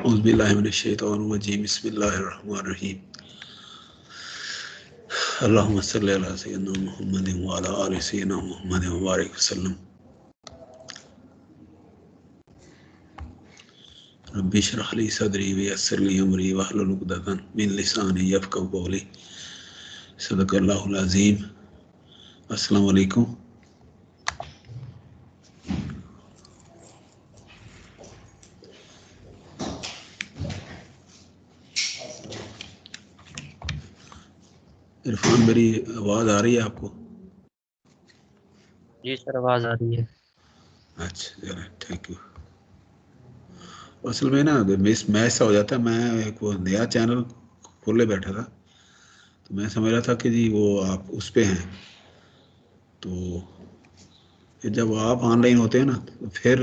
औज़ुबिल्लाहिमिनश्शैतानिर्रजीम बिस्मिल्लाहिर्रहमानिर्रहीम अल्लाहुम्मा सल्लि अला सय्यिदिना मुहम्मदिन व अला आलि सय्यिदिना मुहम्मदिन व बारिक वसल्लम। रब्बि इश्रह ली सदरी व यस्सिर ली अमरी वहलुल उक़दतन मिन लिसानी यफ़क़हू क़ौली। सदक़ल्लाहुल अज़ीम। अस्सलामु अलैकुम। इरफान, मेरी आवाज़ आ रही है आपको? जी सर, आवाज़ आ रही है। अच्छा, चलो थैंक यू। असल में ना मिस मैच हो जाता है। मैं एक वो नया चैनल खोले बैठा था, तो मैं समझ रहा था कि जी वो आप उस पे हैं, तो फिर जब आप ऑनलाइन होते हैं ना तो फिर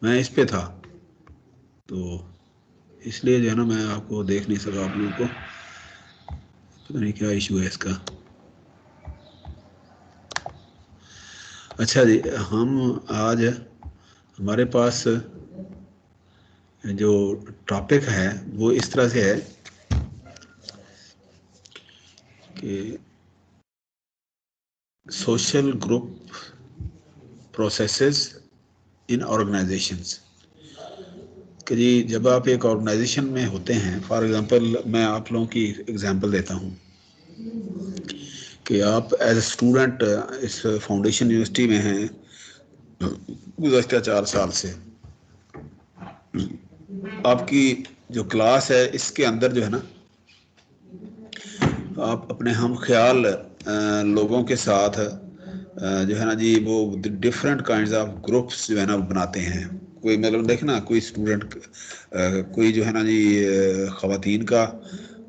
मैं इस पे था, तो इसलिए जो है ना मैं आपको देख नहीं सका। आप लोगों को पता नहीं क्या इशू है इसका। अच्छा जी, हम आज हमारे पास जो टॉपिक है वो इस तरह से है कि सोशल ग्रुप प्रोसेसेस इन ऑर्गेनाइजेशंस। कि जी जब आप एक ऑर्गेनाइजेशन में होते हैं, फॉर एग्जांपल मैं आप लोगों की एग्जांपल देता हूँ कि आप एज ए स्टूडेंट इस फाउंडेशन यूनिवर्सिटी में हैं गुज़श्ता 4 साल से। आपकी जो क्लास है इसके अंदर जो है ना आप अपने हम ख्याल लोगों के साथ जो है ना जी वो डिफरेंट काइंड्स ऑफ ग्रुप्स जो है ना बनाते हैं। कोई मतलब देखे ना, कोई स्टूडेंट कोई जो है ना जी ख़वातीन का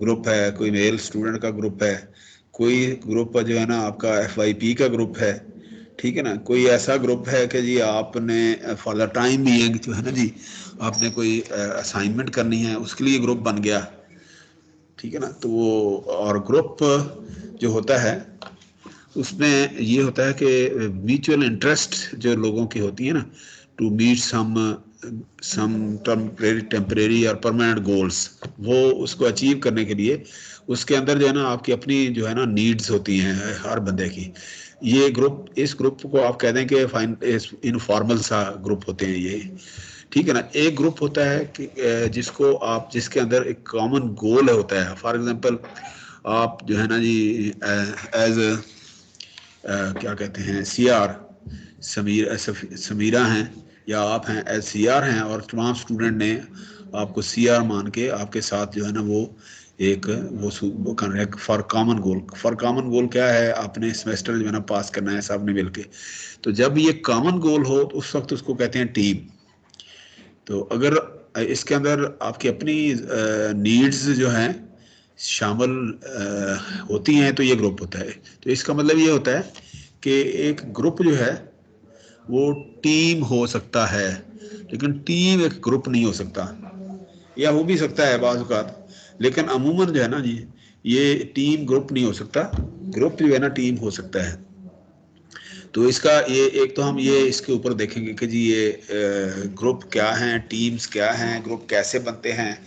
ग्रुप है, कोई मेल स्टूडेंट का ग्रुप है, कोई ग्रुप जो है ना आपका FYP का ग्रुप है, ठीक है ना। कोई ऐसा ग्रुप है कि जी आपने फॉर द टाइम बीइंग जो है ना जी आपने कोई असाइनमेंट करनी है, उसके लिए ग्रुप बन गया, ठीक है ना। तो वो और ग्रुप जो होता है उसमें ये होता है कि म्यूचुअल इंटरेस्ट जो लोगों की होती है ना, टू मीट सम टेम्परेरी और परमानेंट गोल्स, वो उसको अचीव करने के लिए उसके अंदर जो है ना आपकी अपनी जो है ना नीड्स होती हैं हर बंदे की। ये ग्रुप, इस ग्रुप को आप कह दें कि इनफॉर्मल सा ग्रुप होते हैं ये, ठीक है ना। एक ग्रुप होता है कि जिसको आप जिसके अंदर एक कॉमन गोल होता है। फॉर एग्जांपल आप जो है ना जी एज क्या कहते हैं CR समीरा हैं या आप हैं एज CR हैं और तमाम स्टूडेंट ने आपको CR मान के आपके साथ जो है ना वो एक वो कर रहे हैं for common goal. For common goal क्या है? आपने सेमेस्टर जो है ना पास करना है सब ने मिलके। तो जब ये कॉमन गोल हो तो उस वक्त उसको कहते हैं टीम। तो अगर इसके अंदर आपकी अपनी नीड्स जो हैं शामिल होती हैं तो ये ग्रुप होता है। तो इसका मतलब ये होता है कि एक ग्रुप जो है वो टीम हो सकता है, लेकिन टीम एक ग्रुप नहीं हो सकता, या हो भी सकता है बाज़ औक़ात, लेकिन अमूमन जो है ना जी ये टीम ग्रुप नहीं हो सकता। ग्रुप जो है ना टीम हो सकता है। तो इसका ये एक तो हम ये इसके ऊपर देखेंगे कि जी ये ग्रुप क्या हैं, टीम्स क्या हैं, ग्रुप कैसे बनते हैं,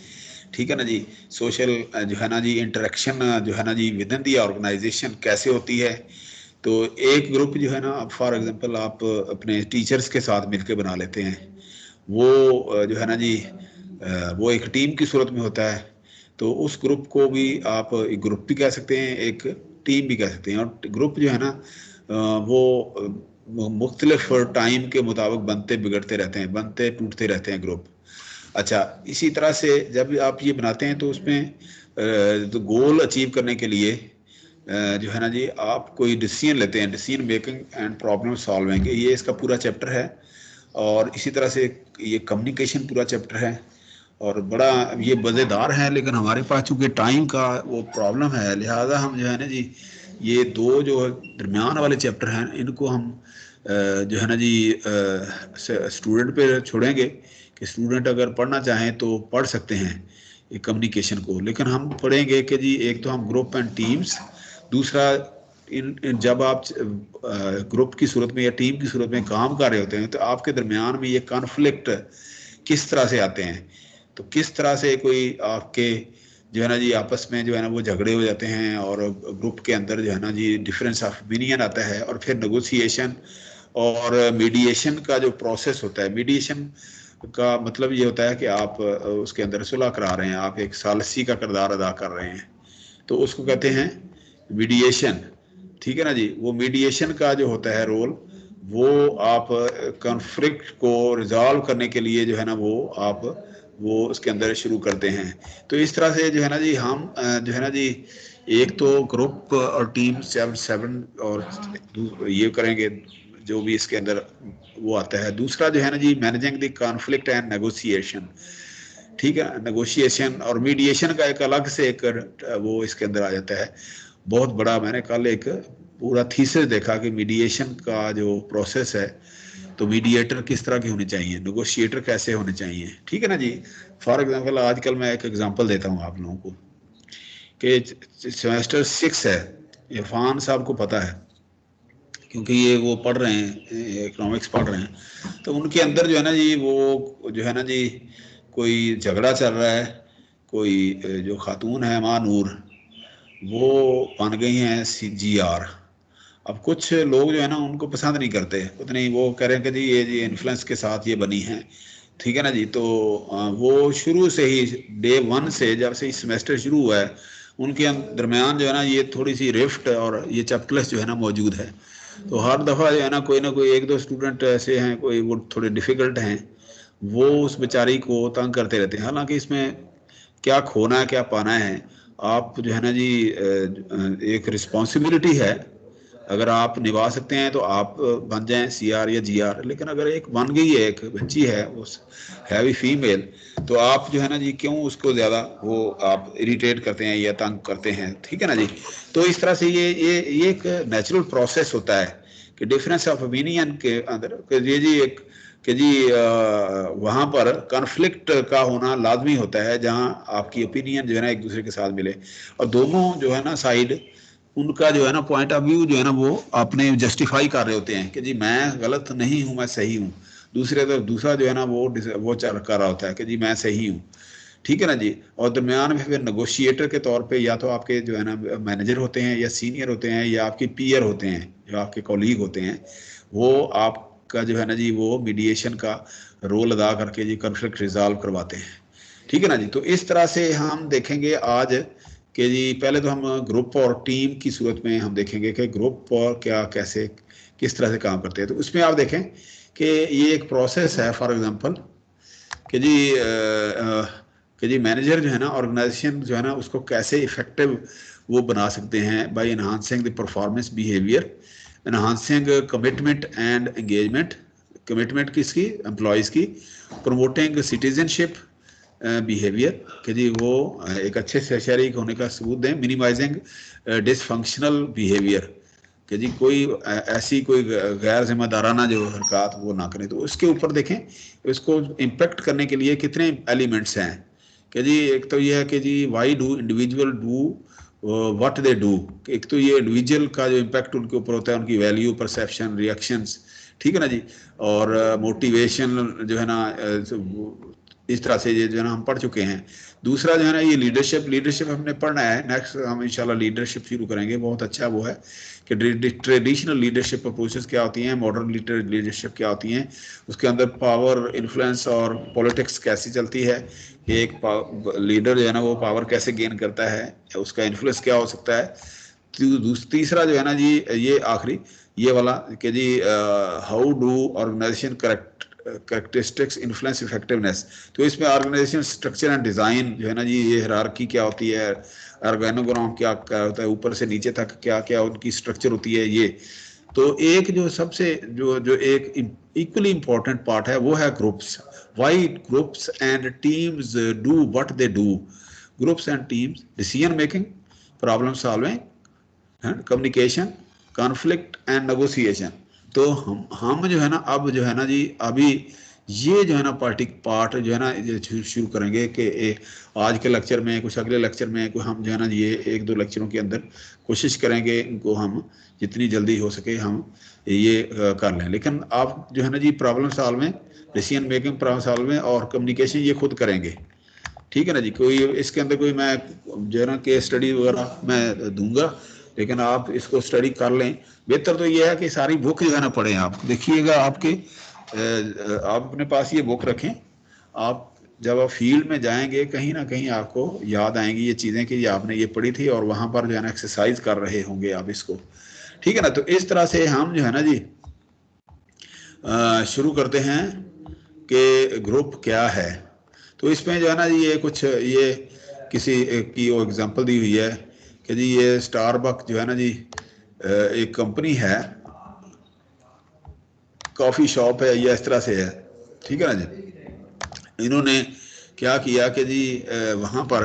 ठीक है ना जी। सोशल जो है ना जी इंटरेक्शन जो है ना जी विद इन दी ऑर्गेनाइजेशन कैसे होती है। तो एक ग्रुप जो है ना आप फॉर एग्जांपल आप अपने टीचर्स के साथ मिलकर बना लेते हैं, वो जो है ना जी वो एक टीम की सूरत में होता है। तो उस ग्रुप को भी आप एक ग्रुप भी कह सकते हैं, एक टीम भी कह सकते हैं। और ग्रुप जो है ना वो मुख्तलिफ टाइम के मुताबिक बनते बिगड़ते रहते हैं, बनते टूटते रहते हैं ग्रुप। अच्छा, इसी तरह से जब आप ये बनाते हैं तो उसमें तो गोल अचीव करने के लिए जो है ना जी आप कोई डिसीजन लेते हैं, decision making and problem solving, ये इसका पूरा चैप्टर है। और इसी तरह से ये कम्युनिकेशन पूरा चैप्टर है और बड़ा ये मज़ेदार है। लेकिन हमारे पास चूँकि टाइम का वो प्रॉब्लम है, लिहाजा हम जो है ना जी ये दो जो दरमियान वाले चैप्टर हैं इनको हम जो है ना जी स्टूडेंट पे छोड़ेंगे कि स्टूडेंट अगर पढ़ना चाहें तो पढ़ सकते हैं ये कम्युनिकेशन को। लेकिन हम पढ़ेंगे कि जी एक तो हम ग्रुप एंड टीम्स, दूसरा जब आप ग्रुप की सूरत में या टीम की सूरत में काम कर रहे होते हैं तो आपके दरमियान में ये कॉन्फ्लिक्ट किस तरह से आते हैं। तो किस तरह से कोई आपके जो है ना जी आपस में जो है ना वो झगड़े हो जाते हैं और ग्रुप के अंदर जो है ना जी डिफरेंस ऑफ ओपिनियन आता है, और फिर नेगोशिएशन और मीडिएशन का जो प्रोसेस होता है, मीडिएशन का मतलब ये होता है कि आप उसके अंदर सुलह करा रहे हैं, आप एक सालिसी का किरदार अदा कर रहे हैं, तो उसको कहते हैं मीडिएशन। ठीक है ना जी। वो मीडिएशन का जो होता है रोल, वो आप कॉन्फ्लिक्ट को रिजॉल्व करने के लिए जो है ना वो उसके अंदर शुरू करते हैं। तो इस तरह से जो है ना जी हम जो है ना जी एक तो ग्रुप और टीम 7 और ये करेंगे जो भी इसके अंदर वो आता है। दूसरा जो है ना जी managing the conflict and negotiation. ठीक है, नेगोशिएशन और मीडिएशन का एक अलग से एक वो इसके अंदर आ जाता है बहुत बड़ा। मैंने कल एक पूरा थीसिस देखा कि मीडिएशन का जो प्रोसेस है, तो मीडिएटर किस तरह की होनी चाहिए, नेगोशिएटर कैसे होने चाहिए। ठीक है ना जी। फॉर एग्जांपल आजकल मैं एक एग्जांपल देता हूँ आप लोगों को कि सेमेस्टर 6 है, इरफान साहब को पता है क्योंकि ये वो पढ़ रहे हैं, इकोनॉमिक्स पढ़ रहे हैं, तो उनके अंदर जो है ना जी वो जो है ना जी कोई झगड़ा चल रहा है, कोई जो खातून है माँ नूर, वो बन गई हैं CGR। अब कुछ लोग जो है ना उनको पसंद नहीं करते उतनी, वो कह रहे हैं कि जी ये इन्फ्लुएंस के साथ ये बनी हैं। ठीक है ना जी। तो वो शुरू से ही डे 1 से जब से सेमेस्टर शुरू हुआ है उनके दरमियान जो है ना ये थोड़ी सी रिफ्ट और ये चैप्टरलेस जो है ना मौजूद है। तो हर दफ़ा जो है ना कोई एक दो स्टूडेंट ऐसे हैं, कोई वो थोड़े डिफ़िकल्ट हैं, वो उस बेचारी को तंग करते रहते हैं। हालांकि इसमें क्या खोना है क्या पाना है, आप जो है ना जी एक रिस्पॉन्सिबिलिटी है, अगर आप निभा सकते हैं तो आप बन जाएं CR या GR। लेकिन अगर एक बन गई है, एक बच्ची है उस हैवी फीमेल, तो आप जो है ना जी क्यों उसको ज़्यादा वो आप इरिटेट करते हैं या तंग करते हैं। ठीक है ना जी। तो इस तरह से ये एक नेचुरल प्रोसेस होता है कि डिफरेंस ऑफ ओपिनियन के अंदर ये जी एक कि जी वहाँ पर कॉन्फ्लिक्ट का होना लाजमी होता है, जहाँ आपकी ओपिनियन जो है ना एक दूसरे के साथ मिले और दोनों जो है ना साइड उनका जो है ना पॉइंट ऑफ व्यू जो है ना वो अपने जस्टिफाई कर रहे होते हैं कि जी मैं गलत नहीं हूँ, मैं सही हूँ। दूसरे तरफ दूसरा जो है ना वो चल कर रहा होता है कि जी मैं सही हूँ। ठीक है ना जी। और दरमियान में फिर नेगोशिएटर के तौर पे या तो आपके जो है ना मैनेजर होते हैं या सीनियर होते हैं या आपके पीयर होते हैं, जो आपके कॉलीग होते हैं, वो आपका जो है ना जी वो मीडिएशन का रोल अदा करके जी कॉन्फ्लिक्ट रिजॉल्व करवाते हैं। ठीक है ना जी। तो इस तरह से हम देखेंगे आज कि जी पहले तो हम ग्रुप और टीम की सूरत में हम देखेंगे कि ग्रुप और क्या कैसे किस तरह से काम करते हैं। तो उसमें आप देखें कि ये एक प्रोसेस है। फॉर एग्जांपल कि जी मैनेजर जो है ना ऑर्गेनाइजेशन जो है ना उसको कैसे इफेक्टिव वो बना सकते हैं by enhancing the performance behaviour, enhancing commitment and engagement. Commitment किसकी, एम्प्लॉयज़ की। प्रमोटिंग सिटीजनशिप बिहेवियर कि जी वो एक अच्छे से शहरी होने का सबूत दें। मिनिमाइजिंग डिसफंक्शनल बिहेवियर कि जी कोई ऐसी कोई गैर जिम्मेदाराना जो हरकत वो ना करें। तो उसके ऊपर देखें इसको इम्पेक्ट करने के लिए कितने एलिमेंट्स हैं कि जी एक तो ये है कि जी why do individual do what they do. एक तो ये इंडिविजुअल का जो इम्पैक्ट उनके ऊपर होता है, उनकी वैल्यू, परसेप्शन, रिएक्शंस। ठीक है ना जी। और मोटिवेशन जो है ना इस तरह से ये जो है ना हम पढ़ चुके हैं। दूसरा जो है ना ये लीडरशिप हमने पढ़ना है। नेक्स्ट हम इंशाल्लाह लीडरशिप शुरू करेंगे। बहुत अच्छा वो है कि ट्रेडिशनल लीडरशिप अप्रोचेस क्या होती हैं, मॉडर्न लीडरशिप क्या होती हैं, उसके अंदर पावर, इन्फ्लुएंस और पॉलिटिक्स कैसी चलती है कि एक लीडर जो है ना वो पावर कैसे गेन करता है, उसका इन्फ्लुएंस क्या हो सकता है। तीसरा जो है ना जी ये आखिरी ये वाला कि जी how do organisation characteristics influence effectiveness. तो इसमें ऑर्गेनाइजेशन स्ट्रक्चर एंड डिज़ाइन जो है ना जी ये हायरार्की क्या होती है, ऑर्गेनोग्राम क्या क्या होता है, ऊपर से नीचे तक क्या क्या उनकी स्ट्रक्चर होती है। ये तो एक जो सबसे जो एक इक्वली इम्पोर्टेंट पार्ट है वो है groups. Why groups and teams do what they do. Groups and teams decision making, problem solving, communication, conflict and negotiation. तो हम जो है ना अब जो है ना जी अभी ये जो है ना पार्ट जो है ना शुरू करेंगे कि आज के लेक्चर में, कुछ अगले लेक्चर में, कोई हम जो है ना ये 1-2 लेक्चरों के अंदर कोशिश करेंगे इनको हम जितनी जल्दी हो सके हम ये कर लें। लेकिन आप जो है ना जी problem solving, decision making, problem solving और कम्युनिकेशन ये खुद करेंगे। ठीक है ना जी। कोई इसके अंदर कोई मैं जो है ना केस स्टडी वगैरह मैं दूंगा, लेकिन आप इसको स्टडी कर लें। बेहतर तो ये है कि सारी बुक जो है ना पढ़ें। आप देखिएगा आपके आप अपने पास ये बुक रखें। आप जब आप फील्ड में जाएंगे कहीं ना कहीं आपको याद आएंगी ये चीज़ें कि ये आपने ये पढ़ी थी, और वहाँ पर जो है ना एक्सरसाइज कर रहे होंगे आप इसको। ठीक है ना। तो इस तरह से हम जो है ना जी शुरू करते हैं कि ग्रुप क्या है। तो इसमें जो है ना जी ये कुछ ये किसी की वो एग्जांपल दी हुई है कि जी ये स्टारबक जो है ना जी एक कंपनी है, कॉफ़ी शॉप है, ये इस तरह से है। ठीक है ना जी। इन्होंने क्या किया कि जी वहाँ पर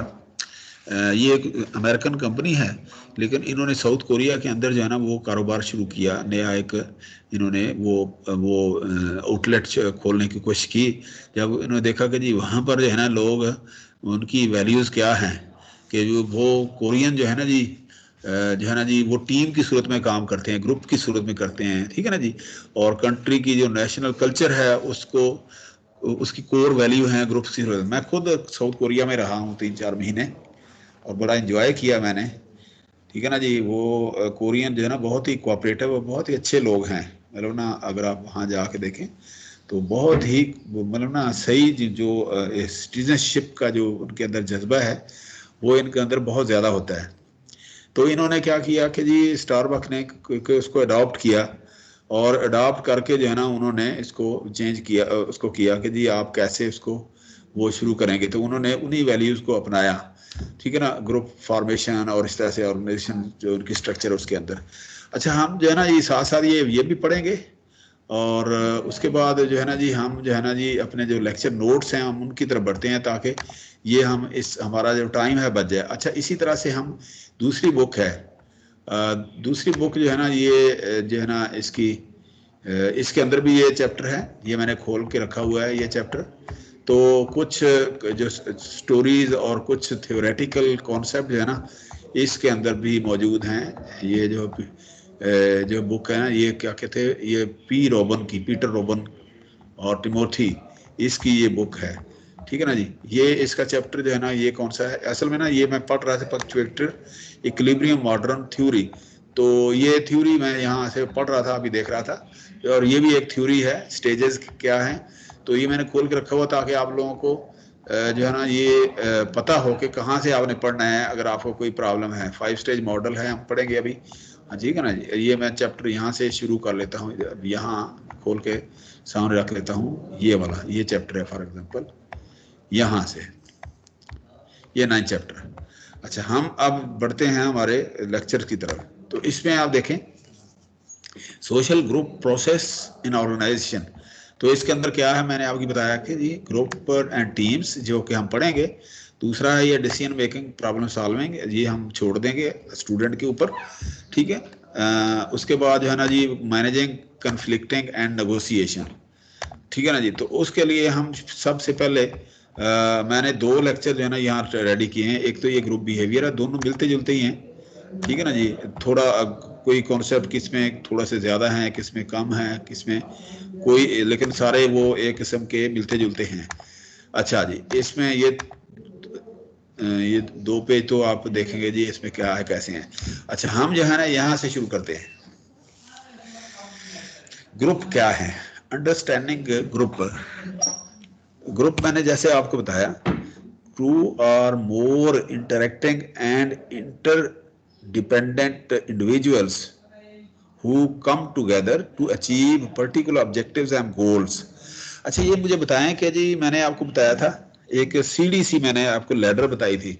ये एक अमेरिकन कंपनी है, लेकिन इन्होंने साउथ कोरिया के अंदर जो है ना वो कारोबार शुरू किया नया एक। इन्होंने वो आउटलेट खोलने की कोशिश की। जब इन्होंने देखा कि जी वहाँ पर जो है ना लोग उनकी वैल्यूज़ क्या हैं, कि जो वो कोरियन जो है ना जी जो है ना जी वो टीम की सूरत में काम करते हैं, ग्रुप की सूरत में करते हैं। ठीक है ना जी। और कंट्री की जो नेशनल कल्चर है उसको उसकी कोर वैल्यू है ग्रुप की सूरत में। मैं खुद साउथ कोरिया में रहा हूँ 3-4 महीने, और बड़ा एंजॉय किया मैंने। ठीक है ना जी। वो कोरियन जो है ना बहुत ही कोऑपरेटिव और बहुत ही अच्छे लोग हैं। मतलब ना अगर आप वहाँ जाके देखें तो बहुत ही मतलब ना सही जो सिटीजनशिप का जो उनके अंदर जज्बा है वो इनके अंदर बहुत ज़्यादा होता है। तो इन्होंने क्या किया कि जी स्टारबक ने उसको अडॉप्ट किया, और अडॉप्ट करके जो है ना उन्होंने इसको चेंज किया, उसको किया कि जी आप कैसे उसको वो शुरू करेंगे। तो उन्होंने उन्हीं वैल्यूज़ को अपनाया। ठीक है ना। ग्रुप फॉर्मेशन और इस तरह से ऑर्गेनाइजेशन जो उनकी स्ट्रक्चर है उसके अंदर। अच्छा, हम जो है ना ये साथ साथ ये भी पढ़ेंगे, और उसके बाद जो है ना जी हम जो है ना जी अपने जो लेक्चर नोट्स हैं हम उनकी तरफ बढ़ते हैं, ताकि ये हम इस हमारा जो टाइम है बच जाए। अच्छा, इसी तरह से हम दूसरी बुक है, दूसरी बुक जो है ना ये जो है ना इसके अंदर भी ये चैप्टर है, ये मैंने खोल के रखा हुआ है ये चैप्टर। तो कुछ जो स्टोरीज और कुछ थ्योरेटिकल कॉन्सेप्ट जो है ना इसके अंदर भी मौजूद हैं। ये जो बुक है ना ये क्या कहते हैं, ये पीटर रोबन और टिमोथी, इसकी ये बुक है। ठीक है ना जी। ये इसका चैप्टर जो है ना ये कौन सा है, असल में ना ये मैं पढ़ रहा था पंक्चुएटर इक्विलिब्रियम मॉडर्न थ्योरी। तो ये थ्योरी मैं यहाँ से पढ़ रहा था, अभी देख रहा था, और ये भी एक थ्योरी है, स्टेजेस क्या हैं। तो ये मैंने खोल के रखा हुआ ताकि आप लोगों को जो है ना ये पता हो कि कहाँ से आपने पढ़ना है अगर आपको कोई प्रॉब्लम है। 5 स्टेज मॉडल है, हम पढ़ेंगे अभी। हाँ ठीक है ना जी। ये मैं चैप्टर यहाँ से शुरू कर लेता हूँ, यहाँ खोल के सामने रख लेता हूँ। ये वाला ये चैप्टर है फॉर एग्जांपल, यहाँ से ये 9 चैप्टर। अच्छा, हम अब बढ़ते हैं हमारे लेक्चर की तरफ। तो इसमें आप देखें social group process in organization. तो इसके अंदर क्या है, मैंने आपको बताया कि जी ग्रुप एंड टीम्स जो कि हम पढ़ेंगे। दूसरा है ये डिसीजन मेकिंग प्रॉब्लम सॉल्विंग, ये हम छोड़ देंगे स्टूडेंट के ऊपर। ठीक है। उसके बाद जो है ना जी मैनेजिंग कन्फ्लिक्टिंग एंड नेगोशिएशन। ठीक है ना जी। तो उसके लिए हम सबसे पहले मैंने 2 लेक्चर जो है ना यहाँ रेडी किए हैं। एक तो ये ग्रुप बिहेवियर है, दोनों मिलते जुलते ही हैं। ठीक है ना जी। थोड़ा कोई कॉन्सेप्ट किसमें थोड़ा से ज़्यादा है, किसमें कम है, किसमें कोई, लेकिन सारे वो एक किस्म के मिलते जुलते हैं। अच्छा जी, इसमें ये 2 पेज तो आप देखेंगे जी इसमें क्या है कैसे हैं। अच्छा, हम जो है ना यहाँ से शुरू करते हैं। ग्रुप क्या है, अंडरस्टैंडिंग ग्रुप। ग्रुप मैंने जैसे आपको बताया, 2 or more interacting and interdependent individuals who come together to achieve particular objectives and goals। अच्छा, ये मुझे बताएं कि जी मैंने आपको बताया था एक CDC मैंने आपको लैडर बताई थी।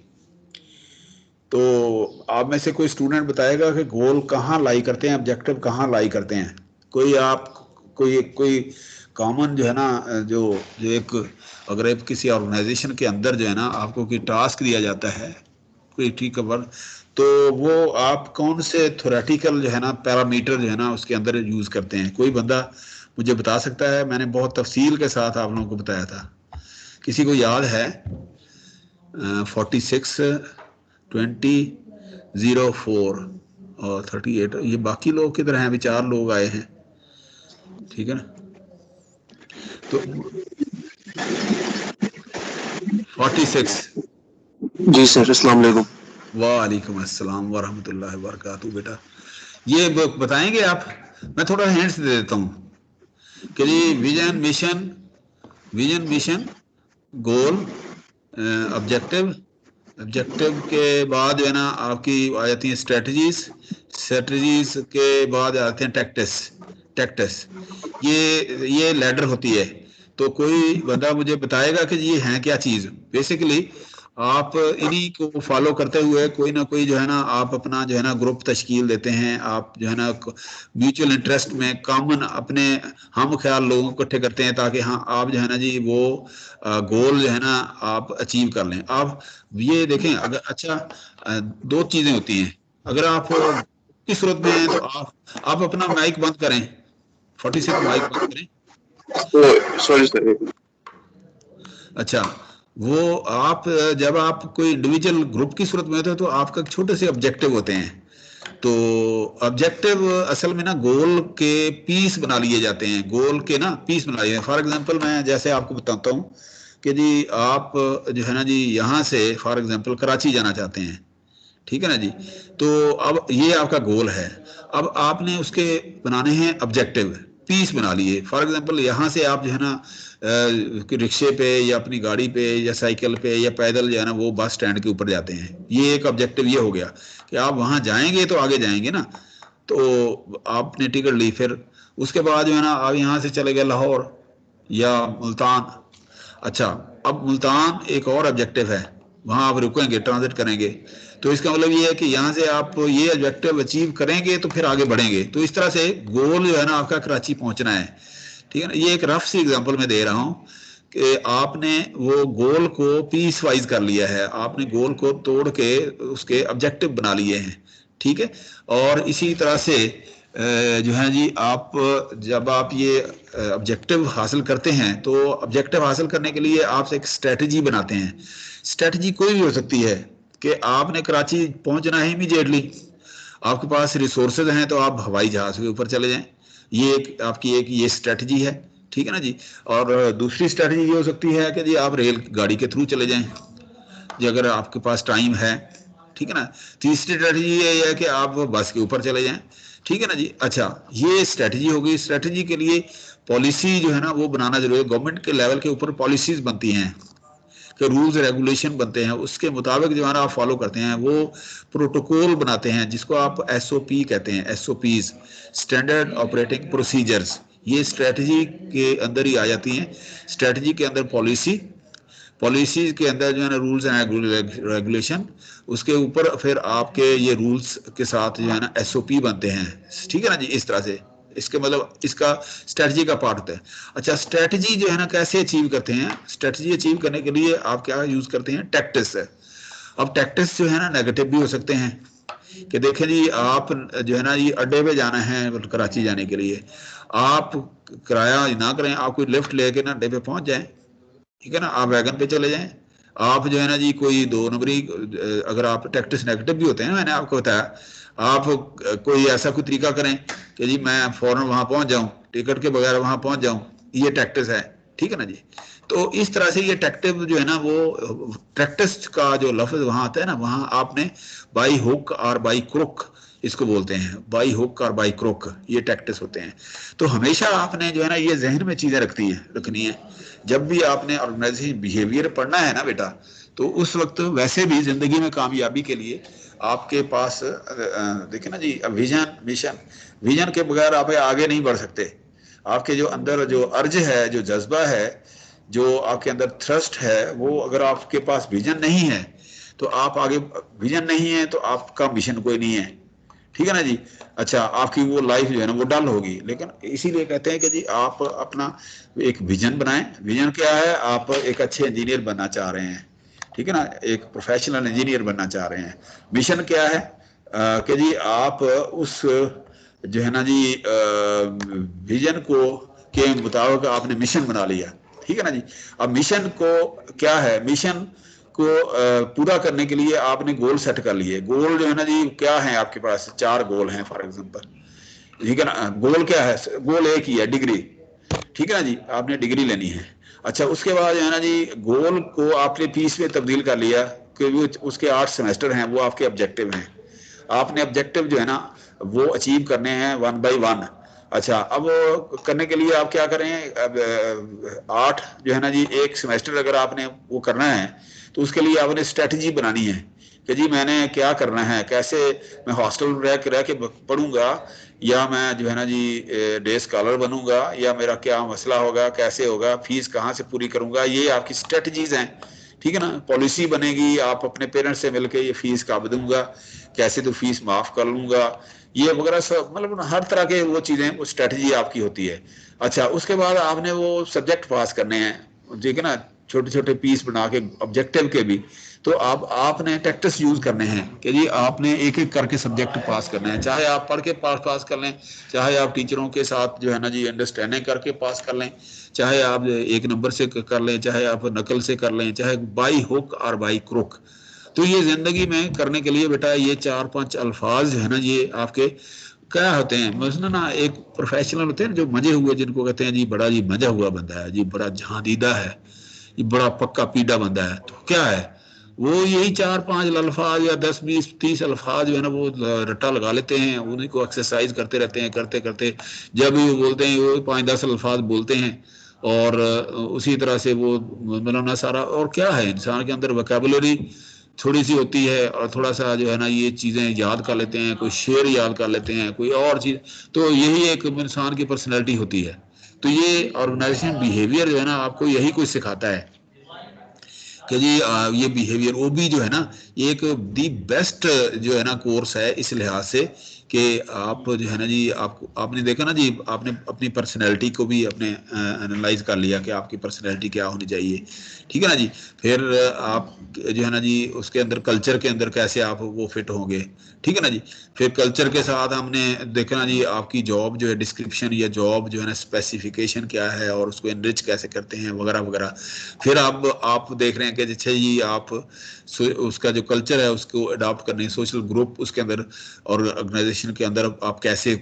तो आप में से कोई स्टूडेंट बताएगा कि गोल कहाँ लाई करते हैं, ऑब्जेक्टिव कहाँ लाई करते हैं। कोई आप कोई कॉमन जो है ना जो जो एक अगर आप किसी ऑर्गेनाइजेशन के अंदर जो है ना आपको कोई टास्क दिया जाता है कोई ठीक खबर, तो वो आप कौन से थ्योरेटिकल जो है ना पैरामीटर जो है ना उसके अंदर यूज करते हैं, कोई बंदा मुझे बता सकता है। मैंने बहुत तफसील के साथ आप लोगों को बताया था, किसी को याद है? 46 2004 और 38, ये बाकी लोग किधर हैं? अभी 4 लोग आए हैं। ठीक है ना। तो 46। जी सर, अस्सलाम वालेकुम। वालेकुम अस्सलाम वरहमतुल्लाहि वबरकातुहू। बेटा ये बताएंगे आप? मैं थोड़ा हिंट्स दे देता हूँ कि जी विजन मिशन, गोल, ऑब्जेक्टिव, ऑब्जेक्टिव के बाद जो है ना आपकी आ जाती हैं स्ट्रेटजीज, स्ट्रेटजीज के बाद आते हैं टैक्टिस, टैक्टिस। ये लैडर होती है। तो कोई बंदा मुझे बताएगा कि ये है क्या चीज। बेसिकली आप इन्हीं को फॉलो करते हुए कोई ना कोई जो है ना आप अपना जो है ना ग्रुप तश्कील देते हैं। आप जो है ना म्यूचुअल इंटरेस्ट में कॉमन अपने हम ख्याल लोगों को इकट्ठे करते हैं ताकि हाँ आप जो है ना जी वो गोल जो है ना आप अचीव कर लें। आप ये देखें अगर अच्छा दो चीजें होती हैं। अगर आप किस सूरत में हैं तो आप अपना माइक बंद करें। 46 माइक बंद करें। Sorry sir. अच्छा, वो आप जब आप कोई इंडिविजुअल ग्रुप की सूरत में होते हो तो आपका छोटे से ऑब्जेक्टिव होते हैं। तो ऑब्जेक्टिव असल में ना गोल के पीस बना लिए जाते हैं। गोल के ना पीस बना लिए। फॉर एग्जांपल मैं जैसे आपको बताता हूँ कि जी आप जो है ना जी यहाँ से फॉर एग्जांपल कराची जाना चाहते हैं, ठीक है ना जी। तो अब ये आपका गोल है। अब आपने उसके बनाने हैं ऑब्जेक्टिव, पीस बना लिए। फॉर एग्जांपल यहाँ से आप जो है ना रिक्शे पे या अपनी गाड़ी पे या साइकिल पे या पैदल जो है ना वो बस स्टैंड के ऊपर जाते हैं। ये एक ऑब्जेक्टिव ये हो गया कि आप वहाँ जाएंगे तो आगे जाएंगे ना। तो आपने टिकट ली, फिर उसके बाद जो है ना आप यहाँ से चले गए लाहौर या मुल्तान। अच्छा, अब मुल्तान एक और ऑब्जेक्टिव है, वहां आप रुकेंगे, ट्रांजिट करेंगे। तो इसका मतलब ये है कि यहाँ से आप ये ऑब्जेक्टिव अचीव करेंगे तो फिर आगे बढ़ेंगे। तो इस तरह से गोल जो है ना आपका कराची पहुंचना है, ठीक है ना। ये एक रफ सी एग्जांपल मैं दे रहा हूँ कि आपने वो गोल को पीस वाइज कर लिया है। आपने गोल को तोड़ के उसके ऑब्जेक्टिव बना लिए हैं, ठीक है। और इसी तरह से जो है जी आप जब आप ये ऑब्जेक्टिव हासिल करते हैं तो ऑब्जेक्टिव हासिल करने के लिए आप एक स्ट्रेटजी बनाते हैं। स्ट्रेटजी कोई भी हो सकती है कि आपने कराची पहुंचना है इमीडिएटली, आपके पास रिसोर्सेज हैं तो आप हवाई जहाज के ऊपर चले जाएं। ये एक आपकी एक ये स्ट्रेटजी है, ठीक है ना जी। और दूसरी स्ट्रेटजी ये हो सकती है कि जी आप रेल गाड़ी के थ्रू चले जाएं जी अगर आपके पास टाइम है, ठीक है ना। तीसरी स्ट्रेटजी ये है कि आप बस के ऊपर चले जाएं, ठीक है ना जी। अच्छा, ये स्ट्रेटजी हो गई। स्ट्रेटजी के लिए पॉलिसी जो है ना वो बनाना जरूरी है। गवर्नमेंट के लेवल के ऊपर पॉलिसीज बनती हैं कि रूल्स रेगुलेशन बनते हैं, उसके मुताबिक जो है ना आप फॉलो करते हैं। वो प्रोटोकॉल बनाते हैं जिसको आप एसओपी कहते हैं, एसओपीज, स्टैंडर्ड ऑपरेटिंग प्रोसीजर्स। ये स्ट्रेटजी के अंदर ही आ जाती हैं। स्ट्रेटजी के अंदर पॉलिसी, पॉलिसीज के अंदर जो है ना रूल्स एंड रेगुलेशन, उसके ऊपर फिर आपके ये रूल्स के साथ जो है ना एसओपी बनते हैं, ठीक है ना जी। इस तरह से इसके मतलब इसका स्ट्रेटजी का पार्ट होता है। अच्छा, स्ट्रेटजी जो है ना कैसे अचीव करते हैं? स्ट्रेटजी अचीव करने के लिए आप क्या यूज करते हैं? टैक्टिस है। अब टैक्टिस जो है ना नेगेटिव भी हो सकते हैं कि देखें जी आप जो है ना ये अड्डे पे जाना है कराची जाने के लिए, आप किराया ना करें, आप कोई लिफ्ट लेके ना अड्डे पे पहुंच जाएं, ठीक है ना। आप वैगन पे चले जाएं। आप जो है ना जी कोई दो नंबरी अगर आप टैक्टिस नेगेटिव भी होते हैं, मैंने आपको बताया। आप कोई ऐसा कोई तरीका करें कि जी मैं फौरन वहां पहुंच जाऊं, टिकट के बगैर वहां पहुंच जाऊं, ये टैक्टिस है, ठीक है ना जी। तो इस तरह से ये टैक्टिव जो है ना वो टैक्टिस का जो लफ्ज वहां आता है ना, वहां आपने बाई हुक और बाई क्रुक इसको बोलते हैं। बाई हुक और बाई क्रुक ये टैक्टिस होते हैं। तो हमेशा आपने जो है ना ये जहन में चीजें रखनी है। जब भी आपने ऑर्गेनाइजेशन बिहेवियर पढ़ना है ना बेटा, तो उस वक्त वैसे भी जिंदगी में कामयाबी के लिए आपके पास देखे ना जी विजन मिशन, विजन के बगैर आप आगे नहीं बढ़ सकते। आपके जो अंदर जो अर्ज है, जो जज्बा है, जो आपके अंदर थ्रस्ट है, वो अगर आपके पास विजन नहीं है तो आप आगे, विजन नहीं है तो आपका मिशन कोई नहीं है, ठीक है ना जी। अच्छा, आपकी वो लाइफ जो है ना वो डल होगी। लेकिन इसीलिए कहते हैं कि जी आप अपना एक विजन बनाएं। विजन क्या है? आप एक अच्छे इंजीनियर बनना चाह रहे हैं, ठीक है ना, एक प्रोफेशनल इंजीनियर बनना चाह रहे हैं। मिशन क्या है? कि जी आप उस जो है ना जी विजन को के मुताबिक आपने मिशन बना लिया, ठीक है ना जी। अब मिशन को क्या है? मिशन को पूरा करने के लिए आपने गोल सेट कर लिए। गोल जो है ना जी क्या है? आपके पास 4 गोल हैं फॉर एग्जांपल, ठीक है ना। गोल क्या है? गोल एक ही है, डिग्री, ठीक है ना जी। आपने डिग्री लेनी है। अच्छा, उसके बाद जो है ना जी, गोल को आपने पीस में तब्दील कर लिया कि वो उसके 8 सेमेस्टर हैं, वो आपके ऑब्जेक्टिव हैं। आपने ऑब्जेक्टिव जो है ना वो अचीव करने हैं 1 बाई 1। अच्छा, अब करने के लिए आप क्या करें, अब 8 जो है ना जी एक सेमेस्टर अगर आपने वो करना है तो उसके लिए आपने स्ट्रेटजी बनानी है कि जी मैंने क्या करना है, कैसे मैं हॉस्टल में रह के पढ़ूंगा, या मैं जो है ना जी डे स्कॉलर बनूंगा, या मेरा क्या मसला होगा, कैसे होगा, फीस कहाँ से पूरी करूंगा, ये आपकी स्ट्रेटजीज हैं। ठीक है ना, पॉलिसी बनेगी, आप अपने पेरेंट्स से मिलके ये फीस कब दूंगा, कैसे तो फीस माफ कर लूंगा, ये वगैरह सब, मतलब हर तरह के वो चीजें, वो स्ट्रेटजी आपकी होती है। अच्छा, उसके बाद आपने वो सब्जेक्ट पास करने हैं, ठीक है ना, छोटे छोटे पीस बना के ऑब्जेक्टिव के भी। तो आपने टैक्टिक्स यूज करने हैं कि जी आपने एक एक करके सब्जेक्ट पास करना है, चाहे आप पढ़ के पास कर लें, चाहे आप टीचरों के साथ जो है ना जी अंडरस्टैंडिंग करके पास कर लें, चाहे आप 1 नंबर से कर लें, चाहे आप नकल से कर लें, चाहे बाई हुक और बाई क्रुक। तो ये जिंदगी में करने के लिए बेटा ये 4-5 अल्फाज जो है ना, ये आपके क्या होते हैं, मतलब ना एक प्रोफेशनल होते हैं जो मजे हुए, जिनको कहते हैं जी बड़ा जी मजा हुआ बंदा है जी, बड़ा जहादीदा है, ये बड़ा पक्का पीड़ा बंदा है। तो क्या है, वो यही 4-5 अल्फाज या 10-20-30 अल्फाज जो है ना वो रट्टा लगा लेते हैं, उन्हीं को एक्सरसाइज करते रहते हैं, करते करते जब भी वो बोलते हैं वो 5-10 अल्फाज बोलते हैं, और उसी तरह से वो मतलब ना सारा। और क्या है, इंसान के अंदर वोकैबुलरी थोड़ी सी होती है, और थोड़ा सा जो है ना ये चीज़ें याद कर लेते हैं, कोई शेर याद कर लेते हैं, कोई और चीज़। तो यही एक इंसान की पर्सनैलिटी होती है। तो ये ऑर्गेनाइजेशन बिहेवियर जो है ना आपको यही कुछ सिखाता है कि जी ये बिहेवियर ओबी जो है ना, ये एक दी बेस्ट जो है ना कोर्स है इस लिहाज से कि आप जो है ना जी, आपको आपने देखा ना जी, आपने अपनी पर्सनैलिटी को भी अपने एनालाइज कर लिया कि आपकी पर्सनैलिटी क्या होनी चाहिए। ठीक है ना जी, फिर आप जो है ना जी उसके अंदर कल्चर के अंदर कैसे आप वो फिट होंगे। ठीक है ना जी, फिर कल्चर के साथ हमने देखा ना जी आपकी जॉब जो है डिस्क्रिप्शन या जॉब जो है ना स्पेसिफिकेशन क्या है, और उसको एनरिच कैसे करते हैं वगैरह वगैरह। फिर आप देख रहे हैं कि जैसे ही आप उसका जो कल्चर है उसको अडॉप्ट करने, सोशल ग्रुप उसके अंदर और ऑर्गेनाइजेशन के अंदर आप कैसे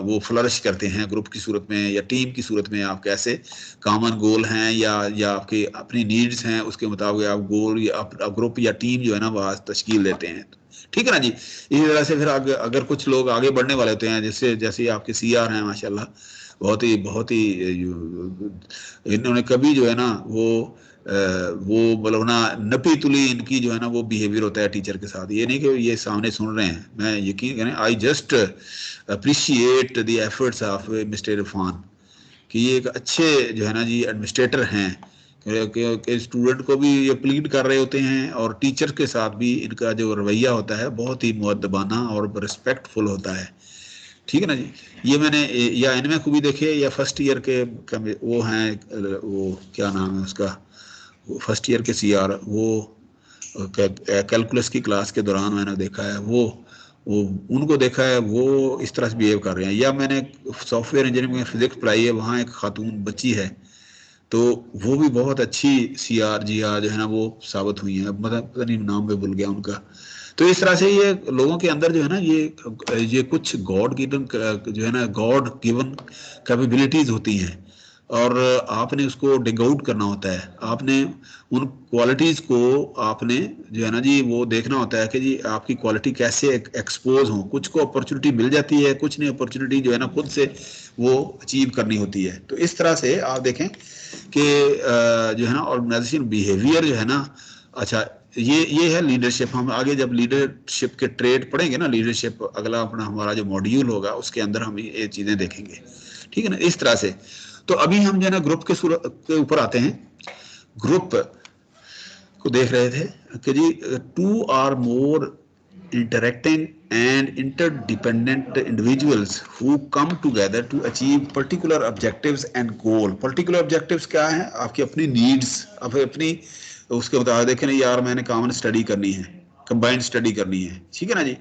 वो फ्लरिश करते हैं ग्रुप की सूरत में या टीम की सूरत में, आप कैसे कॉमन गोल हैं या आपकी अपनी नीड्स हैं उसके मुताबिक आप गोल या ग्रुप या टीम जो है ना वह तश्कील देते हैं। ठीक है ना जी, इसी तरह से फिर अगर कुछ लोग आगे बढ़ने वाले होते हैं, जैसे जैसे आपके सीआर हैं माशाल्लाह, बहुत ही इन्होंने कभी जो है ना वो मतलब ना नपी तुली इनकी जो है ना वो बिहेवियर होता है टीचर के साथ। ये नहीं कि ये सामने सुन रहे हैं, मैं यकीन करें, I just appreciate the efforts of mister Irfan कि ये एक अच्छे जो है ना जी एडमिनिस्ट्रेटर हैं, कि स्टूडेंट को भी ये प्लीड कर रहे होते हैं, और टीचर के साथ भी इनका जो रवैया होता है बहुत ही मुअद्दबाना और रिस्पेक्टफुल होता है। ठीक है ना जी, ये मैंने या इनमें खूबी देखे, या फर्स्ट ईयर के वो हैं, वो क्या नाम है उसका, वो फर्स्ट ईयर के सीआर, वो कैलकुलस की क्लास के दौरान मैंने देखा है, वो उनको देखा है वो इस तरह से बिहेव कर रहे हैं। या मैंने सॉफ्टवेयर इंजीनियरिंग में फिजिक्स पढ़ाई है, वहाँ एक खातून बच्ची है, तो वो भी बहुत अच्छी सीआर जी आर जो है ना वो साबित हुई है। अब मतलब पता नहीं नाम में भूल गया उनका। तो इस तरह से ये लोगों के अंदर जो है ना ये कुछ गॉड गिवन जो है ना गॉड गिवन कैपेबिलिटीज होती हैं, और आपने उसको डिग आउट करना होता है। आपने उन क्वालिटीज को आपने जो है ना जी वो देखना होता है कि जी आपकी क्वालिटी कैसे एक्सपोज हो। कुछ को अपॉर्चुनिटी मिल जाती है, कुछ ने अपॉर्चुनिटी जो है ना खुद से वो अचीव करनी होती है। तो इस तरह से आप देखें कि जो है ना ऑर्गेनाइजेशन बिहेवियर जो है ना, अच्छा ये है लीडरशिप। हम आगे जब लीडरशिप के ट्रेड पढ़ेंगे ना, लीडरशिप अगला अपना हमारा जो मॉड्यूल होगा उसके अंदर हम ये चीजें देखेंगे। ठीक है ना, इस तरह से। तो अभी हम जो है ना ग्रुप के ऊपर आते हैं। ग्रुप को देख रहे थे कि जी 2 are more interacting and interdependent individuals who come together to achieve particular objectives and goal। particular objectives क्या है, आपकी अपनी needs, अपनी उसके मुताबिक देखें ना यार, मैंने कॉमन स्टडी करनी है, कंबाइंड स्टडी करनी है। ठीक है ना जी,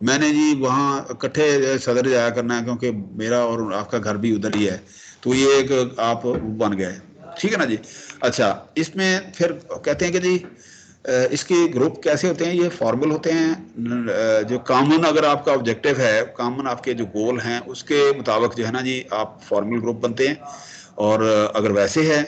मैंने जी वहाँ इकट्ठे सदर जाया करना है क्योंकि मेरा और आपका घर भी उधर ही है, तो ये एक आप बन गए। ठीक है ना जी। अच्छा, इसमें फिर कहते हैं कि जी इसके ग्रुप कैसे होते हैं, ये फॉर्मल होते हैं। जो कॉमन अगर आपका ऑब्जेक्टिव है, कॉमन आपके जो गोल हैं उसके मुताबिक जो है ना जी आप फॉर्मल ग्रुप बनते हैं। और अगर वैसे है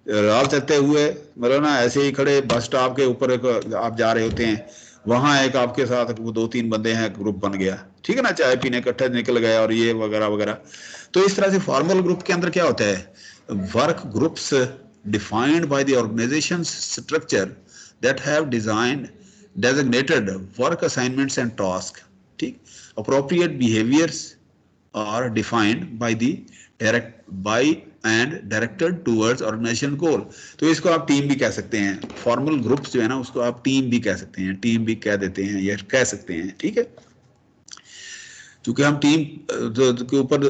राह चलते हुए मतलब ना ऐसे ही खड़े बस स्टॉप के ऊपर आप जा रहे होते हैं, वहां एक आपके साथ वो 2-3 बंदे हैं, ग्रुप बन गया, ठीक है ना, चाय पीने इकट्ठे निकल गए और ये वगैरह वगैरह। तो इस तरह से फॉर्मल ग्रुप के अंदर क्या होता है, work groups defined by the organisation structure that have design designated work assignments and task, ठीक, appropriate behaviours are defined by the directed towards organization goal। तो इसको आप टीम भी कह सकते हैं, फॉर्मल ग्रुप्स जो है ना उसको आप टीम भी कह सकते हैं, टीम भी कह देते हैं या कह सकते हैं, ठीक है। क्योंकि हम टीम के ऊपर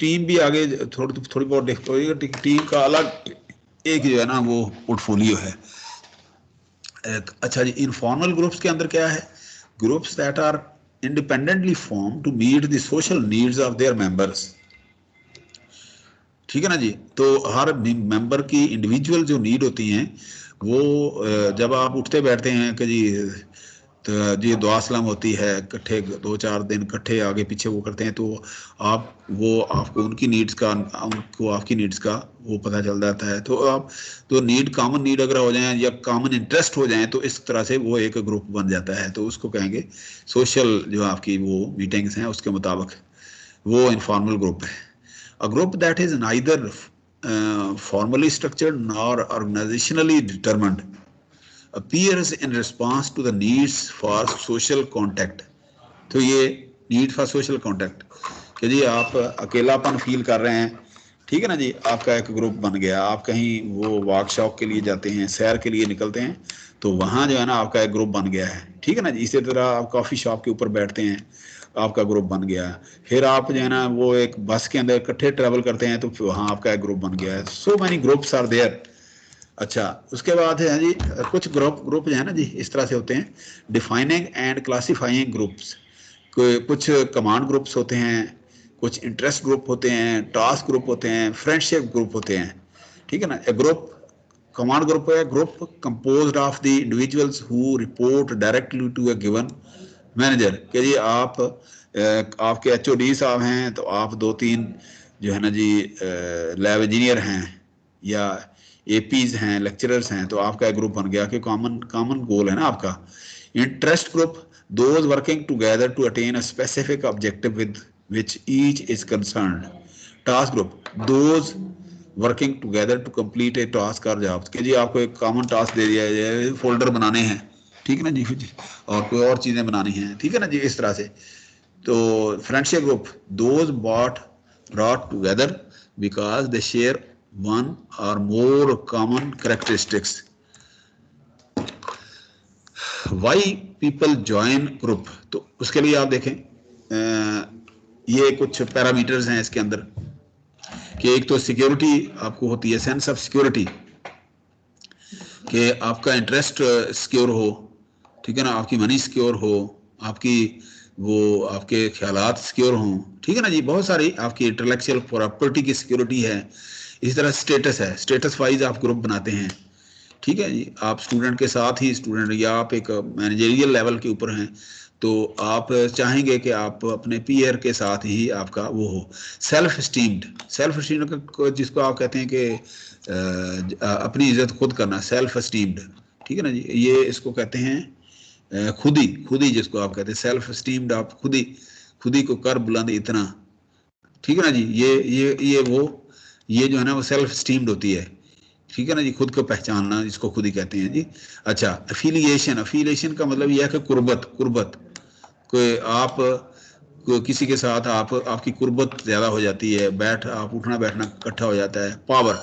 टीम भी आगे थोड़ी बहुत देखो, टीम का अलग एक जो है ना वो पोर्टफोलियो है। अच्छा जी, इनफॉर्मल ग्रुप्स के अंदर क्या है, groups that are independently formed to meet the social needs of their members, ठीक है ना जी। तो हर मेंबर की इंडिविजुअल जो नीड होती हैं वो जब आप उठते बैठते हैं कि जी तो जी दुआ सलाम होती है, इकट्ठे 2-4 दिन इकट्ठे आगे पीछे वो करते हैं, तो आप वो आपको उनकी नीड्स का, उनको आपकी नीड्स का वो पता चल जाता है। तो आप तो नीड कॉमन नीड अगर हो जाए या कॉमन इंटरेस्ट हो जाए तो इस तरह से वो एक ग्रुप बन जाता है, तो उसको कहेंगे सोशल जो आपकी वो मीटिंग्स हैं उसके मुताबिक वो इनफॉर्मल ग्रुप है। A group that is neither formally structured nor organisationally determined appears in response to the needs for social contact। तो ये नीड फॉर सोशल कॉन्टैक्ट कि जी आप अकेलापन फील कर रहे हैं, ठीक है ना जी, आपका एक ग्रुप बन गया, आप कहीं वो वर्कशॉप के लिए जाते हैं, सैर के लिए निकलते हैं, तो वहाँ जो है ना आपका एक ग्रुप बन गया है, ठीक है ना जी। इसी तरह आप कॉफ़ी शॉप के ऊपर बैठते हैं, आपका ग्रुप बन गया है। फिर आप जो है ना वो एक बस के अंदर इकट्ठे ट्रैवल करते हैं, तो वहाँ आपका एक ग्रुप बन गया है। So many groups are there. अच्छा, उसके बाद है जी कुछ ग्रुप जो है ना जी इस तरह से होते हैं, डिफाइनिंग एंड क्लासिफाइंग ग्रुप्स। कुछ कमांड ग्रुप्स होते हैं, कुछ इंटरेस्ट ग्रुप होते हैं, टास्क ग्रुप होते हैं, फ्रेंडशिप ग्रुप होते हैं, ठीक है ना। ए ग्रुप कमांड ग्रुप है group composed of the individuals who report directly to a given manager. कि जी आप आपके एचओडी साहब हैं, तो आप 2-3 जो है ना जी लैब इंजीनियर हैं या एपीज हैं, लेक्चरर्स हैं, तो आपका एक ग्रुप बन गया कि कॉमन गोल है ना आपका। Interest group those working together to attain a specific objective with which each is concerned. Task group those working together to complete a task और जॉब। कि जी आपको एक कॉमन टास्क दे दिया जाए, फोल्डर बनाने हैं, ठीक है ना जी, और कोई और चीज़ें बनानी हैं, ठीक है ना जी, इस तरह से। तो friendship group those brought together because they share one or more common characteristics। Why people join group, तो उसके लिए आप देखें ये कुछ पैरामीटर्स हैं इसके अंदर कि एक तो सिक्योरिटी आपको होती है, सेंस ऑफ सिक्योरिटी, कि आपका इंटरेस्ट सिक्योर हो, ठीक है ना, आपकी मनी सिक्योर हो, आपकी वो आपके ख्यालात सिक्योर हों, ठीक है ना जी। बहुत सारी आपकी इंटेलेक्चुअल प्रॉपर्टी की सिक्योरिटी है। इसी तरह स्टेटस है, स्टेटस वाइज आप ग्रुप बनाते हैं, ठीक है जी। आप स्टूडेंट के साथ ही स्टूडेंट या आप एक मैनेजरियल लेवल के ऊपर हैं, तो आप चाहेंगे कि आप अपने पीयर के साथ ही आपका वो हो। सेल्फ स्टीम्ड जिसको आप कहते हैं कि अपनी इज्जत खुद करना, सेल्फ स्टीम्ड, ठीक है ना जी, ये इसको कहते हैं खुद ही जिसको आप कहते हैं सेल्फ स्टीम्ड, आप खुद ही को कर बुलंद इतना, ठीक है ना जी। ये जो है ना वो सेल्फ स्टीम्ड होती है, ठीक है ना जी, खुद को पहचानना जिसको खुद ही कहते हैं जी। अच्छा, अफिलिएशन का मतलब यह है कि कुर्बत कोई आप किसी के साथ आपकी कुर्बत ज़्यादा हो जाती है, आप उठना बैठना इकट्ठा हो जाता है। पावर,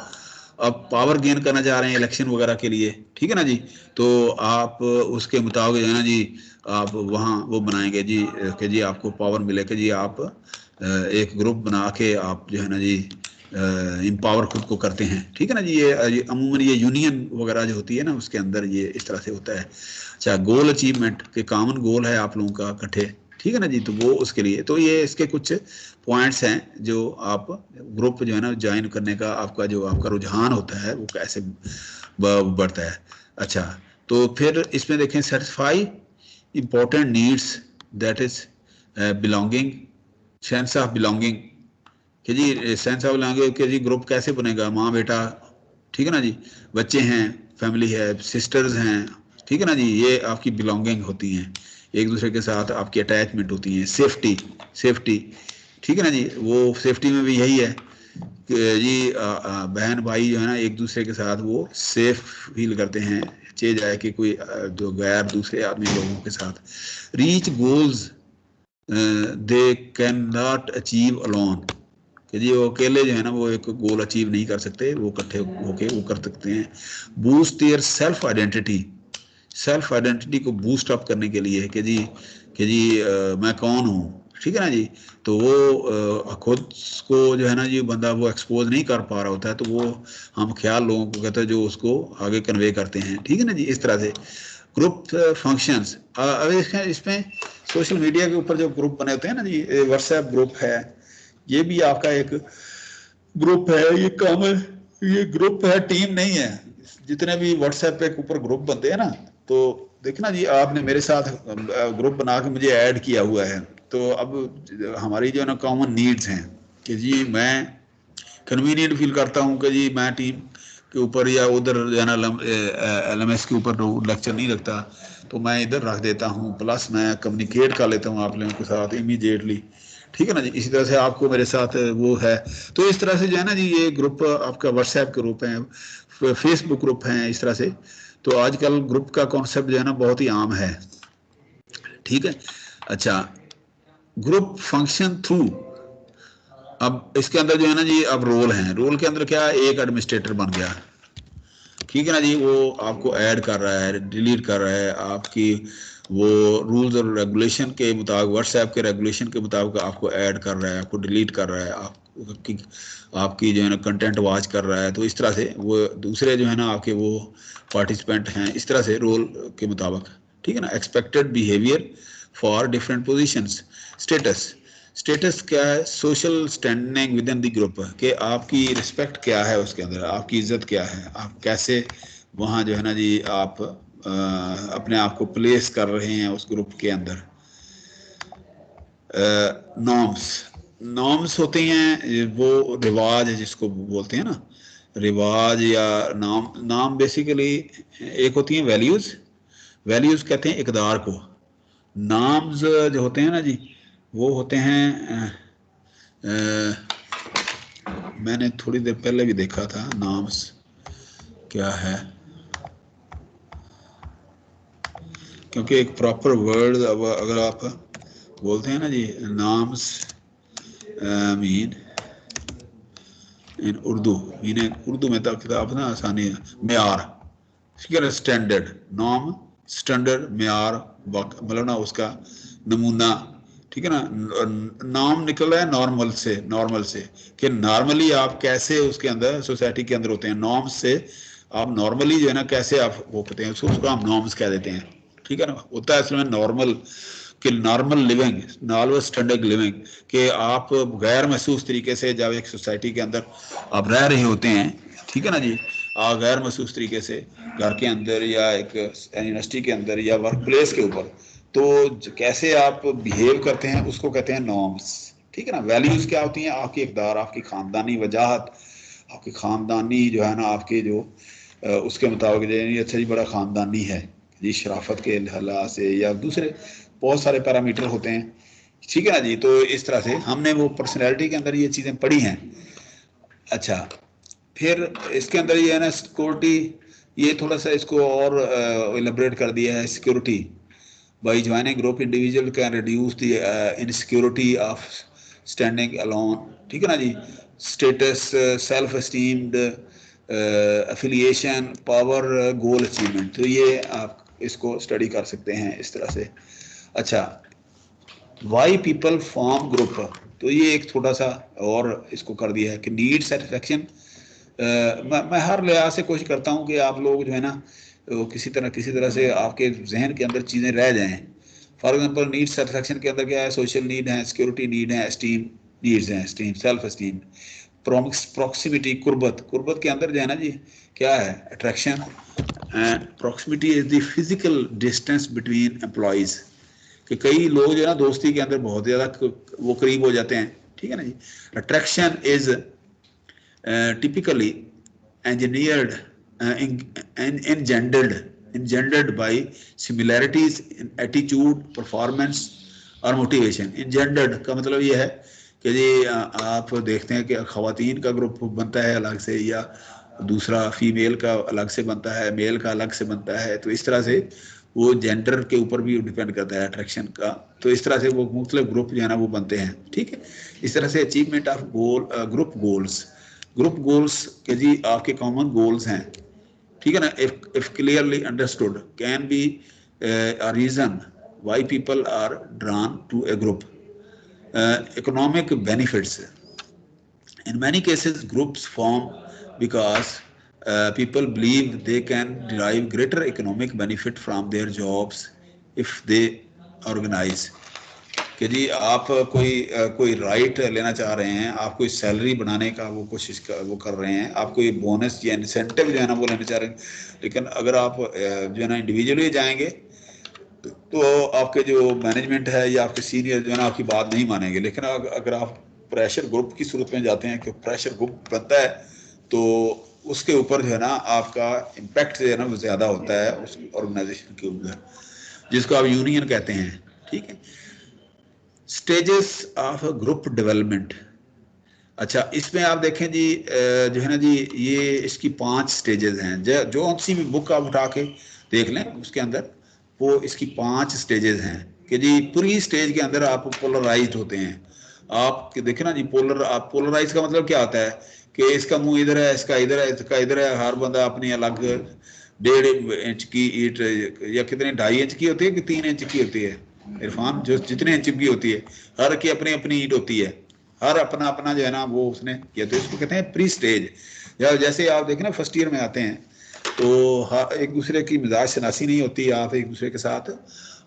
अब पावर गेन करना चाह रहे हैं इलेक्शन वगैरह के लिए, ठीक है ना जी, तो आप उसके मुताबिक जो है ना जी आप वहाँ वो बनाएंगे जी कि जी आपको पावर मिले कि जी आप एक ग्रुप बना के आप जो है ना जी एम्पावर खुद को करते हैं, ठीक है ना जी। ये अमूमन ये यूनियन वगैरह जो होती है ना उसके अंदर ये इस तरह से होता है। अच्छा, गोल अचीवमेंट के कॉमन गोल है आप लोगों का इकट्ठे, ठीक है ना जी, तो वो उसके लिए तो ये इसके कुछ पॉइंट्स हैं जो आप ग्रुप जो है ना ज्वाइन करने का आपका जो आपका रुझान होता है वो कैसे बढ़ता है। अच्छा, तो फिर इसमें देखें satisfy important needs, that is belonging, sense of belonging. कि जी सेंस ऑफ बिलोंगिंग कि जी ग्रुप कैसे बनेगा, माँ बेटा ठीक है ना जी, बच्चे हैं, फैमिली है, सिस्टर्स हैं, ठीक है ना जी, ये आपकी बिलोंगिंग होती हैं, एक दूसरे के साथ आपकी अटैचमेंट होती है। सेफ्टी, सेफ्टी, ठीक है ना जी, वो सेफ्टी में भी यही है कि जी बहन भाई जो है ना एक दूसरे के साथ वो सेफ फील करते हैं, चे जाए कि कोई जो गैर दूसरे आदमी लोगों के साथ। Reach goals they can not achieve alone, कि जी वो अकेले जो है ना वो एक गोल अचीव नहीं कर सकते, वो इकट्ठे होके वो कर सकते हैं। Boost their self identity, self identity को बूस्ट अप करने के लिए कि जी मैं कौन हूँ, ठीक है ना जी, तो वो खुद को जो है ना जी बंदा वो एक्सपोज नहीं कर पा रहा होता है, तो वो हम ख्याल लोगों को कहते हैं जो उसको आगे कन्वे करते हैं, ठीक है ना जी, इस तरह से। ग्रुप फंक्शंस, अब इसमें सोशल मीडिया के ऊपर जो ग्रुप बने होते हैं ना जी, व्हाट्सएप ग्रुप है, ये भी आपका एक ग्रुप है, ये कॉमन, ये ग्रुप है, टीम नहीं है। जितने भी व्हाट्सएप पे ऊपर ग्रुप बनते हैं ना, तो देखना जी आपने मेरे साथ ग्रुप बना के मुझे ऐड किया हुआ है, तो अब हमारी जो है ना कॉमन नीड्स हैं कि जी मैं कन्वीनियंट फील करता हूँ कि जी मैं टीम के ऊपर या उधर जो है ना LMS के ऊपर लेक्चर नहीं लगता, तो मैं इधर रख देता हूँ, प्लस मैं कम्युनिकेट कर लेता हूँ आप लोगों के साथ इमीडिएटली, ठीक है ना जी। इसी तरह से आपको मेरे साथ वो है, तो इस तरह से जो है ना जी ये ग्रुप आपका व्हाट्सएप के ग्रुप है, फेसबुक ग्रुप हैं, इस तरह से। तो आजकल ग्रुप का कॉन्सेप्ट जो है ना बहुत ही आम है, ठीक है। अच्छा, ग्रुप फंक्शन थ्रू, अब इसके अंदर जो है ना जी अब रोल हैं, रोल के अंदर क्या है, एक एडमिनिस्ट्रेटर बन गया, ठीक है ना जी, वो आपको ऐड कर रहा है, डिलीट कर रहा है, आपकी वो रूल्स और रेगुलेशन के मुताबिक, व्हाट्सएप के रेगुलेशन के मुताबिक आपको ऐड कर रहा है, आपको डिलीट कर रहा है, आपकी जो है ना कंटेंट वॉच कर रहा है, तो इस तरह से वो दूसरे जो है ना आपके वो पार्टिसिपेंट हैं, इस तरह से रोल के मुताबिक, ठीक है ना। Expected behaviour for different positions. Status, status क्या है, social standing with in the group, कि आपकी रिस्पेक्ट क्या है उसके अंदर, आपकी इज्जत क्या है, आप कैसे वहाँ जो है ना जी आप अपने आप को प्लेस कर रहे हैं उस ग्रुप के अंदर। नॉर्म्स, नॉर्म्स होते हैं वो रिवाज है जिसको बोलते हैं ना, रिवाज या नाम, नाम बेसिकली एक होती हैं वैल्यूज, वैल्यूज कहते हैं इकदार को, नाम्स जो होते हैं ना जी वो होते हैं मैंने थोड़ी देर पहले भी देखा था नाम्स क्या है, क्योंकि एक प्रॉपर वर्ड अगर आप बोलते हैं ना जी norms mean in Urdu, mean Urdu में तो किताब ना आसानी है, म्यार, ठीक है, स्टैंडर्ड, नॉर्म, स्टैंडर्ड, म्यार, मतलब ना उसका नमूना, ठीक है ना। नाम निकल रहा है नॉर्मल से, नॉर्मल से कि नॉर्मली आप कैसे उसके अंदर सोसाइटी के अंदर होते हैं, नॉर्म्स से आप नॉर्मली जो है ना कैसे आप वो करते हैं, उसको हम नॉर्म्स कह देते हैं, ठीक है ना। होता है इसमें नॉर्मल कि normal living, normal standard living, कि आप गैर महसूस तरीके से जब एक सोसाइटी के अंदर आप रह रहे होते हैं, ठीक है ना जी, आप गैर महसूस तरीके से घर के अंदर या एक यूनिवर्सिटी के अंदर या वर्क प्लेस के ऊपर, तो कैसे आप बिहेव करते हैं उसको कहते हैं नॉर्म्स, ठीक है ना। वैल्यूज क्या होती हैं, आपकी इकदार, आपकी खानदानी वजाहत, आपकी खानदानी जो है ना आपके जो उसके मुताबिक अच्छा जी बड़ा खानदानी है जी, शराफत के लिहाज से या दूसरे बहुत सारे पैरामीटर होते हैं, ठीक है ना जी। तो इस तरह से हमने वो पर्सनैलिटी के अंदर ये चीज़ें पढ़ी हैं। अच्छा, फिर इसके अंदर ये है ना सिक्योरिटी, ये थोड़ा सा इसको और एलिब्रेट कर दिया है, security by joining group individual can reduce the insecurity of standing alone, ठीक है ना जी। Status, self esteemed, affiliation, power, goal achievement, तो ये आप इसको स्टडी कर सकते हैं इस तरह से। अच्छा, वाई पीपल फॉर्म ग्रुप, तो ये एक थोड़ा सा और इसको कर दिया है कि नीड सेटिस्फेक्शन। मैं हर लिहाज से कोशिश करता हूँ कि आप लोग जो है ना किसी तरह से आपके जहन के अंदर चीज़ें रह जाएं। फॉर एग्जांपल नीड सेटिस्फेक्शन के अंदर क्या है, सोशल नीड है, सिक्योरिटी नीड है, एस्टीम नीड्स हैं, एस्टीम, सेल्फ एस्टीम, प्रॉक्सिमिटी, कुर्बत, कुर्बत के अंदर जो है ना जी क्या है, attraction, and proximity is the physical distance between employees, कि कई लोग जो है ना दोस्ती के अंदर बहुत ज़्यादा वो करीब हो जाते हैं, ठीक है ना जी। Attraction is typically engineered, engendered by similarities in attitude, performance और मोटिवेशन। engendered का मतलब ये है कि जी आप देखते हैं कि ख़वातीन का ग्रुप बनता है अलग से, या दूसरा फीमेल का अलग से बनता है, मेल का अलग से बनता है, तो इस तरह से वो जेंडर के ऊपर भी डिपेंड करता है अट्रैक्शन का। तो इस तरह से वो मुख्तलिफ ग्रुप जो है ना वो बनते हैं, ठीक है। इस तरह से achievement of goal, group goals के जी आपके कॉमन गोल्स हैं, ठीक है ना। If clearly understood can be a reason why people are drawn to a group. Economic benefits, in many cases groups form because people believe they can derive greater economic benefit from their jobs if they organize। कि जी आप कोई right लेना चाह रहे हैं, आप कोई सैलरी बनाने का वो कोशिश कर वो कर रहे हैं, आप कोई बोनस या इंसेंटिव जो है ना वो लेना चाह रहे हैं, लेकिन अगर आप जो है ना इंडिविजुअली जाएंगे तो आपके जो मैनेजमेंट है या आपके सीनियर जो है ना आपकी बात नहीं मानेंगे। लेकिन अगर आप प्रेशर ग्रुप की सूरत में जाते हैं कि प्रेशर ग्रुप बनता है तो उसके ऊपर जो है ना आपका इम्पैक्ट जो है ना वो ज़्यादा होता है उस ऑर्गेनाइजेशन के ऊपर, जिसको आप यूनियन कहते हैं, ठीक है। Stages of group development. अच्छा, इसमें आप देखें जी जो है ना जी ये इसकी 5 स्टेजेस हैं। जो सी भी बुक आप उठा के देख लें उसके अंदर वो इसकी 5 स्टेजेस हैं कि जी पूरी स्टेज के अंदर आप पोलराइज्ड होते हैं। आप देखें ना जी आप पोलराइज का मतलब क्या होता है कि इसका मुंह इधर है, इसका इधर है, इसका इधर है। हर बंदा अपनी अलग 1.5 इंच की ईट या कितने 2.5 इंच की होती है कि 3 इंच की होती है इरफान, जो जितने इंच की होती है, हर की अपनी अपनी ईट होती है, हर अपना अपना जो है ना वो उसने किया। तो इसको कहते हैं प्री स्टेज। या जैसे आप देखें ना फर्स्ट ईयर में आते हैं तो एक दूसरे की मिजाज शनासी नहीं होती, आप एक दूसरे के साथ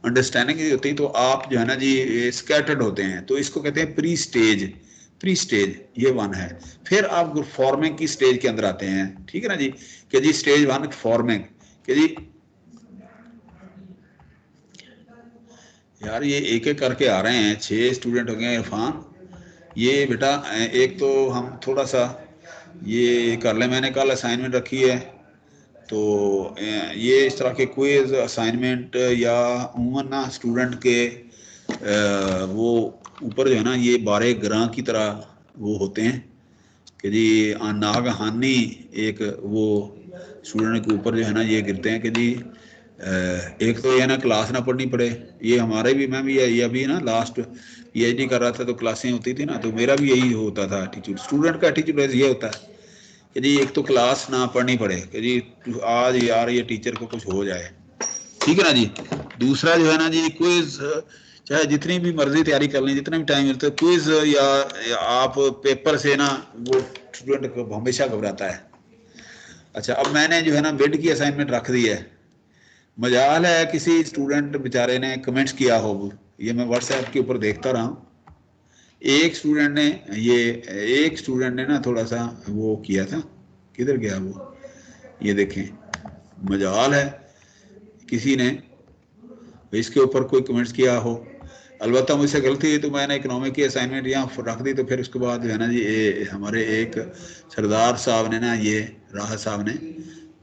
अंडरस्टैंडिंग नहीं होती, तो आप जो है ना जी स्कैटर्ड होते हैं। तो इसको कहते हैं प्री स्टेज। प्री स्टेज ये 1 है। फिर आप फॉर्मिंग की स्टेज के अंदर आते हैं, ठीक है ना जी, कि जी स्टेज 1 फॉर्मिंग। कि जी यार ये एक एक करके आ रहे हैं, 6 स्टूडेंट हो गए इरफान। ये बेटा एक तो हम थोड़ा सा ये कर लें, मैंने कल असाइनमेंट रखी है तो ये इस तरह के क्विज असाइनमेंट या उमूमन ना स्टूडेंट के वो ऊपर जो है ना ये 12 ग्रह की तरह वो होते हैं कि जी नागहानी एक वो स्टूडेंट के ऊपर जो है ना ये गिरते हैं कि जी एक तो ये ना क्लास ना पढ़नी पड़े। ये हमारे भी, मैं भी ये अभी ना लास्ट पीएचडी कर रहा था तो क्लासें होती थी ना, तो मेरा भी यही होता था एटीट्यूड, स्टूडेंट का एटीट्यूड ये होता है कि जी एक तो क्लास ना पढ़नी पड़े कि जी आज यार ये टीचर को कुछ हो जाए, ठीक है ना जी। दूसरा जो है ना जी क्विज, चाहे जितनी भी मर्जी तैयारी कर लें, जितना भी टाइम मिलता है क्विज या आप पेपर से ना वो स्टूडेंट को हमेशा घबराता है। अच्छा, अब मैंने जो है ना मिड की असाइनमेंट रख दी है। मजाल है किसी स्टूडेंट बेचारे ने कमेंट्स किया हो, ये मैं व्हाट्सएप के ऊपर देखता रहा हूँ। एक स्टूडेंट ने ना थोड़ा सा वो किया था, किधर गया वो, ये देखें, मजाल है किसी ने इसके ऊपर कोई कमेंट्स किया हो। अलबत्ता मुझसे गलती है तो मैंने इकोनॉमिक की असाइनमेंट यहाँ रख दी, तो फिर उसके बाद जो है ना जी हमारे एक सरदार साहब ने ना, ये राहत साहब ने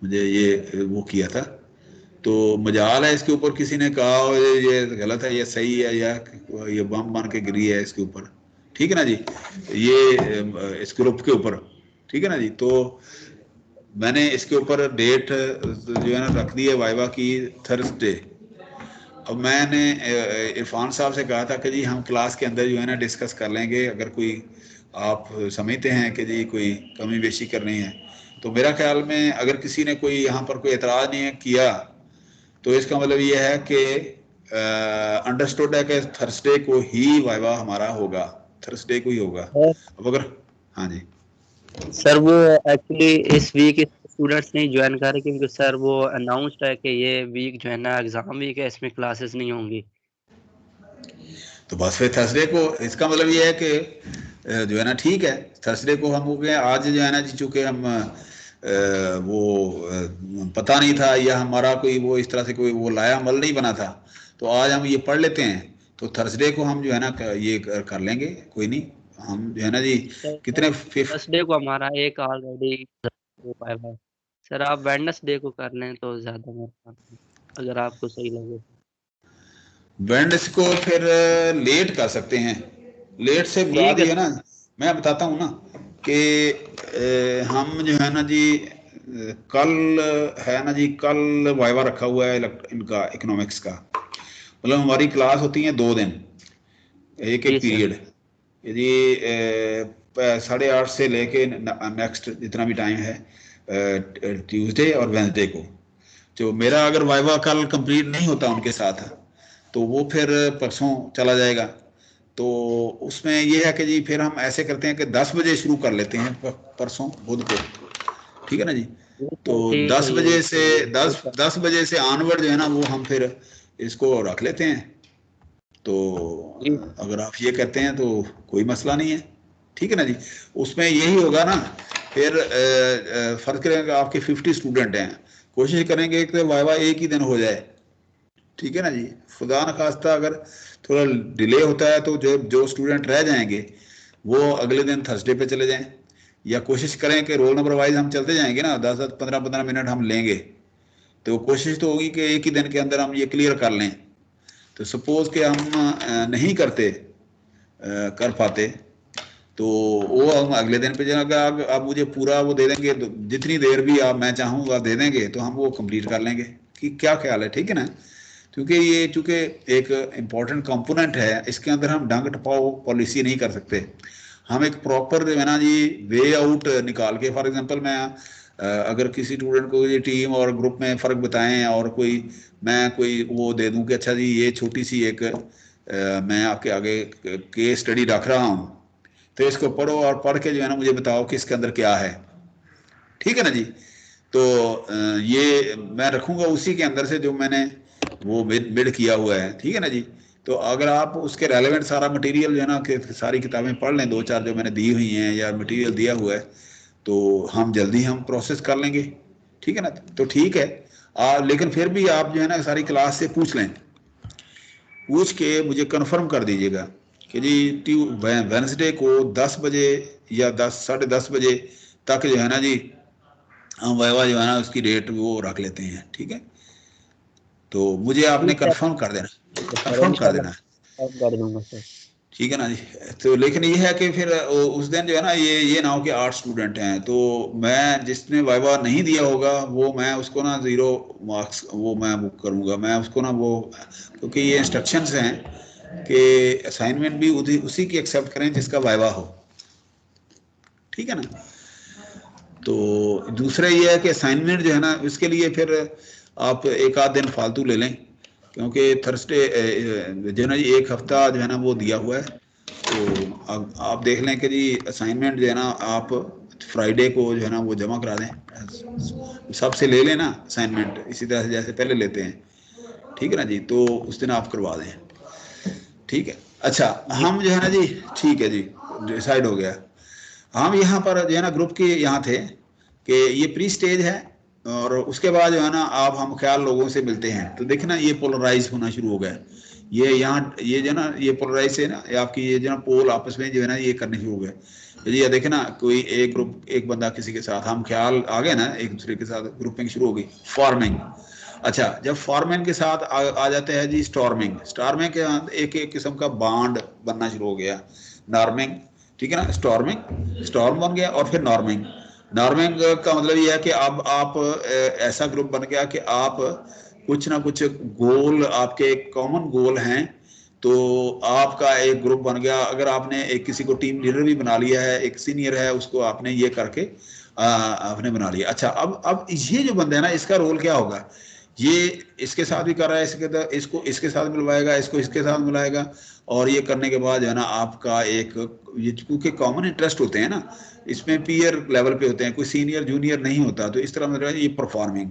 मुझे ये वो किया था। तो मजाल है इसके ऊपर किसी ने कहा ये गलत है, ये सही है, या ये बम बन के गिरी है इसके ऊपर, ठीक है ना जी, ये इस ग्रुप के ऊपर, ठीक है ना जी। तो मैंने इसके ऊपर डेट जो है ना रख दी है वाइवा की थर्सडे। अब मैंने इरफान साहब से कहा था कि जी हम क्लास के अंदर जो है ना डिस्कस कर लेंगे, अगर कोई आप समझते हैं कि जी कोई कमी बेशी करनी है। तो मेरा ख्याल में अगर किसी ने कोई यहाँ पर कोई एतराज़ नहीं किया तो इसका मतलब ये है कि अंडरस्टूड है कि थर्सडे को ही वाइवा हमारा होगा, थर्सडे को ही होगा। अब अगर हाँ जी सर वो एक्चुअली इस वीक स्टूडेंट्स नहीं ज्वाइन कर रहे क्योंकि सर वो अनाउंस्ड है कि ये वीक जो है ना एग्जाम वीक है, इसमें क्लासेस नहीं होंगी। तो बस फिर थर्सडे को, इसका मतलब ये है कि जो है ना ठीक है, थर्सडे को हम हो गए। आज जो है ना जी चूँकि हम वो पता नहीं था या हमारा कोई वो इस तरह से कोई वो लाया अमल नहीं बना था, तो आज हम ये पढ़ लेते हैं। तो थर्सडे को हम जो है ना ये कर लेंगे, कोई नहीं। हम जो है ना जी कितने थर्सडे को हमारा एक ऑलरेडी वो वाइवा। सर आप वेडनेसडे को कर लें तो ज़्यादा मेहरबानी, अगर आपको सही लगे। वेडनेसडे को फिर लेट कर सकते हैं। लेट से मुराद ठीक है ये है ना, मैं बताता हूँ ना कि हम जो है ना जी कल है ना जी, कल वाइवा रखा हुआ है इनका इकोनॉमिक्स का। मतलब हमारी क्लास होती है 2 दिन, एक जी एक सर। पीरियड। यदि 8:30 से लेके नेक्स्ट जितना भी टाइम है ट्यूसडे और वेंसडे को। जो मेरा अगर वाइवा कल कंप्लीट नहीं होता उनके साथ तो वो फिर परसों चला जाएगा। तो उसमें ये है कि जी फिर हम ऐसे करते हैं कि 10 बजे शुरू कर लेते हैं परसों बुध को, ठीक है ना जी। तो ठीक 10 है ये बजे से 10 बजे से ऑनवर्ड जो है ना वो हम फिर इसको रख लेते हैं। तो जी अगर आप ये कहते हैं तो कोई मसला नहीं है, ठीक है ना जी। उसमें यही होगा ना फिर फर्ज करेंगे आपके 50 स्टूडेंट हैं, कोशिश करेंगे कि वाइवा एक ही दिन हो जाए, ठीक है ना जी। खुदा न खास्ता अगर थोड़ा डिले होता है तो जो जो स्टूडेंट रह जाएंगे वो अगले दिन थर्सडे पे चले जाएं, या कोशिश करें कि रोल नंबर वाइज हम चलते जाएंगे ना, 10-10 15-15 मिनट हम लेंगे। तो कोशिश तो होगी कि एक ही दिन के अंदर हम ये क्लियर कर लें। तो सपोज कि हम नहीं कर पाते तो वो हम अगले दिन पे अगर आप मुझे पूरा वो दे देंगे तो जितनी देर भी आप मैं चाहूँगा दे देंगे तो हम वो कंप्लीट कर लेंगे। कि क्या ख्याल है, ठीक है ना। क्योंकि ये चूंकि एक इम्पॉर्टेंट कंपोनेंट है, इसके अंदर हम डंग टपाओ पॉलिसी नहीं कर सकते। हम एक प्रॉपर जो है ना जी वे आउट निकाल के, फॉर एग्जांपल मैं अगर किसी स्टूडेंट को ये टीम और ग्रुप में फ़र्क बताएं और मैं कोई वो दे दूं कि अच्छा जी ये छोटी सी एक मैं आपके आगे केस स्टडी रख रहा हूँ, तो इसको पढ़ो और पढ़ के जो है ना मुझे बताओ कि इसके अंदर क्या है, ठीक है ना जी। तो ये मैं रखूंगा उसी के अंदर से जो मैंने वो बिड किया हुआ है, ठीक है ना जी। तो अगर आप उसके रेलेवेंट सारा मटेरियल जो है ना कि सारी किताबें पढ़ लें 2-4 जो मैंने दी हुई हैं या मटेरियल दिया हुआ है, तो हम जल्दी हम प्रोसेस कर लेंगे, ठीक है ना। तो ठीक है, लेकिन फिर भी आप जो है ना सारी क्लास से पूछ लें, पूछ के मुझे कंफर्म कर दीजिएगा कि जी वेंसडे को 10 बजे या 10 साढ़े 10 बजे तक जो है ना जी हम वाइवा जो है ना उसकी डेट वो रख लेते हैं, ठीक है। तो मुझे आपने ठीक है कंफर्म कर देना, सर, कंफर्म कर इंशाल्लाह देना, मैं कर दूंगा सर। ठीक है ना जी। तो लेकिन ये है कि फिर उस दिन जो है ना ये ना हो कि 8 स्टूडेंट हैं तो मैं जिसने वाइवा नहीं दिया होगा वो मैं उसको ना 0 मार्क्स वो मैं बुक करूँगा, मैं उसको ना वो, क्योंकि ये इंस्ट्रक्शंस हैं कि असाइनमेंट भी उसी की एक्सेप्ट करें जिसका वाइवा हो, ठीक है ना। तो दूसरा ये है कि असाइनमेंट जो है ना उसके लिए फिर आप एक आध दिन फालतू ले लें, क्योंकि थर्सडे जो है ना जी एक हफ्ता जो है ना वो दिया हुआ है। तो अब आप देख लें कि जी असाइनमेंट जो है ना आप फ्राइडे को जो है ना वो जमा करा दें, सबसे ले लेना असाइनमेंट इसी तरह से जैसे पहले लेते हैं, ठीक है ना जी। तो उस दिन आप करवा दें, ठीक है। अच्छा, जी हम जो है ना जी, ठीक है जी, डिसाइड हो गया। हम यहाँ पर जो है ना ग्रुप के यहाँ थे कि ये प्री स्टेज है, और उसके बाद जो है ना आप हम ख्याल लोगों से मिलते हैं तो देखना ये पोलराइज होना शुरू हो गया। ये यहाँ ये जो ना ये पोलराइज है ना, ये आपकी ये जो ना पोल आपस में जो है ना ये करने शुरू हो गए। यदि ये देखे ना कोई एक ग्रुप एक बंदा किसी के साथ हम ख्याल आ गए ना एक दूसरे के साथ, ग्रुपिंग शुरू हो गई, फॉर्मिंग। अच्छा, जब फॉर्मिंग के साथ आ जाते हैं जी स्टॉर्मिंग, स्टॉर्मिंग के बाद एक एक किस्म का बाड बनना शुरू हो गया, नॉर्मिंग, ठीक है ना। स्टॉर्मिंग, स्टॉर्म बन गया और फिर नॉर्मिंग। नॉर्मिंग का मतलब ये है कि अब आप ऐसा ग्रुप बन गया कि आप कुछ ना कुछ गोल आपके कॉमन गोल हैं, तो आपका एक ग्रुप बन गया। अगर आपने एक किसी को टीम लीडर भी बना लिया है, एक सीनियर है उसको आपने ये करके आपने बना लिया। अच्छा, अब ये जो बंदा है ना इसका रोल क्या होगा, ये इसके साथ भी कर रहा है, इसको इसके साथ मिलवाएगा, इसको इसके साथ मिलाएगा, और ये करने के बाद जो है ना आपका एक ये क्योंकि कॉमन इंटरेस्ट होते हैं ना इसमें, पीयर लेवल पे होते हैं, कोई सीनियर जूनियर नहीं होता, तो इस तरह मतलब ये परफॉर्मिंग।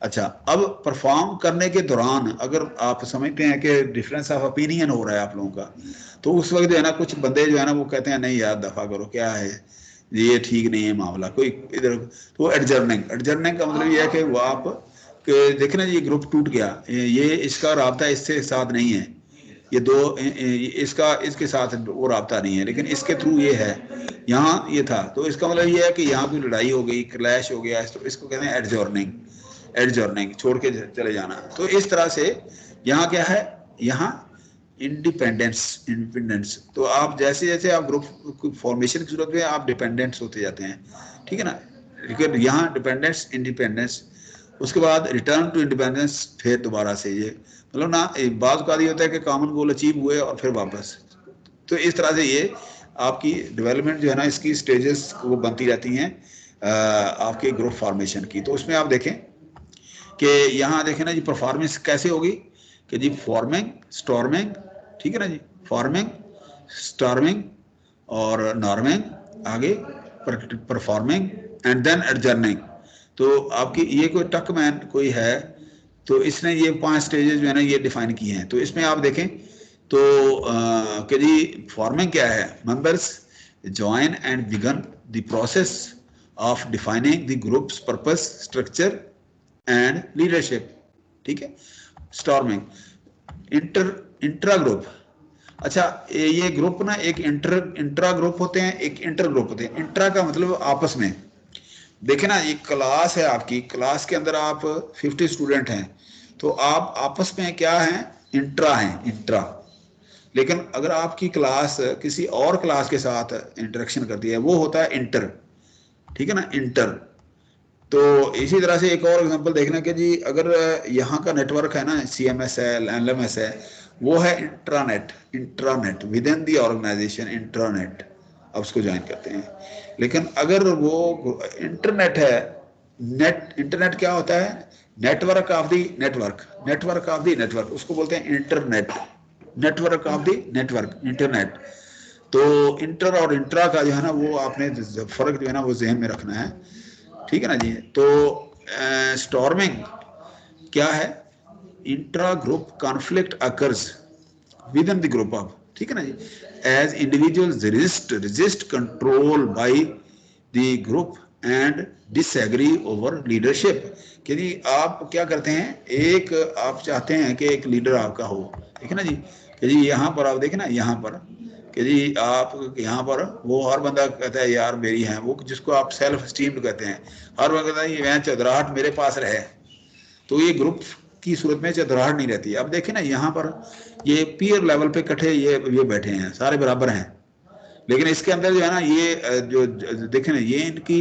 अच्छा, अब परफॉर्म करने के दौरान अगर आप समझते हैं कि डिफरेंस ऑफ ओपिनियन हो रहा है आप लोगों का, तो उस वक्त जो है ना कुछ बंदे जो है ना वो कहते हैं नहीं यार दफा करो, क्या है ये ठीक नहीं है मामला कोई इधर। तो एडजर्निंग, एडजर्निंग का मतलब ये है कि वो आप कि देखना ये ग्रुप टूट गया, ये इसका राब्ता इससे साथ नहीं है, ये दो इसका इसके साथ वो राब्ता नहीं है, लेकिन इसके थ्रू ये है, यहाँ ये था। तो इसका मतलब ये है कि यहाँ कोई लड़ाई हो गई, क्लैश हो गया, तो इसको कहते हैं एडजॉर्निंग, एडजॉर्निंग, छोड़ के चले जाना। तो इस तरह से यहाँ क्या है, यहाँ इंडिपेंडेंस, इंडिपेंडेंस। तो आप जैसे जैसे आप ग्रुप फॉर्मेशन की सूरत में आप डिपेंडेंट्स होते जाते हैं, ठीक है ना। लेकिन यहाँ डिपेंडेंस, इंडिपेंडेंस, उसके बाद रिटर्न टू इंडिपेंडेंस, फिर दोबारा से ये मतलब ना एक बात का ये होता है कि कॉमन गोल अचीव हुए और फिर वापस। तो इस तरह से ये आपकी डेवलपमेंट जो है ना, इसकी स्टेजेस वो बनती रहती हैं आपके ग्रुप फॉर्मेशन की। तो उसमें आप देखें कि यहाँ देखें ना जी, परफॉर्मेंस कैसे होगी कि जी फॉर्मिंग, स्टॉर्मिंग, ठीक है ना जी, फॉर्मिंग, स्टॉर्मिंग और नॉर्मिंग, आगे परफॉर्मिंग एंड देन एडजर्निंग। तो आपकी ये कोई टकमैन कोई है तो इसने ये 5 स्टेजेस जो है ना ये डिफाइन किए हैं। तो इसमें आप देखें तो कि जी फॉर्मिंग क्या है, members join and begin the process of defining the groups purpose, structure and leadership, ठीक है। Storming, intra group. अच्छा, ये ग्रुप ना एक इंट्रा ग्रुप होते हैं, एक इंटर ग्रुप होते हैं। इंट्रा का मतलब आपस में। देखे ना, एक क्लास है आपकी, क्लास के अंदर आप 50 स्टूडेंट हैं, तो आप आपस में क्या हैं, इंट्रा हैं, इंट्रा। लेकिन अगर आपकी क्लास किसी और क्लास के साथ इंटरेक्शन करती है, वो होता है इंटर, ठीक है ना, इंटर। तो इसी तरह से एक और एग्जांपल देखना कि जी अगर यहाँ का नेटवर्क है ना, CMS है, LMS है, वो है intranet, intranet within the organization, intranet, अब उसको ज्वाइन करते हैं। लेकिन अगर वो इंटरनेट है, नेट, इंटरनेट क्या होता है, network of the network, network of the network, उसको बोलते हैं internet, network of the network, internet. तो इंटर और इंट्रा का जो है ना वो आपने फर्क जो है ना वो जहन में रखना है, ठीक है ना जी। तो स्टॉर्मिंग क्या है, intra group conflict occurs within the group of, ठीक है ना जी, as individuals resist control by the group and disagree over leadership. कि जी आप क्या करते हैं, एक आप चाहते हैं कि एक लीडर आपका हो, ठीक है ना जी। कि जी यहाँ पर आप देखें ना, यहाँ पर कि जी आप यहाँ पर वो हर बंदा कहता है यार मेरी है, वो जिसको आप सेल्फ स्टीम्ड कहते हैं, हर बंदा कहता है वह चतुराहट मेरे पास रहे। तो ये ग्रुप की सूरत में चतुराहट नहीं रहती। अब देखें ना यहाँ पर ये पीयर लेवल पे इकट्ठे ये बैठे हैं, सारे बराबर हैं, लेकिन इसके अंदर जो है ना ये जो देखें ना, ये इनकी,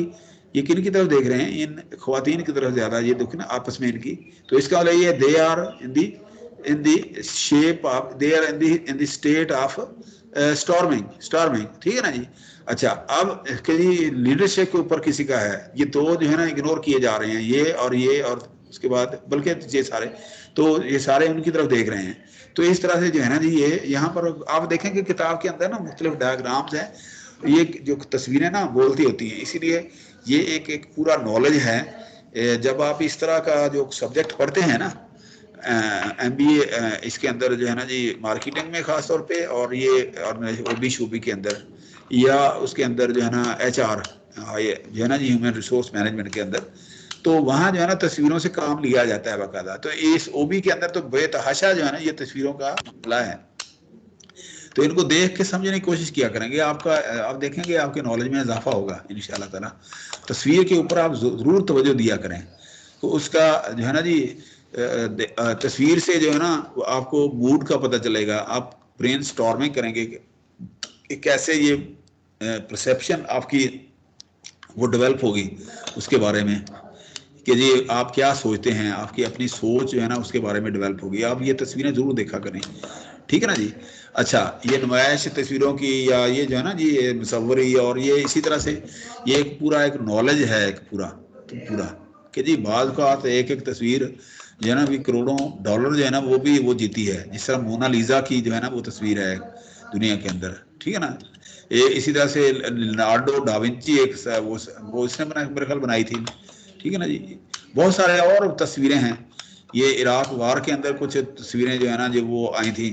ये किन की तरफ देख रहे हैं, इन ख्वातीन की तरफ ज्यादा ये देखें ना आपस में इनकी। तो इसका मतलब ये they are in the shape of, they are in the state of storming, storming, ठीक है ना जी। अच्छा, अब जी लीडरशिप के ऊपर किसी का है, ये तो जो है ना इग्नोर किए जा रहे हैं, ये और उसके बाद बल्कि ये सारे, तो ये सारे उनकी तरफ देख रहे हैं। तो इस तरह से जो है ना जी ये यहाँ पर आप देखें कि किताब के अंदर ना मुख्तलिफ डायग्राम्स हैं, ये जो तस्वीरें ना बोलती होती हैं, इसीलिए ये एक पूरा नॉलेज है। जब आप इस तरह का जो सब्जेक्ट पढ़ते हैं ना, MBA इसके अंदर जो है ना जी मार्केटिंग में ख़ास तौर पे, और ये OB शोबी के अंदर, या उसके अंदर जो है ना HR जो है ना जी ह्यूमन रिसोर्स मैनेजमेंट के अंदर, तो वहाँ जो है ना तस्वीरों से काम लिया जाता है बाकायदा। तो इस OB के अंदर तो बेतहाशा जो है ना ये तस्वीरों का मिला है। तो इनको देख के समझने की कोशिश किया करेंगे, आपका आप देखेंगे आपके नॉलेज में इजाफा होगा इंशाल्लाह ताला। तस्वीर के ऊपर आप जरूर तवज्जो दिया करें, तो उसका जो है ना जी तस्वीर से जो है ना आपको मूड का पता चलेगा। आप ब्रेन स्टॉर्मिंग करेंगे कि कैसे ये परसेप्शन आपकी वो डेवलप होगी उसके बारे में, कि जी आप क्या सोचते हैं, आपकी अपनी सोच जो है ना उसके बारे में डेवलप होगी। आप ये तस्वीरें जरूर देखा करें, ठीक है ना जी। अच्छा, ये नुमाइश तस्वीरों की या ये जो है ना जी ये मुसव्वरी, और ये इसी तरह से ये एक पूरा एक नॉलेज है, एक पूरा कि जी बाज़ का एक तस्वीर जो है ना भी करोड़ों डॉलर जो है ना वो भी वो जीती है। जिस तरह मोनालिसा की जो है ना वो तस्वीर है दुनिया के अंदर, ठीक है ना। ये इसी तरह से लियोनार्डो डा विंची एक वो इसने मेरे ख्याल बनाई थी, ठीक है ना जी। बहुत सारे और तस्वीरें हैं, ये इराक वार के अंदर कुछ तस्वीरें जो है ना जो वो आई थी,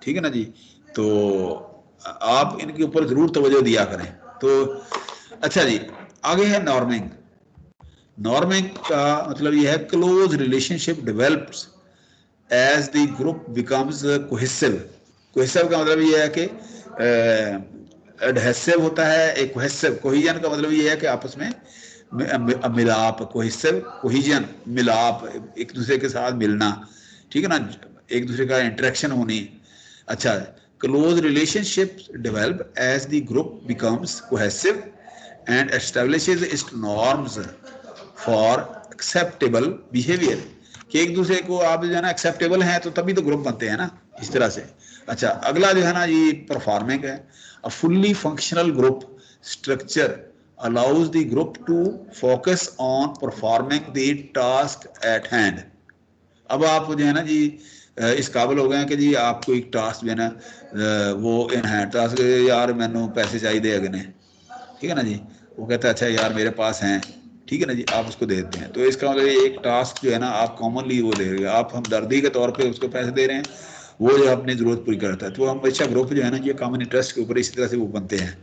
ठीक है ना जी। तो आप इनके ऊपर जरूर तवज्जो दिया करें। तो अच्छा जी, आगे है नॉर्मिंग। नॉर्मिंग का मतलब यह है close relationship develops as the group becomes cohesive, cohesive का मतलब ये है कि एडहेसिव होता है, एक कोहेसिव। कोहिजन का मतलब ये है कि आपस में मिलाप, कोहेसिव कोहिजन, मिलाप, एक दूसरे के साथ मिलना, ठीक है ना, एक दूसरे का इंटरेक्शन होनी। अच्छा, close relationship develop as the group becomes cohesive and establishes its norms for acceptable behaviour, कि एक दूसरे को आप जो है ना एक्सेप्टेबल हैं तो तभी तो ग्रुप बनते हैं ना, इस तरह से। अच्छा, अगला जो है ना ये परफॉर्मिंग है। A fully functional group structure allows the group to focus on performing the task at hand। अब आप जो है ना जी इस काबिल हो गए हैं कि जी आपको एक टास्क जो है ना वो इन हैंड टास्क, यार मैंने पैसे चाहिए अगने, ठीक है ना जी, वो कहता है अच्छा यार मेरे पास हैं, ठीक है ना जी, आप उसको दे देते हैं। तो इसका मतलब एक टास्क जो है ना आप कॉमनली वो दे रहे हैं, आप हमदर्दी के तौर पे उसको पैसे दे रहे हैं, वो जो अपनी ज़रूरत पूरी करता है। तो हमेशा ग्रुप जो है ना ये कॉमन इंटरेस्ट के ऊपर इसी तरह से वो बनते हैं।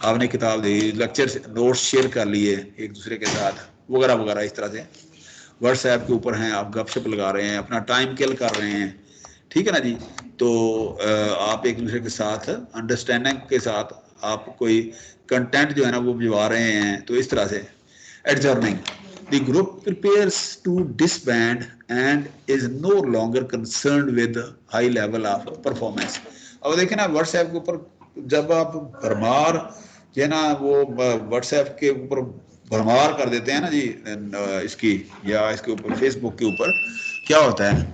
आपने किताब दी, लेक्चर नोट्स शेयर कर लिए एक दूसरे के साथ वगैरह वगैरह, इस तरह से व्हाट्सएप के ऊपर हैं, आप गपशप लगा रहे हैं, अपना टाइम किल कर रहे हैं, ठीक है ना जी। तो आप एक दूसरे के साथ अंडरस्टैंडिंग के साथ आप कोई कंटेंट जो है ना वो भिजवा रहे हैं, तो इस तरह से। Adjourning, the group prepares to disband and is no longer concern with high level of performance. अब देखें ना व्हाट्सएप के ऊपर जब आप भरमार जो है ना वो व्हाट्सएप के ऊपर भरमार कर देते हैं ना जी इसकी, या इसके ऊपर फेसबुक के ऊपर, क्या होता है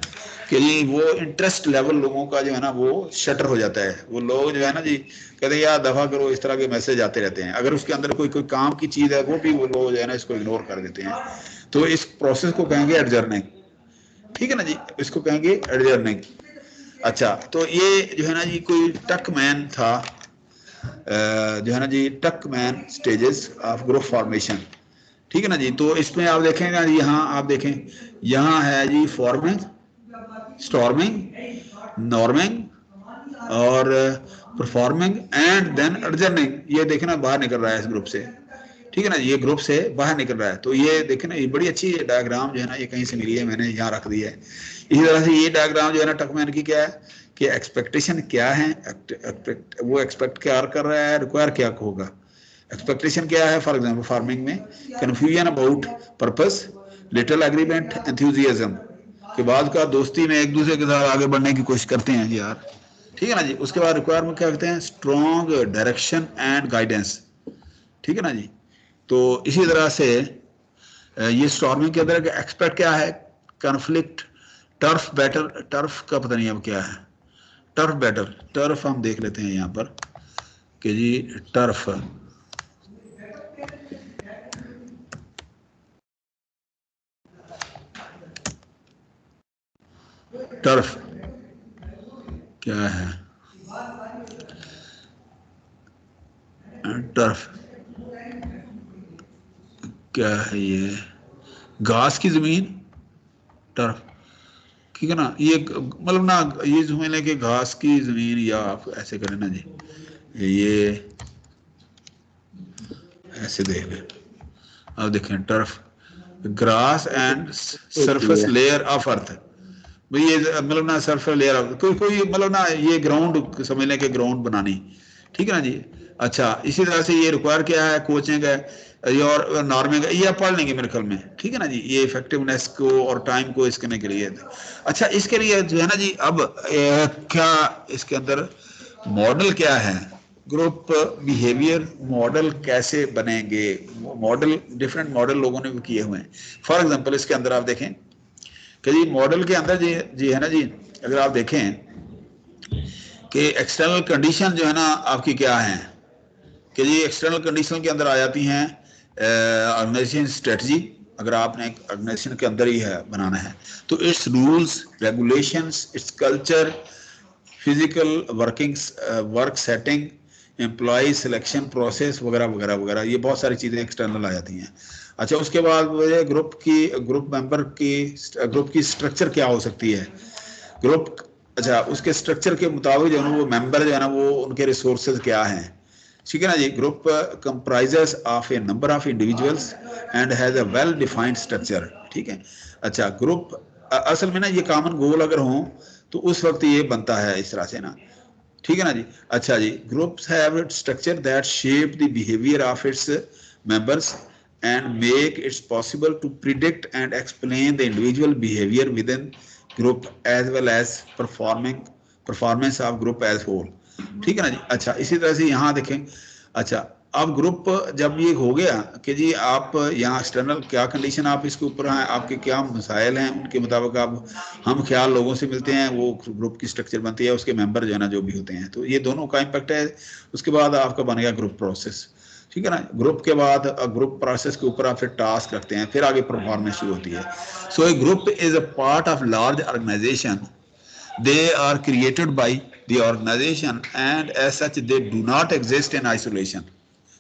कि जी वो इंटरेस्ट लेवल लोगों का जो है ना वो शटर हो जाता है। वो लोग जो है ना जी कहते हैं यार दफ़ा करो, इस तरह के मैसेज आते रहते हैं। अगर उसके अंदर कोई कोई काम की चीज़ है वो भी वो लोग जो है ना इसको इग्नोर कर देते हैं। तो इस प्रोसेस को कहेंगे एडजर्निंग, ठीक है ना जी, इसको कहेंगे एडजर्निंग। अच्छा, तो ये जो है ना जी कोई टक मैन था, जो है ना जी टक man stages of group formation, ठीक है ना जी। तो इसमें आप देखेंगे यहाँ आप देखें, यहाँ है जी फॉर्मिंग, स्टॉर्मिंग, नॉर्मिंग और परफॉर्मिंग एंड देन एडजर्निंग। ये देखना बाहर निकल रहा है इस ग्रुप से, ठीक है ना, ये ग्रुप से बाहर निकल रहा है। तो ये देखें ना, ये बड़ी अच्छी डायग्राम जो है ना ये कहीं से मिली है, मैंने यहाँ रख दी है। इसी तरह से ये डायग्राम जो है ना टकमैन की क्या है कि एक्सपेक्टेशन क्या है, वो एक्सपेक्ट क्या कर रहा है, रिक्वायर क्या होगा। एक्सपेक्टेशन क्या है, फॉर एग्जाम्पल फार्मिंग में confusion about purpose, little agreement, enthusiasm, के बाद का दोस्ती में एक दूसरे के साथ आगे बढ़ने की कोशिश करते हैं यार, ठीक है ना जी। उसके बाद रिक्वायरमेंट क्या कहते हैं, स्ट्रॉन्ग डायरेक्शन एंड गाइडेंस, ठीक है ना जी। तो इसी तरह से ये स्टॉर्मिंग के अंदर एक्सपेक्ट क्या है, कन्फ्लिक्ट, टर्फ बैटल, टर्फ का पता नहीं अब क्या है, टर्फ बैटल, टर्फ हम देख लेते हैं यहाँ पर कि जी टर्फ, टर्फ क्या है, टर्फ क्या है, ये घास की जमीन, टर्फ, ठीक है ना। ये मतलब ना ये समझ लें कि घास की जमीन, या आप ऐसे करें ना जी, ये ऐसे देख लें, अब देखें turf, grass and surface layer of earth, भाई ये मतलब ना सरफेस लेयर ऑफ कोई कोई मतलब ना ये ग्राउंड समझ लें कि ग्राउंड बनानी, ठीक है ना जी। अच्छा, इसी तरह से ये रिक्वायर क्या है, कोचिंग है और नॉर्मिंग, ये आप पढ़ लेंगे मेरे ख्याल में, ठीक है ना जी। ये इफेक्टिवनेस को और टाइम को इस करने के लिए। अच्छा, इसके लिए जो है ना जी अब क्या इसके अंदर मॉडल क्या है, ग्रुप बिहेवियर मॉडल कैसे बनेंगे, मॉडल डिफरेंट मॉडल लोगों ने भी किए हुए हैं। फॉर एग्जांपल इसके अंदर आप देखें कि जी मॉडल के अंदर जी है ना जी, अगर आप देखें कि एक्सटर्नल कंडीशन जो है ना आपकी क्या है कि जी एक्सटर्नल कंडीशन के अंदर आ जाती हैं ऑर्गेनाइजेशन स्ट्रेटजी, अगर आपने एक ऑर्गेनाइजेशन के अंदर ही है बनाना है तो its rules regulations, its culture, physical workings, work setting, employ selection process वगैरह वगैरह वगैरह, ये बहुत सारी चीज़ें एक्सटर्नल आ जाती हैं। अच्छा, उसके बाद ग्रुप मेंबर की ग्रुप की स्ट्रक्चर क्या हो सकती है, ग्रुप, अच्छा उसके स्ट्रक्चर के मुताबिक जो है ना वो मेंबर जो है ना वो उनके रिसोर्सेज क्या हैं, ठीक है ना जी। Group comprises of a number of individuals and has a well defined structure, ठीक है। अच्छा, ग्रुप असल में ना ये कॉमन गोल अगर हो तो उस वक्त ये बनता है इस तरह से ना, ठीक है ना जी। अच्छा जी, groups have structure that shape the behaviour of its members and make it possible to predict and explain the individual behavior within group as well as performance of group as whole। ठीक है ना जी। अच्छा, इसी तरह से यहाँ देखें। अच्छा, अब ग्रुप जब ये हो गया कि जी आप यहाँ एक्सटर्नल क्या कंडीशन आप इसके ऊपर हैं, आपके क्या मसाइल हैं, उनके मुताबिक आप हम ख्याल लोगों से मिलते हैं, वो ग्रुप की स्ट्रक्चर बनती है, उसके मेंबर जो है ना जो भी होते हैं, तो ये दोनों का इम्पैक्ट है। उसके बाद आपका बन गया ग्रुप प्रोसेस। ठीक है ना। ग्रुप के बाद ग्रुप प्रोसेस के ऊपर आप फिर टास्क रखते हैं, फिर आगे परफॉर्मेंस शुरू होती है। So a group is a part of large organisation. They are created by the organisation and as such they do not exist in isolation.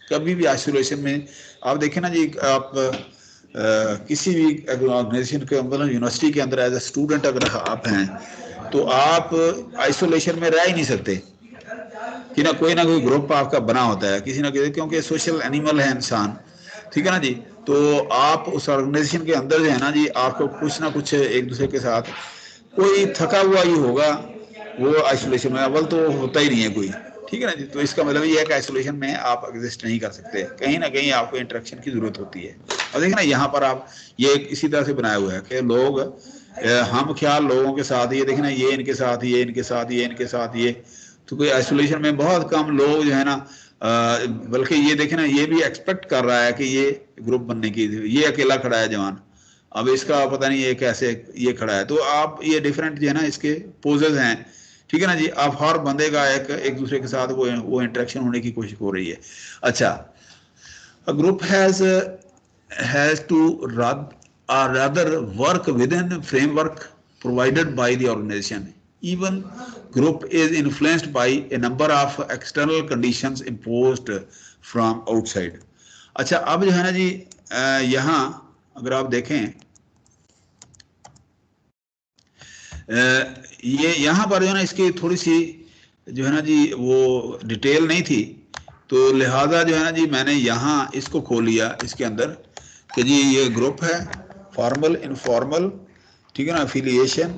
कभी भी आइसोलेशन में आप देखें ना जी, आप किसी भी ऑर्गेनाइजेशन के अंदर, यूनिवर्सिटी के अंदर एज ए स्टूडेंट अगर आप हैं तो आप आइसोलेशन में रह ही नहीं सकते कि ना कोई ग्रुप आपका बना होता है किसी ना किसी, क्योंकि सोशल एनिमल है इंसान। ठीक है ना जी। तो आप उस ऑर्गेनाइजेशन के अंदर जो है ना जी, आपको कुछ ना कुछ एक दूसरे के साथ कोई थका हुआ ही होगा, वो आइसोलेशन में अव्वल तो होता ही नहीं है कोई। ठीक है ना जी। तो इसका मतलब ये है कि आइसोलेशन में आप एग्जिस्ट नहीं कर सकते, कहीं ना कहीं आपको इंटरेक्शन की जरूरत होती है। और देखिए ना यहाँ पर आप ये इसी तरह से बनाया हुआ है कि लोग हम ख्याल लोगों के साथ, ये देखना ये इनके साथ, ये इनके साथ, ये इनके साथ, ये तो कोई आइसोलेशन में बहुत कम लोग जो है ना, बल्कि ये देखे ना ये भी एक्सपेक्ट कर रहा है कि ये ग्रुप बनने की, ये अकेला खड़ा है जवान, अब इसका पता नहीं ये कैसे ये खड़ा है। तो आप ये डिफरेंट जो है ना इसके पोजेज हैं। ठीक है ना जी। आप हर बंदे का एक दूसरे के साथ वो इंटरेक्शन होने की कोशिश हो रही है। अच्छा, a group has to rather work within framework provided by the organization. Even group is influenced by a number of external conditions imposed from outside। अच्छा, अब जो है ना जी यहाँ अगर आप देखें ये यहाँ पर जो है ना इसकी थोड़ी सी जो है ना जी वो डिटेल नहीं थी, तो लिहाजा जो है ना जी मैंने यहाँ इसको खोल लिया इसके अंदर कि जी ये ग्रुप है, फॉर्मल, इनफॉर्मल, ठीक है ना, एफिलिएशन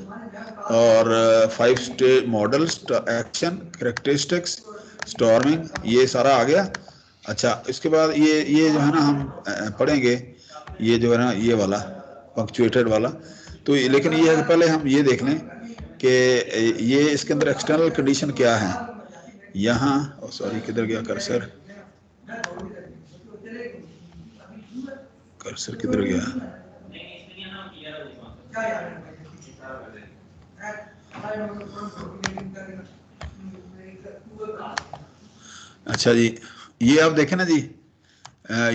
और 5 stage models, action, characteristics, storming, ये सारा आ गया। अच्छा, इसके बाद ये जो है ना हम पढ़ेंगे ये जो है ना ये वाला पंक्चुएटेड वाला। तो लेकिन ये है पहले हम ये देख लें कि ये इसके अंदर एक्सटर्नल कंडीशन क्या है। यहाँ सॉरी किधर गया कर्सर, कर्सर किधर गया? अच्छा जी, ये आप देखें ना जी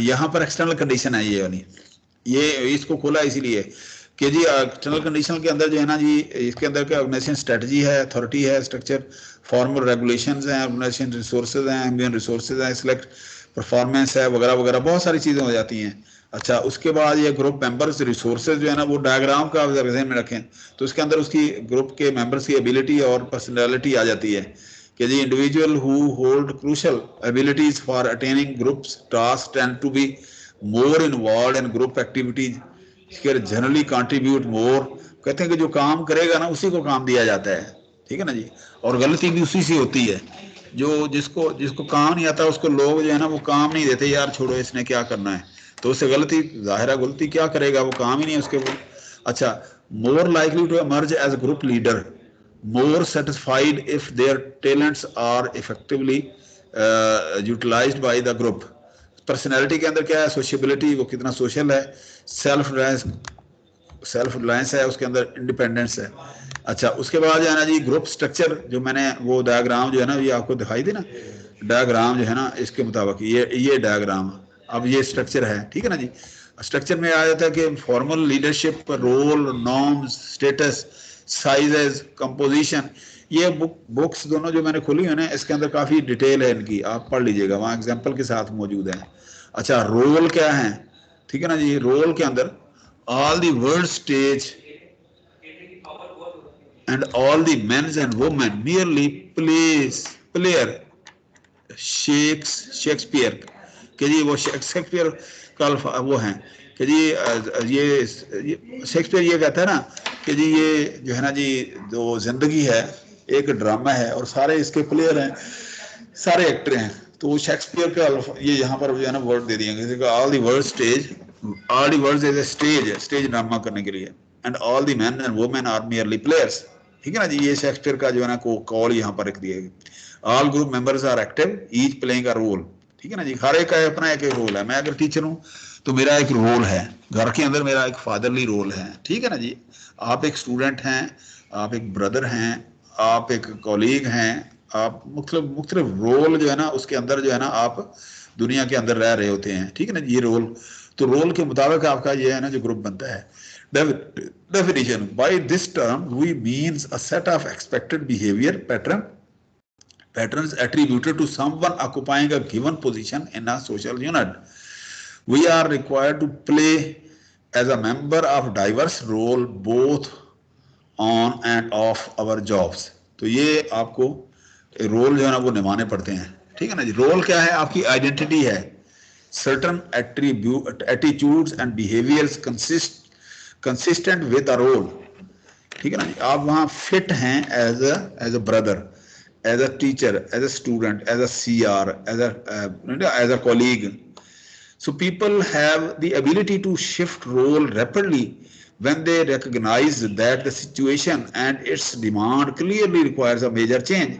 यहाँ पर एक्सटर्नल कंडीशन है ये वाली, ये इसको खोला इसीलिए कि जी एक्सटर्नल कंडीशन के अंदर जो है ना जी इसके अंदर क्या ऑर्गेनाइजेशन स्ट्रेटजी है, अथॉरिटी है, स्ट्रक्चर, फॉर्मल रेगुलेशंस हैं, ऑर्गेनाइजेशन रिसोर्सेज हैं, ह्यूमन रिसोर्सेज हैं, सिलेक्ट, परफॉर्मेंस है, वगैरह वगैरह बहुत सारी चीज़ें हो जाती हैं। अच्छा, उसके बाद ये ग्रुप मेंबर्स रिसोर्सेज जो है ना वो डायग्राम का ध्यान में रखें तो इसके अंदर उसकी ग्रुप के मेंबर्स की एबिलिटी और पर्सनैलिटी आ जाती है कि जी individual who hold crucial abilities for attaining groups task tend to be more involve in group activities, generally contribute more. कहते हैं कि जो काम करेगा ना उसी को काम दिया जाता है। ठीक है ना जी। और गलती भी उसी से होती है, जो जिसको काम नहीं आता उसको लोग जो है ना वो काम नहीं देते, यार छोड़ो इसने क्या करना है, तो उससे गलती जाहिर है, गलती क्या करेगा, वो काम ही नहीं है उसके वो। अच्छा, more likely to emerge as group leader, more satisfied if their talents are effectively utilized by the group. Personality के अंदर क्या है, सोशेबिलिटी, वो कितना सोशल है, सेल्फ रिलायंस है, उसके अंदर इंडिपेंडेंस है। अच्छा, उसके बाद जो है ना जी ग्रुप स्ट्रक्चर, जो मैंने वो डायग्राम जो है ना ये आपको दिखाई दे ना, डायग्राम जो है ना इसके मुताबिक ये डायग्राम, अब ये स्ट्रक्चर है। ठीक है ना जी। स्ट्रक्चर में आ जाता है कि formal leadership, role, norms, status, sizes, composition. ये बुक्स दोनों जो मैंने खोली है ना इसके अंदर काफ़ी डिटेल है इनकी, आप पढ़ लीजिएगा, वहाँ एग्जाम्पल के साथ मौजूद है। अच्छा, रोल क्या है, ठीक है ना जी। रोल के अंदर all the world stage and all the men and women merely player Shakespeare कि जी वो शेक्सपियर का वो है कि जी ये शेक्सपियर ये कहता है ना कि जी ये जो है ना जी जो जिंदगी है एक ड्रामा है और सारे इसके प्लेयर हैं, सारे एक्टर हैं। तो शेक्सपियर का ये यहाँ पर जो है ना वर्ड दे दिए, all the word stage, all the words is a stage drama करने के लिए, and all the man and women are merely players. ठीक है ना जी, ये शेक्सपियर का जो है ना कॉल यहाँ पर रख दिया। All group members are active, each playing a role. ठीक है ना जी, हर एक का अपना एक रोल है। मैं अगर टीचर हूँ तो मेरा एक रोल है, घर के अंदर मेरा एक फादरली रोल है। ठीक है ना जी, आप एक स्टूडेंट हैं, आप एक ब्रदर हैं, आप एक कॉलीग हैं, आप मुख्तलिफ रोल जो है ना उसके अंदर जो है ना आप दुनिया के अंदर रह रहे होते हैं। ठीक है ना, ये रोल, तो रोल के मुताबिक आपका ये है ना जो ग्रुप बनता है। Definition: by this term we means a set of expected behavior patterns attributed to someone occupying a given position in a social unit. We are required to play as a member of diverse role both on and off our jobs. तो ये आपको role जो है ना वो निभाने पड़ते हैं। ठीक है ना जी, रोल क्या है? आपकी आइडेंटिटी है। certain attitudes and behaviors consistent with a role। ठीक है ना जी, आप वहाँ फिट हैं as a brother, as a teacher, as a student, as a CR, as a colleague. So people have the ability to shift role rapidly when they recognize that the situation and its demand clearly requires a major change.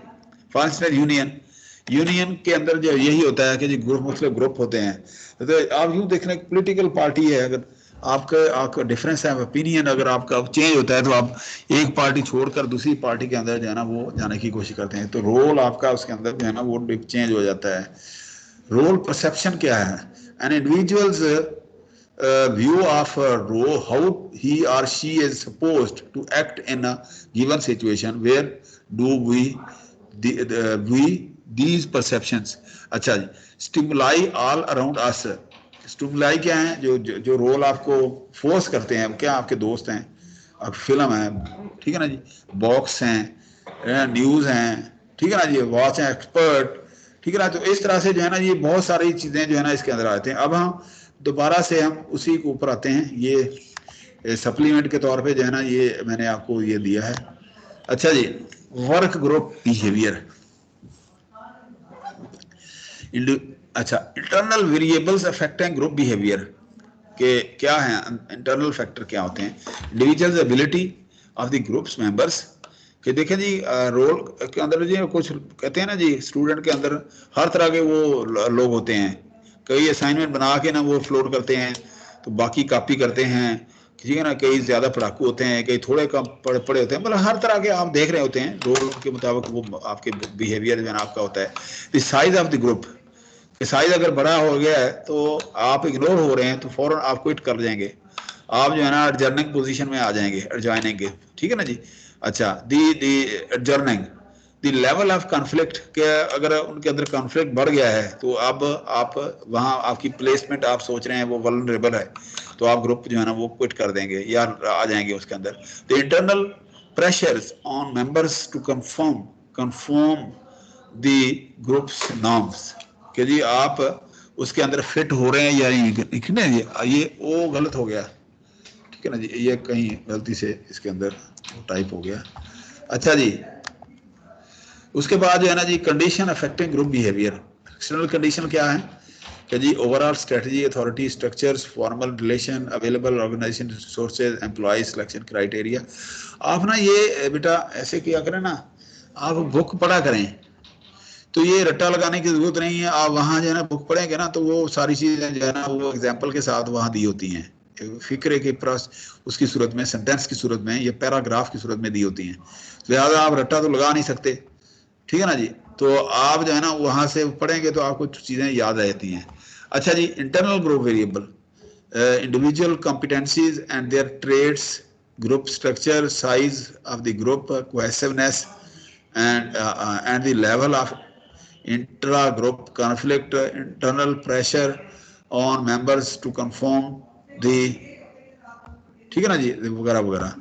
For instance, union के अंदर जो यही होता है कि जी मुख्तलिफ group होते हैं। तो आप यूँ देख रहे हैं पोलिटिकल पार्टी है, अगर आपका डिफरेंस है ओपिनियन, अगर आपका चेंज होता है तो आप एक पार्टी छोड़कर दूसरी पार्टी के अंदर जो है ना वो जाने की कोशिश करते हैं। तो रोल आपका उसके अंदर जो है ना वो चेंज हो जाता है। रोल परसेप्शन क्या है? An individuals view of a role, how he or she is supposed to act in a given situation. Where do we these perceptions? अच्छा जी, stimuli all around us। Stimuli क्या है? जो role आपको force करते हैं, क्या आपके दोस्त हैं, आप फिल्म है, ठीक है ना जी, बॉक्स हैं, न्यूज़ हैं, ठीक है ना जी, वॉच है, एक्सपर्ट, ठीक है ना। तो इस तरह से जो है ना ये बहुत सारी चीज़ें जो है ना इसके अंदर आते हैं। अब हम दोबारा से हम उसी के ऊपर आते हैं, ये सप्लीमेंट के तौर पे जो है ना ये मैंने आपको ये दिया है। अच्छा जी, वर्क ग्रुप बिहेवियर। अच्छा, internal variables affecting group behaviour के क्या हैं? इंटरनल फैक्टर क्या होते हैं? Individuals ability of the groups members, कि देखें जी रोल के अंदर जी कुछ कहते हैं ना जी, स्टूडेंट के अंदर हर तरह के वो लोग होते हैं। कई असाइनमेंट बना के ना वो फ्लोट करते हैं तो बाकी कॉपी करते हैं, ठीक है ना। कई ज़्यादा पढ़ाकू होते हैं, कई थोड़े कम पढ़े होते हैं, मतलब हर तरह के आप देख रहे होते हैं। रोल के मुताबिक वो आपके बिहेवियर जो है ना आपका होता है। The size of the group, size अगर बड़ा हो गया है तो आप इग्नोर हो रहे हैं तो फौरन आप क्विट कर जाएंगे, आप जो है ना एडजर्निंग पोजीशन में आ जाएंगे, एडजॉइनिंग, ठीक है ना जी। अच्छा, the adjourning, the level of conflict के अगर उनके अंदर कॉन्फ्लिक्ट बढ़ गया है तो अब आप वहाँ आपकी प्लेसमेंट आप सोच रहे हैं वो वल्नरेबल है तो आप ग्रुप जो है ना वो क्विट कर देंगे या आ जाएंगे उसके अंदर। The internal pressures on members to conform the groups norms, कि जी आप उसके अंदर फिट हो रहे हैं या नहीं। ये वो गलत हो गया, ठीक है ना जी, ये कहीं गलती से इसके अंदर टाइप हो गया। अच्छा जी, उसके बाद जो है ना जी condition affecting group behaviour. External condition क्या है कि जी overall strategy, authority, structures, formal relation, available organisation resources, employ selection criteria. आप ना ये बेटा ऐसे किया करें ना, आप बुक पढ़ा करें, तो ये रट्टा लगाने की जरूरत नहीं है। आप वहाँ जो है ना बुक पढ़ेंगे ना तो वो सारी चीज़ें जो है ना वो एग्जाम्पल के साथ वहाँ दी होती हैं, फिक्रे के प्रस उसकी सूरत में, सेंटेंस की सूरत में, ये पैराग्राफ की सूरत में दी होती हैं। लिहाजा आप रट्टा तो लगा नहीं सकते, ठीक है ना जी। तो आप जो है ना वहाँ से पढ़ेंगे तो आपको चीज़ें याद आ जाती हैं। अच्छा जी, internal group variable, individual competencies and their traits, group structure, size of the group, cohesiveness and the level of intra-group conflict, internal pressure on members to conform the, ठीक है ना जी, वगैरह वगैरह।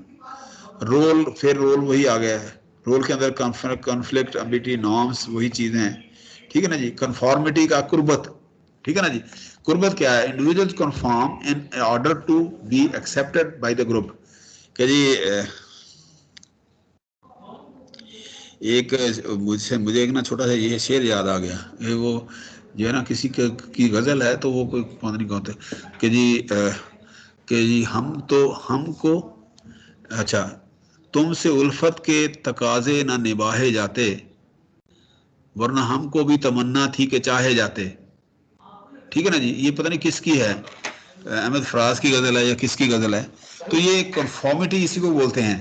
रोल, फिर रोल वही आ गया है, रोल के अंदर कॉन्फ्लिक्ट, एबिलिटी, नॉर्म्स, वही चीज़ें हैं, ठीक है ना जी। कन्फॉर्मिटी का कुर्बत, ठीक है ना जी। कुर्बत क्या है? Individuals conform in order to be accepted by the group, कि जी एक मुझे एक ना छोटा सा ये शेर याद आ गया, ये वो जो है ना किसी की गजल है, तो वो कोई पता नहीं कहते कि जी हमको, अच्छा, तुमसे उल्फत के तकाजे ना निभाए जाते, वरना हमको भी तमन्ना थी कि चाहे जाते। ठीक है ना जी, ये पता नहीं किसकी है, अहमद फराज की गजल है या किसकी गजल है। तो ये कन्फॉर्मिटी इसी को बोलते हैं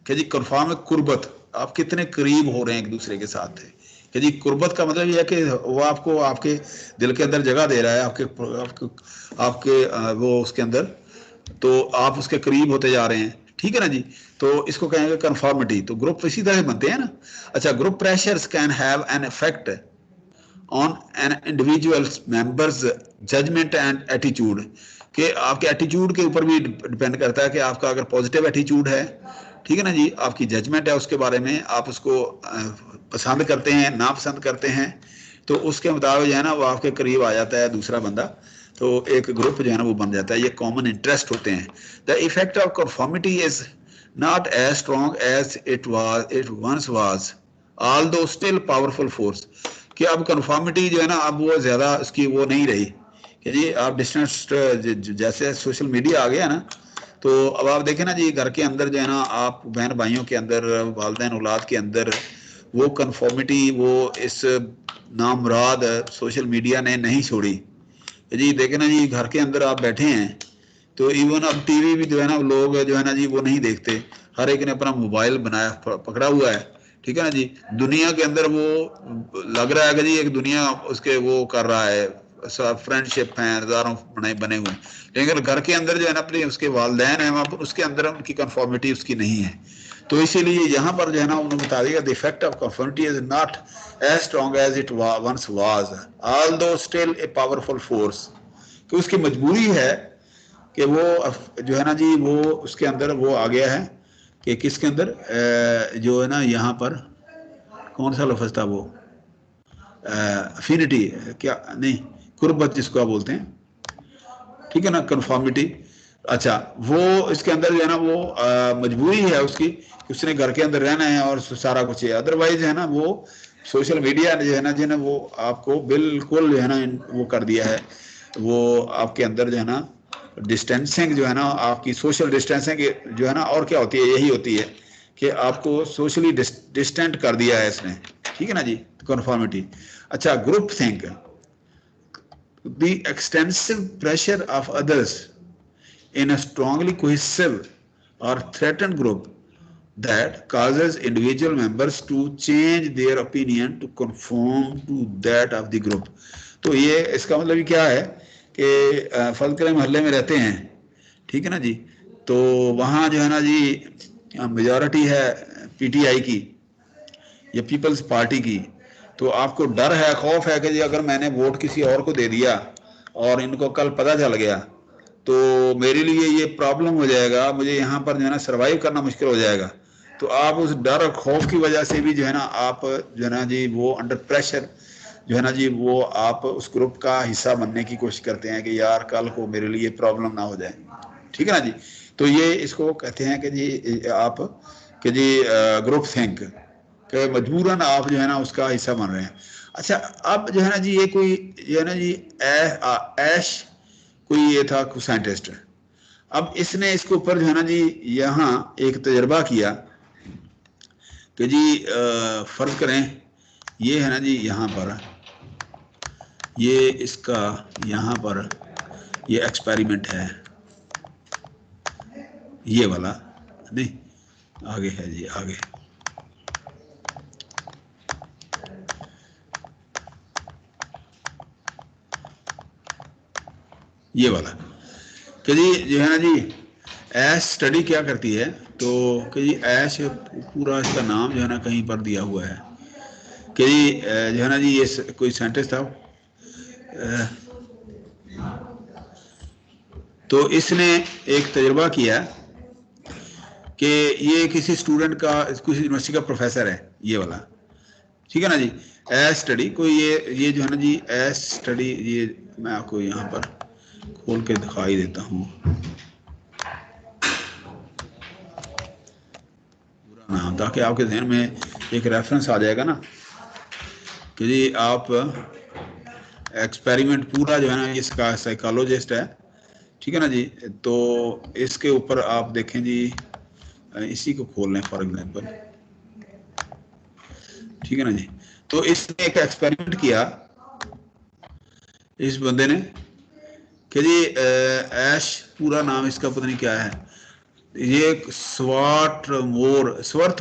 कि जी कन्फर्म कुर्बत, आप कितने करीब हो रहे हैं एक दूसरे के साथ है। कि जी कुर्बत का मतलब ये है कि वो आपको आपके दिल के अंदर जगह दे रहा है, आपके आपके, आपके वो उसके अंदर, तो आप उसके करीब होते जा रहे हैं। ठीक है ना जी, तो इसको कहेंगे कन्फॉर्मिटी। तो ग्रुप इसी तरह बनते हैं ना। अच्छा, group pressures can have an effect on an individual members judgement and attitude, कि आपके एटीट्यूड के ऊपर भी डिपेंड करता है कि आपका अगर पॉजिटिव एटीट्यूड है, ठीक है ना जी, आपकी जजमेंट है उसके बारे में, आप उसको पसंद करते हैं ना पसंद करते हैं, तो उसके मुताबिक जो है ना वो आपके करीब आ जाता है दूसरा बंदा, तो एक ग्रुप जो है ना वो बन जाता है। ये कॉमन इंटरेस्ट होते हैं। The effect of conformity is not as strong as it once was, although still powerful force, कि अब कन्फॉर्मिटी जो है ना अब वो ज़्यादा उसकी वो नहीं रही कि जी आप डिस्टेंस, जैसे सोशल मीडिया आ गया ना, तो अब आप देखें ना जी घर के अंदर जो है ना, आप बहन भाइयों के अंदर, वालिदैन औलाद के अंदर वो कन्फॉर्मिटी, वो इस नामराद सोशल मीडिया ने नहीं छोड़ी। जी देखें ना जी, घर के अंदर आप बैठे हैं तो इवन अब टीवी भी जो है ना लोग जो है ना जी वो नहीं देखते, हर एक ने अपना मोबाइल बनाया पकड़ा हुआ है। ठीक है ना जी, दुनिया के अंदर वो लग रहा है कि जी एक दुनिया उसके वो कर रहा है, फ्रेंडशिप हैं, हजारों बने हुए हैं, लेकिन घर के अंदर जो है ना अपने उसके वालदैन है, वहाँ पर उसके अंदर उनकी कन्फॉर्मिटी उसकी नहीं है। तो इसीलिए यहाँ पर जो है ना उन्होंने बता दिया the effect of conformity is not as strong as it once was, although still a powerful force, कि उसकी मजबूरी है कि वो जो है ना जी वो उसके अंदर वो आ गया है कि किसके अंदर जो है ना यहाँ पर कौन सा लफ्ज़ था वो, अफिनिटी, क्या नहीं, कुर्बत जिसको आप बोलते हैं, ठीक है ना, कन्फॉर्मिटी। अच्छा, वो इसके अंदर जो है ना वो मजबूरी है उसकी कि उसने घर के अंदर रहना है और सारा कुछ है, अदरवाइज है ना वो सोशल मीडिया जो है ना जी ने वो आपको बिल्कुल जो है ना वो कर दिया है, वो आपके अंदर जो है ना डिस्टेंसिंग जो है ना, आपकी सोशल डिस्टेंसिंग जो है ना, और क्या होती है, यही होती है कि आपको सोशली डिस्टेंट कर दिया है इसने। ठीक है ना जी, कन्फॉर्मिटी। अच्छा, group think, the extensive pressure of others in a strongly cohesive or threatened group that causes individual members to change their opinion to conform to that of the group। तो ये इसका मतलब क्या है कि फर्ज करें मोहल्ले में रहते हैं, ठीक है ना जी, तो वहाँ जो है ना जी मेजॉरिटी है पीटीआई की या पीपल्स पार्टी की, तो आपको डर है, खौफ है कि जी अगर मैंने वोट किसी और को दे दिया और इनको कल पता चल गया तो मेरे लिए ये प्रॉब्लम हो जाएगा, मुझे यहाँ पर जो है ना सर्वाइव करना मुश्किल हो जाएगा। तो आप उस डर और खौफ की वजह से भी जो है ना आप जो है ना जी वो अंडर प्रेशर जो है ना जी वो आप उस ग्रुप का हिस्सा बनने की कोशिश करते हैं कि यार कल को मेरे लिए प्रॉब्लम ना हो जाए। ठीक है ना जी, तो ये इसको कहते हैं कि जी आप कि जी ग्रुप थिंक, कि मजबूरन आप जो है ना उसका हिस्सा बन रहे हैं। अच्छा, अब जो है ना जी ये कोई जो है ना जी ऐश कोई ये था साइंटिस्ट, अब इसने इसके ऊपर जो है ना जी यहाँ एक तजर्बा किया कि जी फर्ज करें ये है ना जी यहाँ पर ये इसका यहाँ पर ये एक्सपेरिमेंट है, ये वाला नहीं, आगे है जी, आगे ये वाला कि जी जो है ना जी ऐश स्टडी क्या करती है, तो कि जी ऐश पूरा इसका नाम जो है ना कहीं पर दिया हुआ है कि जी जो है ना जी ये कोई साइंटिस्ट था, तो इसने एक तजुर्बा किया कि ये किसी स्टूडेंट का, किसी यूनिवर्सिटी का प्रोफेसर है ये वाला, ठीक है ना जी, ऐश स्टडी कोई ये जो है ना जी ऐश स्टडी, ये मैं आपको यहाँ पर खोल के दिखाई देता हूँ पूरा नाम, ताकि आपके ध्यान में एक रेफरेंस आ जाएगा ना कि जी आप एक्सपेरिमेंट पूरा जो है ना, इसका साइकोलॉजिस्ट है, ठीक है ना जी। तो इसके ऊपर आप देखें जी, इसी को खोल लें फॉर एग्जांपल, ठीक है ना जी। तो इसने एक एक्सपेरिमेंट किया इस बंदे ने कि जी ऐश, पूरा नाम इसका पता नहीं क्या है, ये स्वर्थ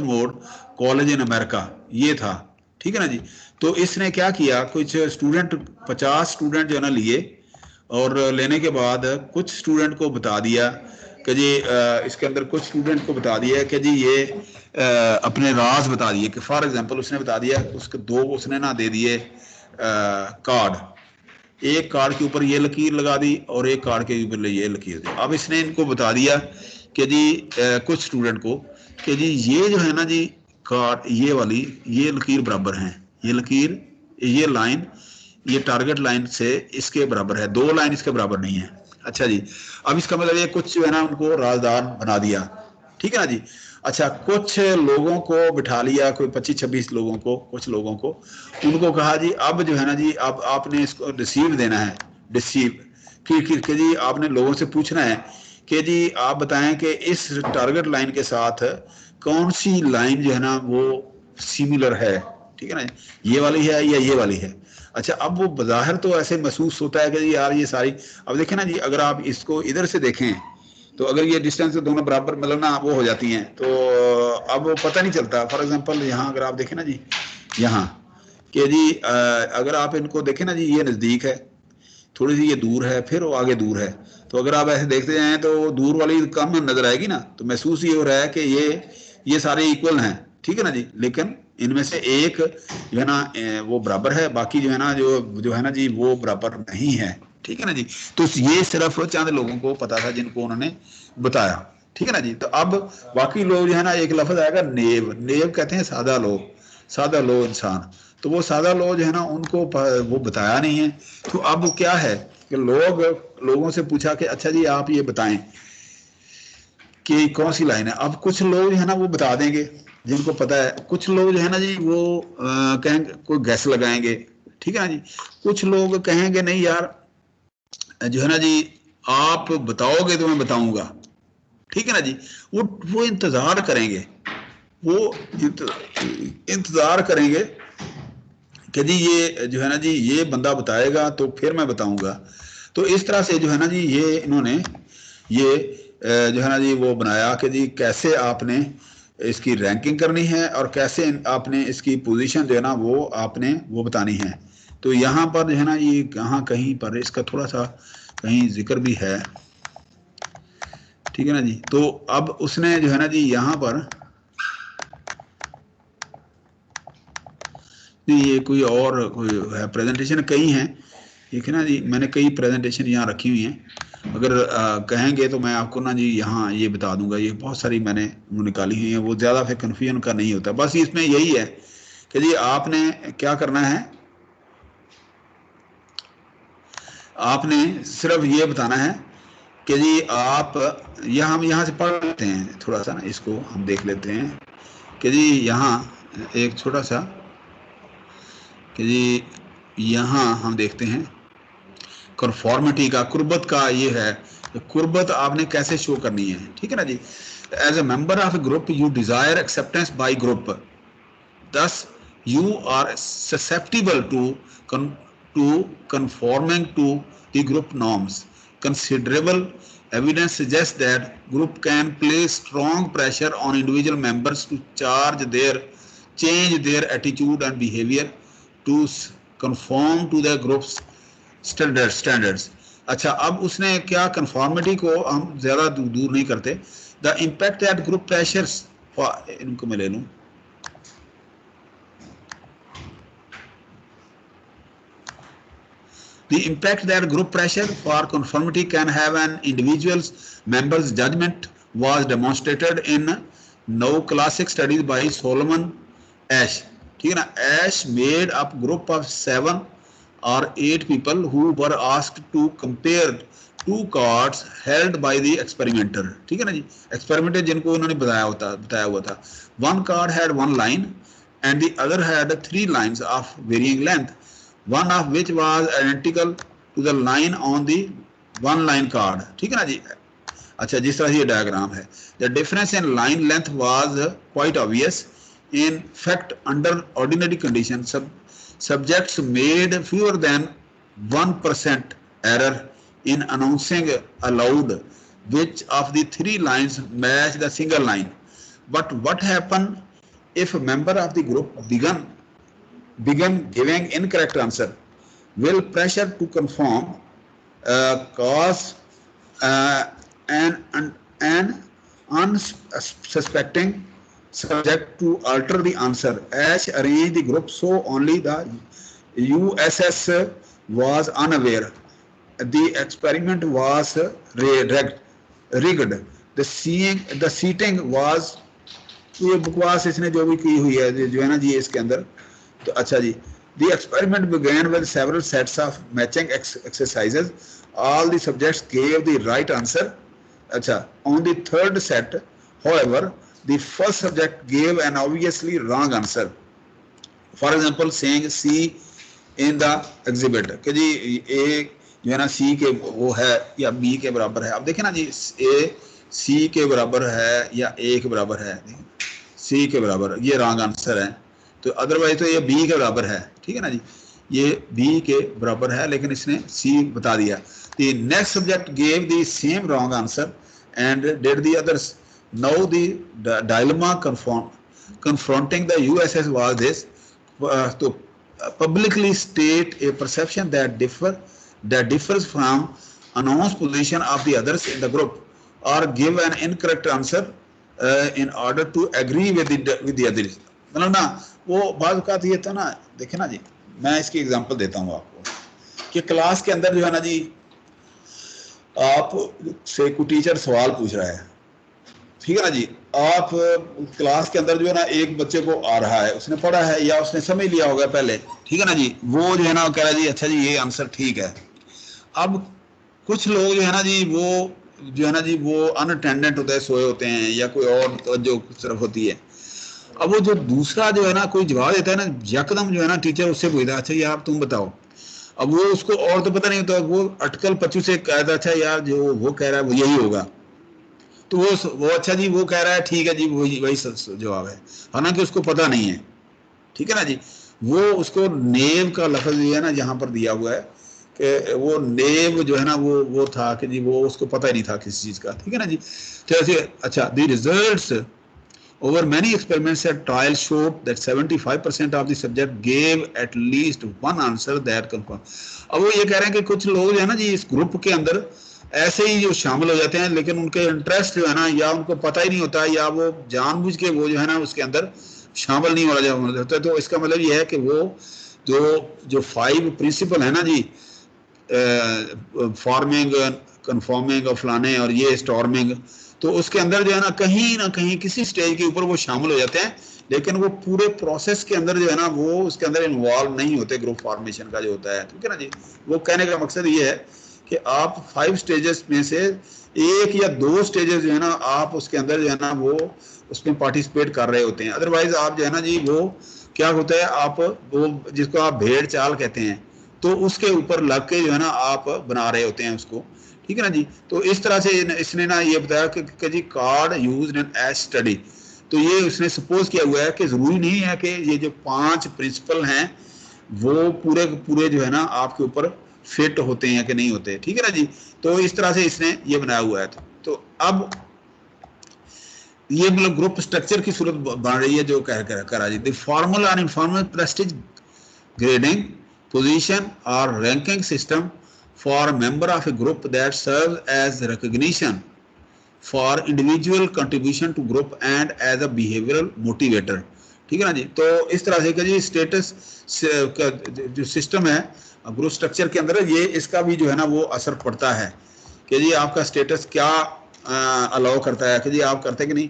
मोर कॉलेज इन अमेरिका ये था, ठीक है ना जी। तो इसने क्या किया, कुछ स्टूडेंट 50 स्टूडेंट जो है ना लिए, और लेने के बाद कुछ स्टूडेंट को बता दिया कि जी इसके अंदर कुछ स्टूडेंट को बता दिया कि जी ये अपने राज बता दिए, कि फॉर एग्जांपल उसने बता दिया, उसके दो उसने ना दे दिए कार्ड, एक कार्ड के ऊपर ये लकीर लगा दी और एक कार्ड के ऊपर ये लकीर दी। अब इसने इनको बता दिया कि जी कुछ स्टूडेंट को कि जी ये जो है ना जी कार्ड, ये वाली ये लकीर बराबर हैं, ये लकीर, ये लाइन, ये टारगेट लाइन से इसके बराबर है, दो लाइन इसके बराबर नहीं है। अच्छा जी, अब इसका मतलब ये कुछ जो है ना उनको राजदार बना दिया, ठीक है ना जी। अच्छा, कुछ लोगों को बिठा लिया, कोई 25-26 लोगों को, कुछ लोगों को, उनको कहा जी अब जो है ना जी, अब आपने इसको रिसीव देना है, रिसीव कि जी आपने लोगों से पूछना है कि जी आप बताएं कि इस टारगेट लाइन के साथ कौन सी लाइन जो है ना वो सिमिलर है, ठीक है ना, ये वाली है या ये वाली है। अच्छा, अब वो बज़ाहिर तो ऐसे महसूस होता है कि यार ये सारी, अब देखें ना जी, अगर आप इसको इधर से देखें तो अगर ये डिस्टेंस दोनों बराबर मतलब ना वो हो जाती हैं, तो अब वो पता नहीं चलता। फॉर एग्जांपल यहाँ अगर आप देखें ना जी, यहाँ कि जी अगर आप इनको देखें ना जी, ये नज़दीक है, थोड़ी सी ये दूर है, फिर वो आगे दूर है, तो अगर आप ऐसे देखते जाएं तो दूर वाली कम नजर आएगी ना, तो महसूस ये हो रहा है कि ये सारे इक्वल हैं, ठीक है ना जी। लेकिन इनमें से एक जो है ना वो बराबर है, बाकी जो है ना जो है ना जी वो बराबर नहीं है, ठीक है ना जी। तो ये सिर्फ चंद लोगों को पता था जिनको उन्होंने बताया, ठीक है ना जी। तो अब बाकी लोग जो है ना, एक लफ्ज आएगा नेव, नेव कहते हैं सादा लोग, सादा लोग इंसान, तो वो सादा लोग जो है ना उनको वो बताया नहीं है। तो अब क्या है कि लोगों से पूछा कि अच्छा जी आप ये बताएं कि कौन सी लाइन है। अब कुछ लोग जो है ना वो बता देंगे जिनको पता है, कुछ लोग जो है ना जी वो कहेंगे, कोई गैस लगाएंगे, ठीक है ना जी। कुछ लोग कहेंगे नहीं यार जो है ना जी आप बताओगे तो मैं बताऊंगा, ठीक है ना जी। वो इंतजार करेंगे, वो इंतजार करेंगे कि जी ये जो है ना जी ये बंदा बताएगा तो फिर मैं बताऊंगा। तो इस तरह से जो है ना जी ये इन्होंने ये जो है ना जी वो बनाया कि जी कैसे आपने इसकी रैंकिंग करनी है और कैसे आपने इसकी पोजीशन जो है ना वो आपने वो बतानी है। तो यहाँ पर जो है ना ये यहाँ कहीं पर इसका थोड़ा सा कहीं जिक्र भी है, ठीक है ना जी। तो अब उसने जो है ना जी यहाँ पर ये कोई और कोई है प्रेजेंटेशन, कई हैं, ठीक है ना जी। मैंने कई प्रेजेंटेशन यहाँ रखी हुई हैं, अगर कहेंगे तो मैं आपको ना जी यहाँ ये बता दूंगा, ये बहुत सारी मैंने वो निकाली हुई हैं, वो ज़्यादा फिर कन्फ्यूजन का नहीं होता। बस इसमें यही है कि जी आपने क्या करना है, आपने सिर्फ ये बताना है कि जी आप हम यहाँ से पढ़ लेते हैं थोड़ा सा ना, इसको हम देख लेते हैं कि जी यहाँ एक छोटा सा कि जी यहाँ हम देखते हैं कन्फॉर्मिटी का, कुर्बत का ये है, तो कुर्बत आपने कैसे शो करनी है, ठीक है ना जी। As a member of a group you desire acceptance by group, thus you are susceptible to conforming to the group norms. Considerable evidence suggests that group can place strong pressure on individual members to change their attitude and behavior to conform to the group's standards. अच्छा, अब उसने क्या, conformity को हम ज्यादा दूर नहीं करते। The impact that group pressures, इनको मैं ले लूं, the impact that group pressure for conformity can have on individual's members' judgment was demonstrated in now classic studies by Solomon Asch. ठीक है ना, Asch made up group of 7 or 8 people who were asked to compare two cards held by the experimenter. ठीक है ना जी, experimenter जिनको उन्होंने बताया हुआ था, one card had one line and the other had 3 lines of varying length, one of which was identical to the line on the one line card. ठीक है ना जी. अच्छा, जिस तरह ये डायग्राम है, the difference in line length was quite obvious. In fact, under ordinary conditions, subjects made fewer than 1% error in announcing aloud which of the 3 lines match the single line. But what happened if a member of the group began giving incorrect answer? Will pressure to conform cause an unsuspecting subject to alter the answer as arrange the group so only the USS was unaware. The experiment was rigged. The seating was, ये बकवास इसने जो भी की हुई है जो है ना जी इसके अंदर. तो अच्छा जी, the experiment began with several sets of matching exercises. All the subjects gave the right answer. अच्छा, on the third set, however, the first subject gave an obviously wrong answer. For example, saying C in the exhibit कि जी A जो है ना C के वो है या B के बराबर है. अब देखें ना जी, A C के बराबर है या A के बराबर है, C के बराबर, ये रॉन्ग आंसर है. तो अदरवाइज तो ये B के बराबर है. ठीक है ना जी, ये B के बराबर है लेकिन इसने C बता दिया. The next subject gave the same wrong answer and did the others. Now the dilemma confronting the USS was this: to publicly state a perception that differs from announced position of the others in the group, or give an incorrect answer in order to agree with the others. मतलब ना वो बात का ये था ना, देखे ना जी, मैं इसकी एग्जांपल देता हूँ आपको कि क्लास के अंदर जो है ना जी, आप से कोई टीचर सवाल पूछ रहा है. ठीक है ना जी, आप क्लास के अंदर जो है ना एक बच्चे को आ रहा है, उसने पढ़ा है या उसने समझ लिया होगा पहले. ठीक है ना जी, वो जो है ना कह रहा है जी अच्छा जी ये आंसर ठीक है. अब कुछ लोग जो है ना जी वो जो है ना जी वो अनअटेंडेंट होते हैं, सोए होते हैं या कोई और जो तरफ होती है. अब वो जो दूसरा जो है ना कोई जवाब देता है ना, यकदम जो है ना टीचर उससे पूछता है अच्छा यार तुम बताओ. अब वो उसको और तो पता नहीं होता, वो अटकल पच्चू से कहता अच्छा यार जो वो कह रहा है वो यही होगा. तो वो अच्छा जी वो कह रहा है ठीक है जी वही जवाब है, हालांकि उसको पता नहीं है. ठीक है ना जी, वो उसको नेव का लफ्ज जो है ना यहाँ पर दिया हुआ है कि वो नेव जो है ना वो था कि जी वो उसको पता ही नहीं था किसी चीज का. ठीक है ना जी. तो ऐसे अच्छा, the results over many experiments and trials showed that 75% of the subject gave at least one answer that confirmed. अब वो ये कह रहे हैं कि कुछ लोग जो है ना जी इस ग्रुप के अंदर ऐसे ही जो शामिल हो जाते हैं लेकिन उनके इंटरेस्ट जो है ना या उनको पता ही नहीं होता या वो जानबूझ के वो जो है ना उसके अंदर शामिल नहीं हो जाता. तो इसका मतलब ये है कि वो जो 5 प्रिंसिपल है ना जी, फॉर्मिंग, कन्फॉर्मिंग और फलाने और ये स्टॉर्मिंग, तो उसके अंदर जो है ना कहीं किसी स्टेज के ऊपर वो शामिल हो जाते हैं लेकिन वो पूरे प्रोसेस के अंदर जो है ना वो उसके अंदर इन्वॉल्व नहीं होते ग्रुप फॉर्मेशन का जो होता है. ठीक है ना जी, वो कहने का मकसद ये है कि आप 5 स्टेजेस में से 1 या 2 स्टेजेस जो है ना आप उसके अंदर जो है ना वो उसमें पार्टिसिपेट कर रहे होते हैं. अदरवाइज आप जो है ना जी वो क्या होता है, आप वो जिसको आप भेड़ चाल कहते हैं, तो उसके ऊपर लग के जो है ना आप बना रहे होते हैं उसको. ठीक है ना जी. तो इस तरह से इसने ना ये बताया कि जी card used in Asch study. तो ये उसने सपोज किया हुआ है कि जरूरी नहीं है कि ये जो 5 प्रिंसिपल हैं वो पूरे जो है ना आपके ऊपर फिट होते हैं कि नहीं होते. ठीक है ना जी. तो इस तरह से इसने ये बनाया हुआ है. तो अब ये मतलब ग्रुप स्ट्रक्चर की सूरत बन रही है जो करा जी. द फॉर्मल और इनफॉर्मल प्रेस्टीज ग्रेडिंग पोजीशन और ranking system for a member of a group that serves as recognition for individual contribution to group and as a behavioral motivator. ठीक है ना जी. तो इस तरह से कि जी स्टेटस का जो सिस्टम है ग्रुप स्ट्रक्चर के अंदर ये इसका भी जो है ना वो असर पड़ता है कि जी आपका स्टेटस क्या अलाउ करता है कि जी आप करते कि नहीं.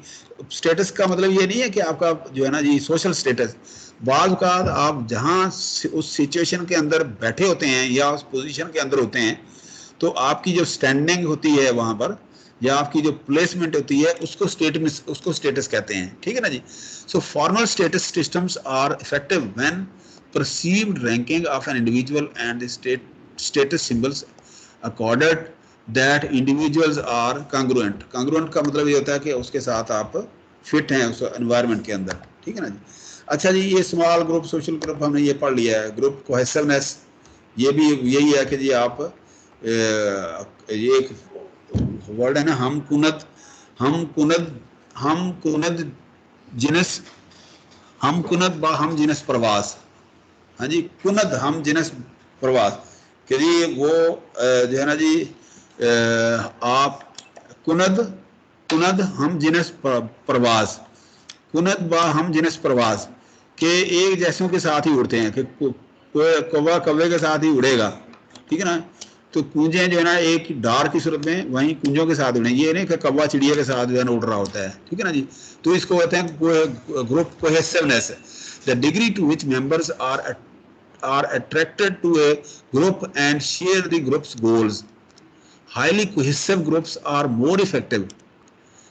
स्टेटस का मतलब ये नहीं है कि आपका जो है ना जी सोशल स्टेटस, बाज़ औक़ात आप जहाँ उस सिचुएशन के अंदर बैठे होते हैं या उस पोजीशन के अंदर होते हैं तो आपकी जो स्टैंडिंग होती है वहाँ पर या आपकी जो प्लेसमेंट होती है उसको स्टेटस कहते हैं, ठीक है ना जी। So formal status systems are effective when perceived ranking of an individual and the status symbols accorded that individuals are congruent. Congruent का मतलब ये होता है कि उसके साथ आप फिट हैं उस एनवायरनमेंट के अंदर, ठीक है ना जी। अच्छा जी, ये स्मॉल ग्रुप, सोशल ग्रुप हमने ये पढ़ लिया है। ग्रुप कोहेसिवनेस, ये भी यही है कि जी आप ये एक वर्ड है ना, हम कुनद जिनस, हम कुनद बा हम जिनस प्रवास। हाँ जी, कुनद हम जिनस प्रवास कि जी वो जो है ना जी आप कुनद हम जिनस प्रवास, कुनद बा हम जिनस प्रवास के एक जैसों के साथ ही उड़ते हैं कि कौवा कौवे के साथ ही उड़ेगा, ठीक है ना। तो कूंजे जो है ना एक डार की सूरत में वहीं कुंजों के साथ उड़े, ये नहीं कि कौवा चिड़िया के साथ जो है ना उड़ रहा होता है, ठीक है ना जी। तो इसको कहते हैं group cohesiveness, the degree to which members are attracted to a group and share the group's goals. Highly cohesive groups are more effective.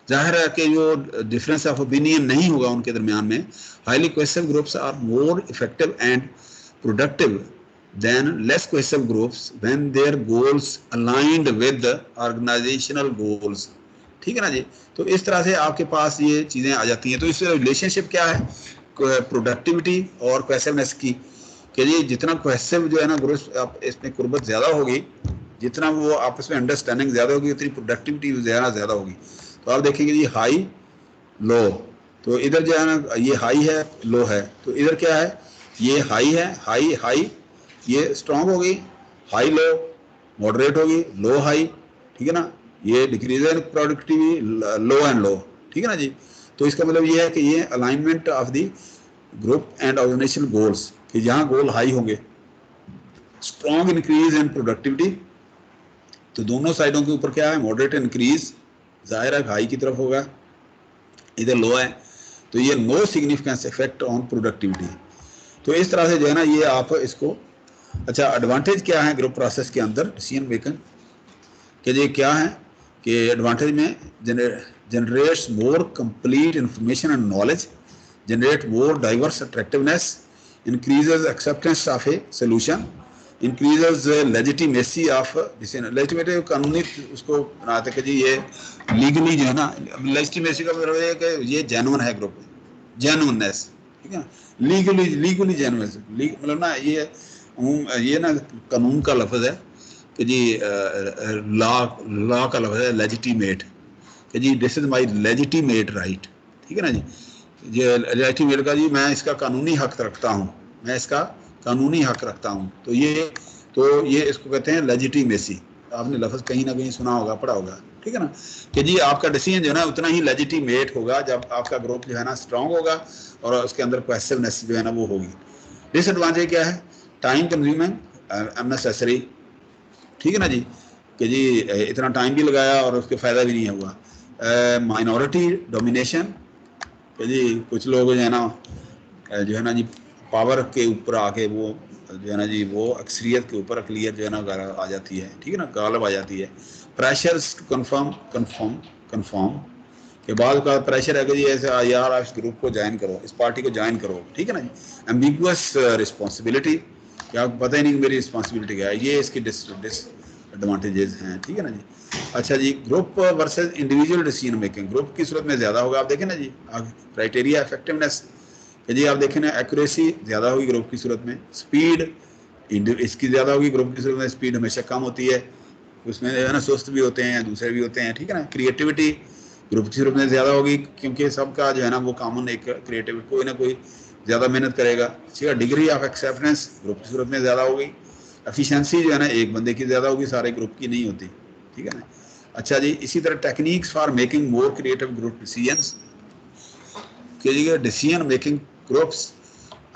जाहिर है कि जो डिफरेंस ऑफ ओपिनियन नहीं होगा उनके दरमियान में, highly cohesive groups are more effective and productive than less cohesive groups when their goals aligned with organizational goals, ठीक है ना जी। तो इस तरह से आपके पास ये चीज़ें आ जाती हैं। तो इस रिलेशनशिप क्या है प्रोडक्टिविटी और कोहेसिवनेस की, कि जी जितना कोहेसिव जो है ना ग्रुप आप इसमें कुर्बत ज़्यादा होगी, जितना वो आपस में अंडरस्टैंडिंग ज़्यादा होगी, उतनी प्रोडक्टिविटी ज़्यादा होगी। तो आप देखेंगे जी हाई लो, तो इधर जो है ना ये हाई है लो है, तो इधर क्या है ये हाई है, हाई हाई ये स्ट्रॉन्ग होगी, हाई लो मॉडरेट होगी, लो हाई, ठीक है ना। ये decrease in productivity, low and low, ठीक है ना जी। तो इसका मतलब ये है कि ये alignment of the group and organizational goals, कि जहाँ गोल हाई होंगे, स्ट्रॉन्ग इंक्रीज इन प्रोडक्टिविटी, तो दोनों साइडों के ऊपर क्या है मॉडरेट इंक्रीज, जाहिर है हाई की तरफ होगा, इधर लो है, तो ये no significance effect on productivity. तो इस तरह से जो है ना ये आप इसको, अच्छा एडवांटेज क्या है ग्रुप प्रोसेस के अंदर डिसीजन मेकिंग के लिए क्या है कि एडवांटेज में generates more complete information and knowledge, generate more diverse attractiveness, increases acceptance of a solution, increases legitimacy of decision. Legitimacy कानूनी उसको बनाते कि जी ये लीगली जो है ना, लेजिटिमेसी का मतलब है कि ये जेन्युइन है ग्रुप, जेन्युइननेस, ठीक है, लीगली जेन्युइननेस, मतलब ना ये ना कानून का लफ्ज है कि जी लॉ का लफ्ज है लेजिटिमेट, कि जी this is my legitimate right, ठीक है ना जी। ये लेजिटिमेट का जी मैं इसका कानूनी हक रखता हूँ, मैं इसका कानूनी हक रखता हूँ, तो ये इसको कहते हैं लेजिटिमेसी। आपने लफ्ज कहीं ना कहीं सुना होगा, पढ़ा होगा, ठीक है ना, कि जी आपका डिसीजन जो है ना उतना ही लेजिटिमेट होगा जब आपका ग्रुप जो है ना स्ट्रांग होगा और उसके अंदर कोहेसिवनेस जो है ना वो होगी। डिसएडवांटेज क्या है, टाइम कंज्यूमिंग अननेसेसरी, ठीक है ना जी, कि जी इतना टाइम भी लगाया और उसके फ़ायदा भी नहीं हुआ। माइनॉरिटी डोमिनेशन, कि जी कुछ लोग जो है ना जी पावर के ऊपर आके वो जो है ना जी वो अक्सरियत के ऊपर अकलियत जो है ना आ जाती है, ठीक है ना, गालिब आ जाती है। प्रेशर्स टू कन्फर्म के बाद का प्रेशर है कि जी ऐसे यार आप इस ग्रुप को ज्वाइन करो, इस पार्टी को ज्वाइन करो, ठीक है ना जी। एम्बिगुअस रिस्पॉन्सिबिलिटी, कि आपको पता ही नहीं कि मेरी रिस्पॉन्सिबिलिटी क्या है, ये इसकी डिसएडवांटेजेस हैं, ठीक है ना जी। अच्छा जी, group versus individual decision making, ग्रुप की सूरत में ज़्यादा होगा। आप देखें ना जी क्राइटेरिया इफेक्टिवनेस, कि जी आप देखें ना एक्यूरेसी ज़्यादा होगी ग्रुप की सूरत में, स्पीड इसकी ज़्यादा होगी ग्रुप की सूरत में, स्पीड हमेशा कम होती है, उसमें जो है ना सुस्त भी होते हैं दूसरे भी होते हैं, ठीक है ना। क्रिएटिविटी ग्रुप की सूरत में ज़्यादा होगी क्योंकि सबका जो है ना वो कॉमन एक क्रिएटिव कोई ना कोई ज़्यादा मेहनत करेगा। ठीक है, डिग्री ऑफ एक्सेप्टेंस ग्रुप की सूरत में ज़्यादा होगी, एफिशिएंसी जो है ना एक बंदे की ज़्यादा होगी, सारे ग्रुप की नहीं होती, ठीक है ना। अच्छा जी, इसी तरह techniques for making more creative group decisions, के डिसीजन मेकिंग ग्रुप्स।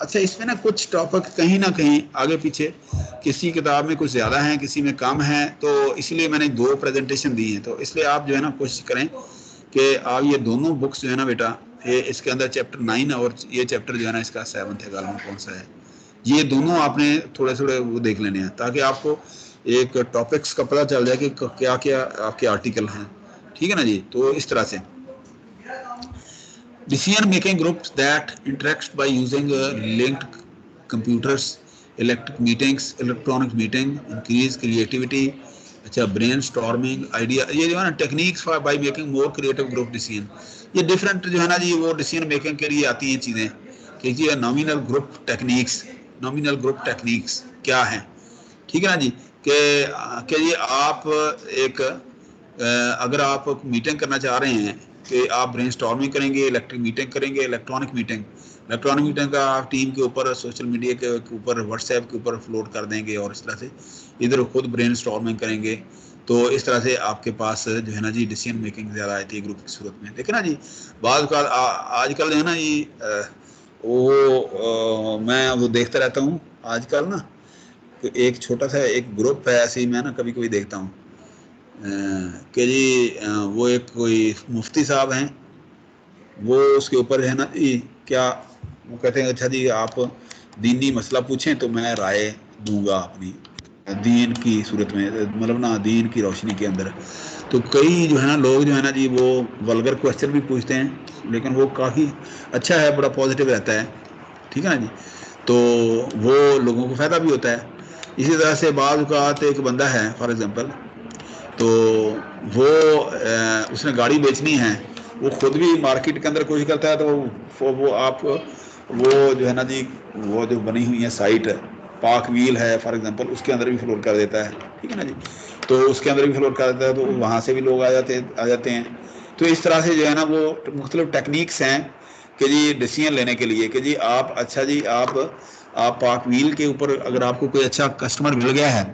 अच्छा, इसमें ना कुछ टॉपिक कहीं ना कहीं आगे पीछे किसी किताब में कुछ ज़्यादा हैं, किसी में कम है, तो इसलिए मैंने 2 प्रेजेंटेशन दी हैं। तो इसलिए आप जो है ना कोशिश करें कि आप ये दोनों बुक्स जो है ना बेटा, ये इसके अंदर चैप्टर 9 और ये चैप्टर जो है ना इसका 7th है, गालमन कौन सा है, ये दोनों आपने थोड़े थोड़े वो देख लेने हैं ताकि आपको एक टॉपिक्स का पता चल जाए कि क्या क्या आपके आर्टिकल हैं, ठीक है ना जी। तो इस तरह से decision making groups that interact by using linked computers, electronic meeting, increase creativity, अच्छा ब्रेन स्टॉर्मिंग आइडिया, ये जो है ना techniques for by making more creative group decision, ये डिफरेंट जो है ना जी वो डिसीजन मेकिंग के लिए आती हैं चीज़ें कि ये nominal group techniques, nominal group techniques क्या हैं, ठीक है ना जी। कि ये आप एक अगर आप मीटिंग करना चाह रहे हैं कि आप ब्रेन स्टॉर्मिंग करेंगे, इलेक्ट्रिक मीटिंग करेंगे, इलेक्ट्रॉनिक मीटिंग का आप टीम के ऊपर, सोशल मीडिया के ऊपर, व्हाट्सएप के ऊपर फ्लोट कर देंगे और इस तरह से इधर खुद ब्रेन स्टॉर्मिंग करेंगे, तो इस तरह से आपके पास जो है ना जी डिसीजन मेकिंग ज़्यादा आती है ग्रुप की सूरत में। देखिए ना जी बाद का आजकल जो है ना जी मैं वो देखता रहता हूँ आजकल ना, एक छोटा सा एक ग्रुप है ऐसे ही, मैं ना कभी कभी देखता हूँ कि जी वो एक कोई मुफ्ती साहब हैं, वो उसके ऊपर है ना जी क्या वो कहते हैं अच्छा जी आप दीनी मसला पूछें तो मैं राय दूंगा अपनी दीन की सूरत में, मतलब ना दीन की रोशनी के अंदर। तो कई जो है ना लोग जो है ना जी वो वल्गर क्वेश्चन भी पूछते हैं, लेकिन वो काफ़ी अच्छा है, बड़ा पॉजिटिव रहता है, ठीक है ना जी। तो वो लोगों को फ़ायदा भी होता है। इसी तरह से बाद औक़ात एक बंदा है फॉर एग्ज़ाम्पल, तो वो उसने गाड़ी बेचनी है, वो खुद भी मार्केट के अंदर कोशिश करता है, तो वो आप वो जो है ना जी वो जो बनी हुई है साइट पाक व्हील है फॉर एग्जांपल, उसके अंदर भी फ्लोर कर देता है, ठीक है ना जी। तो उसके अंदर भी फ्लोर कर देता है, तो वहाँ से भी लोग आ जाते हैं। तो इस तरह से जो है ना वो मुख्तलिफ टेक्निक्स हैं कि जी डिसीजन लेने के लिए कि जी आप अच्छा जी आप पाक व्हील के ऊपर अगर आपको कोई अच्छा कस्टमर मिल गया है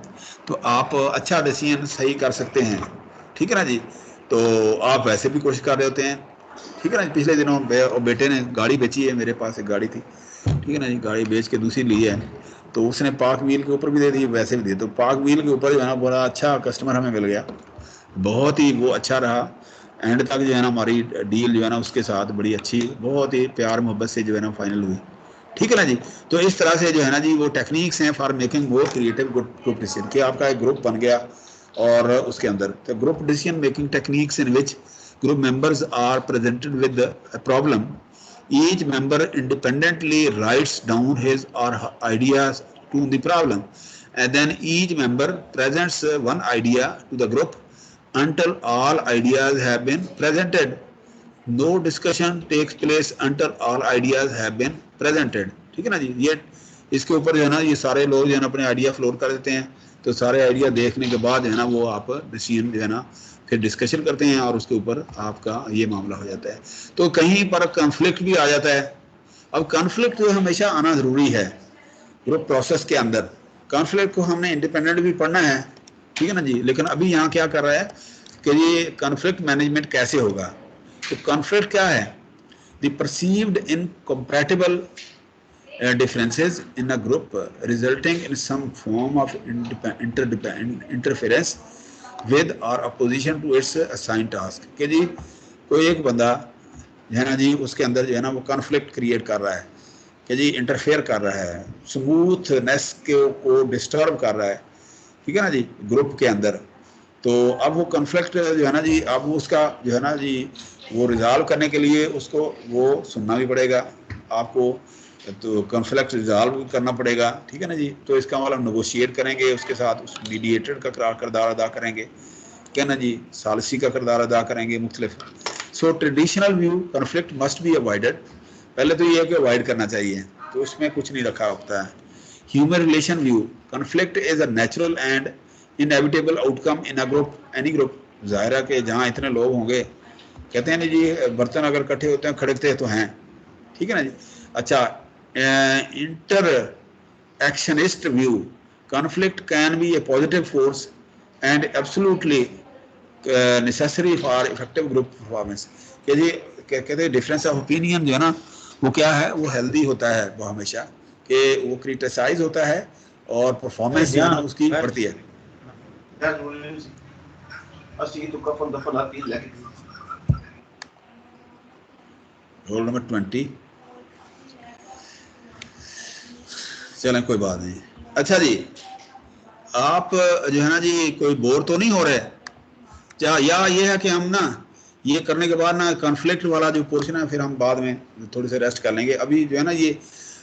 तो आप अच्छा डिसीजन सही कर सकते हैं, ठीक है ना जी। तो आप वैसे भी कोशिश कर रहे होते हैं, ठीक है ना। पिछले दिनों बेटे ने गाड़ी बेची है, मेरे पास एक गाड़ी थी, ठीक है ना जी, गाड़ी बेच के दूसरी ली है, तो उसने पाक व्हील के ऊपर भी दे दी, वैसे भी दे, तो पाक व्हील के ऊपर जो है ना बड़ा अच्छा कस्टमर हमें मिल गया, बहुत ही वो अच्छा रहा, एंड तक जो है ना हमारी डील जो है ना उसके साथ बड़ी अच्छी, बहुत ही प्यार मोहब्बत से जो है ना फाइनल हुई, ठीक है ना जी। तो इस तरह से जो है ना जी वो टेक्निक्स हैं for making more creative group decision, कि आपका एक ग्रुप बन गया और उसके अंदर तो group decision making techniques in which group members are presented with a problem, each member independently writes down his or her ideas to the problem, and then each member presents one idea to the group until all ideas have been presented. No discussion takes place until all ideas have been presented, ठीक है ना जी। ये इसके ऊपर जो है ना ये सारे लोग जो है ना अपने आइडिया फ्लोर कर देते हैं, तो सारे आइडिया देखने के बाद जो है ना वो आप डिसीजन जो है ना फिर डिस्कशन करते हैं और उसके ऊपर आपका ये मामला हो जाता है। तो कहीं पर कॉन्फ्लिक्ट भी आ जाता है। अब कॉन्फ्लिक्ट जो हमेशा आना ज़रूरी है ग्रुप प्रोसेस के अंदर, कॉन्फ्लिक्ट को हमने इंडिपेंडेंट भी पढ़ना है, ठीक है ना जी। लेकिन अभी यहाँ क्या कर रहा है कि ये कॉन्फ्लिक्ट मैनेजमेंट कैसे होगा। तो कॉन्फ्लिक्ट क्या है, the perceived incompatible differences in a group resulting in some form of interference with or opposition to its assigned task, कि जी कोई एक बंदा जो है ना जी उसके अंदर जो है ना वो कॉन्फ्लिक्ट क्रिएट कर रहा है कि जी इंटरफेयर कर रहा है, स्मूथनेस को डिस्टर्ब कर रहा है, ठीक है ना जी ग्रुप के अंदर। तो अब वो कॉन्फ्लिक्ट जो है ना जी अब उसका जो है ना जी वो रिजॉल्व करने के लिए उसको वो सुनना भी पड़ेगा आपको, तो कॉन्फ्लिक्ट रिजॉल्व करना पड़ेगा, ठीक है ना जी। तो इसका मतलब नेगोशिएट करेंगे उसके साथ, उस मीडिएटर का किरदार अदा करेंगे, क्या ना जी, सालसी का किरदार अदा करेंगे मुख्तलिफ। सो traditional view conflict must be avoided, पहले तो ये है कि अवॉइड करना चाहिए, तो उसमें कुछ नहीं रखा होता है। Human relation view conflict is a natural and inevitable outcome in a group any group, जाहिर है कि जहाँ इतने लोग होंगे, कहते हैं ना जी बर्तन अगर इकट्ठे होते हैं खड़कते तो हैं, ठीक है ना जी। अच्छा inter actionist view conflict can be a positive force and absolutely necessary for effective group performance, कि जी कहते हैं डिफरेंस ऑफ ओपिनियन जो है ना वो क्या है, वो हेल्दी होता है, वो हमेशा कि वो क्रिटिसाइज होता है और परफॉर्मेंस जो है ना उसकी बढ़ती है। रोल नंबर 20, चलें कोई बात नहीं। अच्छा जी आप जो है ना जी कोई बोर तो नहीं हो रहे, या ये है कि हम ना ये करने के बाद ना कॉन्फ्लिक्ट वाला जो पोर्शन है फिर हम बाद में थोड़ी से रेस्ट कर लेंगे। अभी जो है ना ये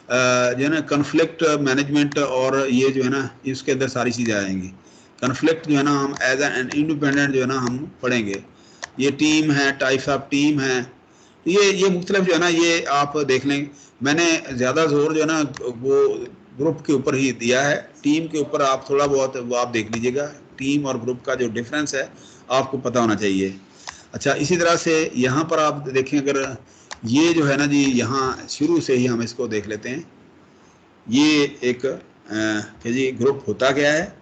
जो है ना कॉन्फ्लिक्ट मैनेजमेंट और ये जो है ना इसके अंदर सारी चीज़ें आएंगी। कॉन्फ्लिक्ट जो है ना हम एज एन इंडिपेंडेंट जो है ना हम पढ़ेंगे। ये टीम है, टाइप्स ऑफ टीम है, ये मुख्तलिफ जो है ना ये आप देख लें। मैंने ज़्यादा जोर जो है ना वो ग्रुप के ऊपर ही दिया है, टीम के ऊपर आप थोड़ा बहुत वो आप देख लीजिएगा। टीम और ग्रुप का जो डिफरेंस है आपको पता होना चाहिए। अच्छा, इसी तरह से यहाँ पर आप देखें, अगर ये जो है ना जी यहाँ शुरू से ही हम इसको देख लेते हैं। ये एक कि जी ग्रुप होता क्या है,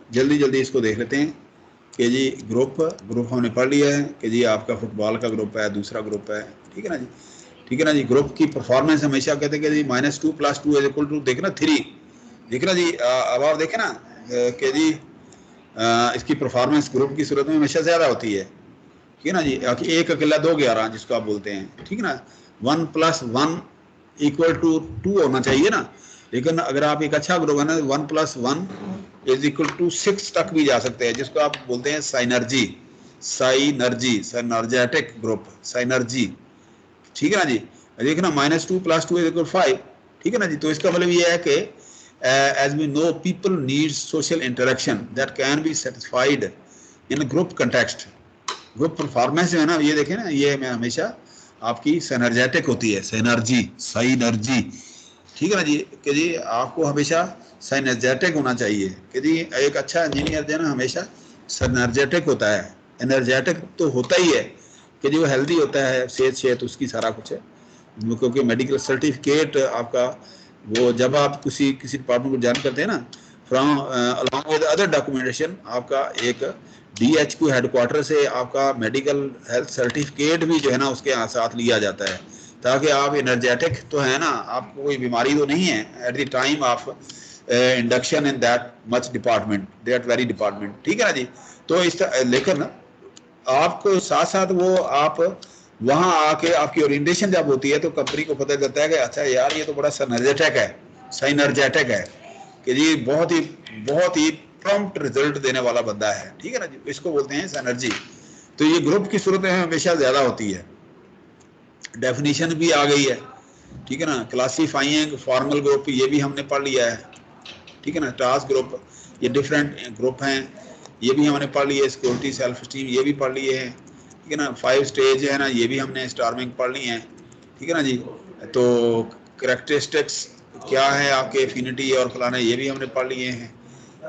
जल्दी जल्दी इसको देख लेते हैं कि जी ग्रुप हमने पढ़ लिया है कि जी आपका फुटबॉल का ग्रुप है, दूसरा ग्रुप है, ठीक है ना जी। ठीक है ना जी। ग्रुप की परफॉर्मेंस हमेशा कहते हैं कि जी -2 + 2 = देखे ना 3, देखे ना जी। अब आप देखें ना कि जी इसकी परफॉर्मेंस ग्रुप की सूरत में हमेशा ज़्यादा होती है, ठीक है ना जी। एक अकेला 2 11 जिसको आप बोलते हैं, ठीक है ना। 1 + 1 = 2 होना चाहिए ना। लेकिन अगर आप एक अच्छा ग्रुप है ना 1 + 1 = 6 तक भी जा सकते हैं, जिसको आप बोलते हैं साइनर्जेटिक ग्रुप, साइनर्जी, ठीक है ना जी। देखना -2 + 2 = 5, ठीक है ना जी। तो इसका मतलब ये है कि as we know people need social interaction that can be satisfied in a group context। Group performance जो है ना ये देखें ना, ये मैं हमेशा आपकी सिनर्जेटिक होती है, साइनर्जी, ठीक है ना जी। कि जी आपको हमेशा सिनर्जेटिक होना चाहिए कि जी एक अच्छा इंजीनियर जो है ना हमेशा सिनर्जेटिक होता है। एनर्जेटिक तो होता ही है कि जो हेल्दी होता है, सेहत उसकी सारा कुछ है, क्योंकि मेडिकल सर्टिफिकेट आपका वो जब आप किसी डिपार्टमेंट को ज्वाइन करते हैं ना, from along with other documentation आपका एक DHQ हेडक्वार्टर से आपका मेडिकल हेल्थ सर्टिफिकेट भी जो है ना उसके साथ लिया जाता है, ताकि आप एनर्जेटिक तो है ना, आपको कोई बीमारी तो नहीं है at the time of induction in that much department, that very department, ठीक है ना जी। तो इस लेकिन आपको साथ साथ वो आप वहाँ आके आपकी ओरिएंटेशन जब होती है तो कंपनी को पता चलता है कि अच्छा यार ये तो बड़ा साइनर्जेटिक है कि जी बहुत ही प्रॉम्प्ट रिजल्ट देने वाला बंदा है, ठीक है ना जी। इसको बोलते हैं सिनर्जी। तो ये ग्रुप की सूरत में हमेशा ज़्यादा होती है। डेफिनेशन भी आ गई है, ठीक है ना। क्लासीफाइंग फॉर्मल ग्रुप ये भी हमने पढ़ लिया है, ठीक है ना। टास्क ग्रुप ये डिफरेंट ग्रुप हैं, ये भी हमने पढ़ लिए। सिक्योरिटी, सेल्फ स्टीम ये भी पढ़ लिए हैं, ठीक है ना। 5 स्टेज है ना, ये भी हमने स्टार्मिंग पढ़ ली है, ठीक है ना जी। तो करेक्टरिस्टिक्स क्या है आपके एफिनिटी और फलाना ये भी हमने पढ़ लिए हैं,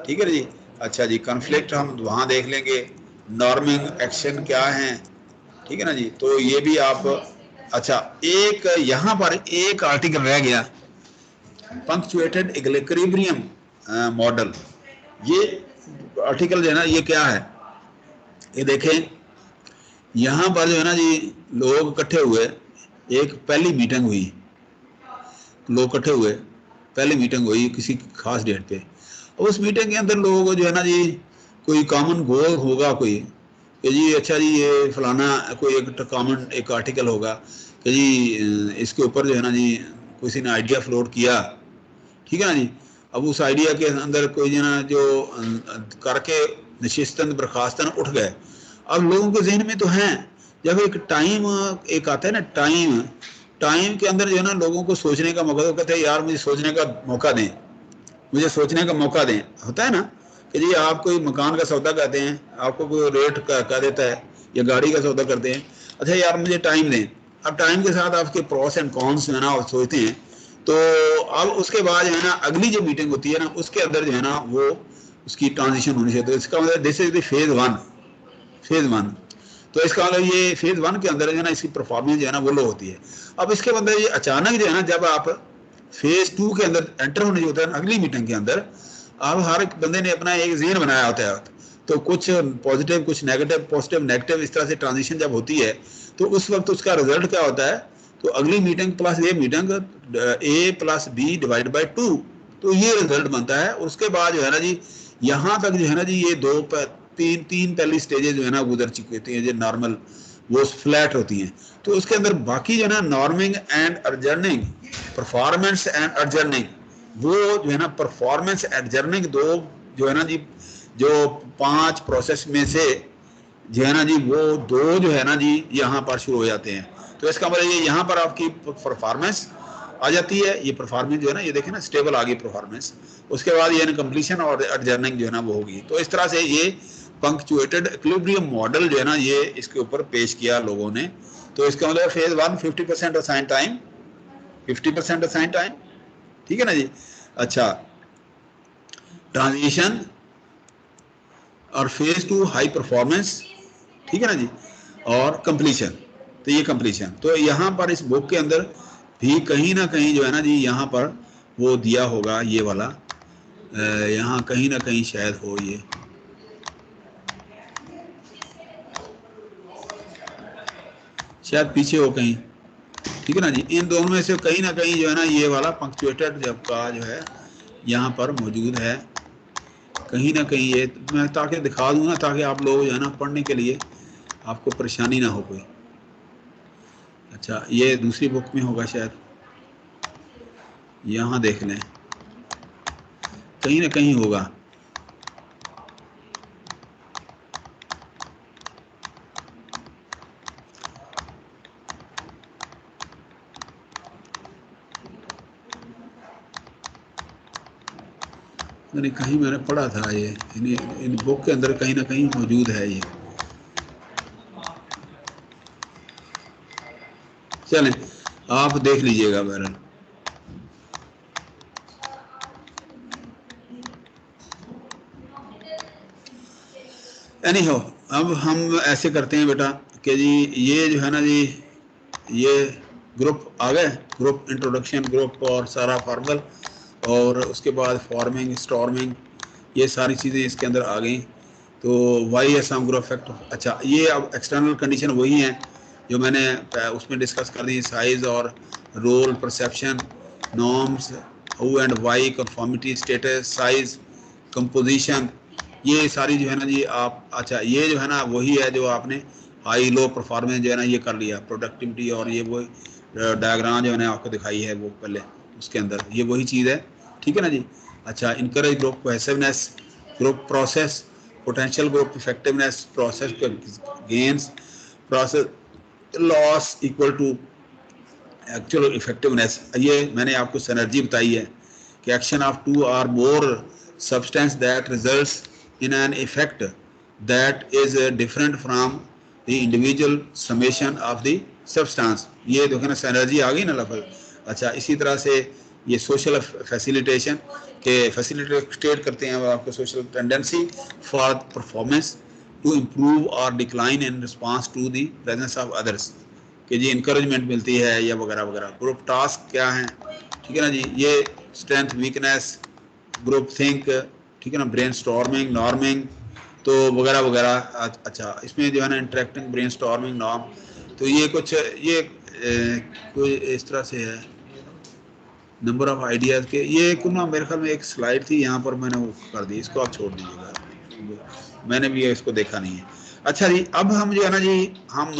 ठीक है जी। अच्छा जी, कॉन्फ्लिक्ट हम वहाँ देख लेंगे। नॉर्मिंग एक्शन क्या है, ठीक है ना जी। तो ये भी आप अच्छा एक यहाँ पर एक आर्टिकल रह गया, पंक्चुएटेड इक्विलिब्रियम मॉडल। ये आर्टिकल जो है ना ये क्या है, ये देखें यहाँ पर जो है ना जी लोग इकट्ठे हुए, एक पहली मीटिंग हुई, लोग इकट्ठे हुए, पहली मीटिंग हुई किसी खास डेट पे। उस मीटिंग के अंदर लोग जो है ना जी कोई कॉमन गोल होगा कोई कि जी अच्छा जी ये फलाना कोई एक कॉमन एक आर्टिकल होगा कि जी इसके ऊपर जो है ना जी किसी ने आइडिया फ्लोट किया, ठीक है ना जी। अब उस आइडिया के अंदर कोई जो ना जो करके निशिस्तन बर्खास्तन उठ गए। अब लोगों के जहन में तो हैं, जब एक टाइम एक आता है ना टाइम के अंदर जो है ना लोगों को सोचने का मौका, तो कहते हैं यार मुझे सोचने का मौका दें, मुझे सोचने का मौका दें। होता है ना कि जी आप कोई मकान का सौदा करते हैं, आपको कोई रेट कह देता है या गाड़ी का सौदा करते हैं, अच्छा यार मुझे टाइम दें। अब टाइम के साथ आपके प्रोस एंड कॉन्स जो है ना आप सोचते हैं। तो अब उसके बाद जो है ना अगली जो मीटिंग होती है ना उसके अंदर जो है ना वो उसकी ट्रांजिशन होनी चाहिए। तो इसका मतलब this is the phase one. तो इसका मतलब ये फेज 1 के अंदर जो है ना इसकी परफॉर्मेंस जो है ना वो लो होती है। अब इसके अंदर ये अचानक जो है ना जब आप फेज 2 के अंदर एंटर होने होता है अगली मीटिंग के अंदर, अब हर एक बंदे ने अपना एक ज़हन बनाया होता है, तो कुछ पॉजिटिव कुछ नेगेटिव, पॉजिटिव नेगेटिव इस तरह से ट्रांजिशन जब होती है तो उस वक्त उसका रिजल्ट क्या होता है, तो अगली मीटिंग प्लस ये मीटिंग A + B / 2, तो ये रिजल्ट बनता है। उसके बाद जो है ना जी यहाँ तक जो है ना जी ये तीन पहली स्टेजेस जो है ना गुजर चुकी होती हैं, जो नॉर्मल वो फ्लैट होती हैं। तो उसके अंदर बाकी जो है ना नॉर्मिंग एंड अर्जर्निंग, परफॉर्मेंस एंड अर्जर्निंग, वो जो है ना परफॉर्मेंस अर्जर्निंग दो जो है ना जी जो 5 प्रोसेस में से जो है ना जी वो 2 जो है ना जी यहाँ पर शुरू हो जाते हैं। तो इसका मतलब ये यहाँ पर आपकी परफॉर्मेंस आ जाती है। ये परफॉर्मेंस जो है ना ये देखें ना स्टेबल आ गई परफॉर्मेंस। उसके बाद ये कंप्लीशन और एडजर्निंग जो है ना वो होगी। तो इस तरह से ये पंक्चुएटेड इक्विलिब्रियम मॉडल जो है ना ये इसके ऊपर पेश किया लोगों ने। तो इसका मतलब phase 1 50% assign time, 50% assign time, ठीक है ना जी। अच्छा, ट्रांजिशन और फेज 2 हाई परफॉर्मेंस, ठीक है ना जी, और कंप्लीशन। तो ये कंप्लीशन, तो यहाँ पर इस बुक के अंदर भी कहीं ना कहीं जो है ना जी यहाँ पर वो दिया होगा ये वाला, यहाँ कहीं ना कहीं शायद हो ये, शायद पीछे हो कहीं, ठीक है ना जी। इन दोनों में से कहीं ना कहीं जो है ना ये वाला पंक्चुएटेड जब का जो है यहाँ पर मौजूद है कहीं ना कहीं। ये मैं ताकि दिखा दूँ ना, ताकि आप लोग जो है ना पढ़ने के लिए आपको परेशानी ना हो कोई। अच्छा, ये दूसरी बुक में होगा शायद, यहाँ देख लें कहीं ना कहीं होगा। नहीं, कहीं मैंने पढ़ा था ये, इन बुक के अंदर कहीं ना कहीं मौजूद है ये। चलें, आप देख लीजिएगा बहरहाल। एनी हो, अब हम ऐसे करते हैं बेटा कि जी ये जो है ना जी ये ग्रुप आ गए, ग्रुप इंट्रोडक्शन, ग्रुप और सारा फॉर्मल, और उसके बाद फॉर्मिंग, स्टॉर्मिंग, ये सारी चीज़ें इसके अंदर आ गई। तो वाई असम ग्रुप फैक्टर। अच्छा, ये अब एक्सटर्नल कंडीशन वही हैं जो मैंने उसमें डिस्कस कर दी, साइज और role, perception, norms, who and why, conformity, status, size, composition, ये सारी जो है ना जी आप, अच्छा ये जो है ना वही है जो आपने हाई लो परफॉर्मेंस जो है ना ये कर लिया, प्रोडक्टिविटी, और ये वो डायग्राम जो मैंने आपको दिखाई है वो पहले उसके अंदर ये वही चीज़ है, ठीक है ना जी। अच्छा, encourage group cohesiveness, group process, potential group effectiveness, process gains, process loss equal to actual effectiveness. ये मैंने आपको सिनर्जी बताई है कि action of 2 or more substance that results in an effect that is different from the individual summation of the substance। ये देखो ना synergy आ गई ना लफज। अच्छा, इसी तरह से ये सोशल फैसिलिटेशन के फैसिलिटेट करते हैं आपको social tendency for performance to improve और decline in response to the presence of others, कि जी इंकरेजमेंट मिलती है या वगैरह वगैरह। ग्रुप टास्क क्या है, ठीक है ना जी, ये स्ट्रेंथ वीकनेस, ग्रुप थिंक, ठीक है ना, ब्रेन स्टॉर्मिंग, नॉर्मिंग, तो वगैरह वगैरह। अच्छा, इसमें जो है ना इंटरेक्टिंग ब्रेन स्टॉर्मिंग नॉर्म, तो ये कुछ ये कोई इस तरह से है, नंबर ऑफ आइडियाज़ के। ये एक ना मेरे ख्याल में एक स्लाइड थी यहाँ पर, मैंने वो कर दी, इसको आप छोड़ दीजिएगा, मैंने भी इसको देखा नहीं है। अच्छा जी, अब हम जो है ना जी हम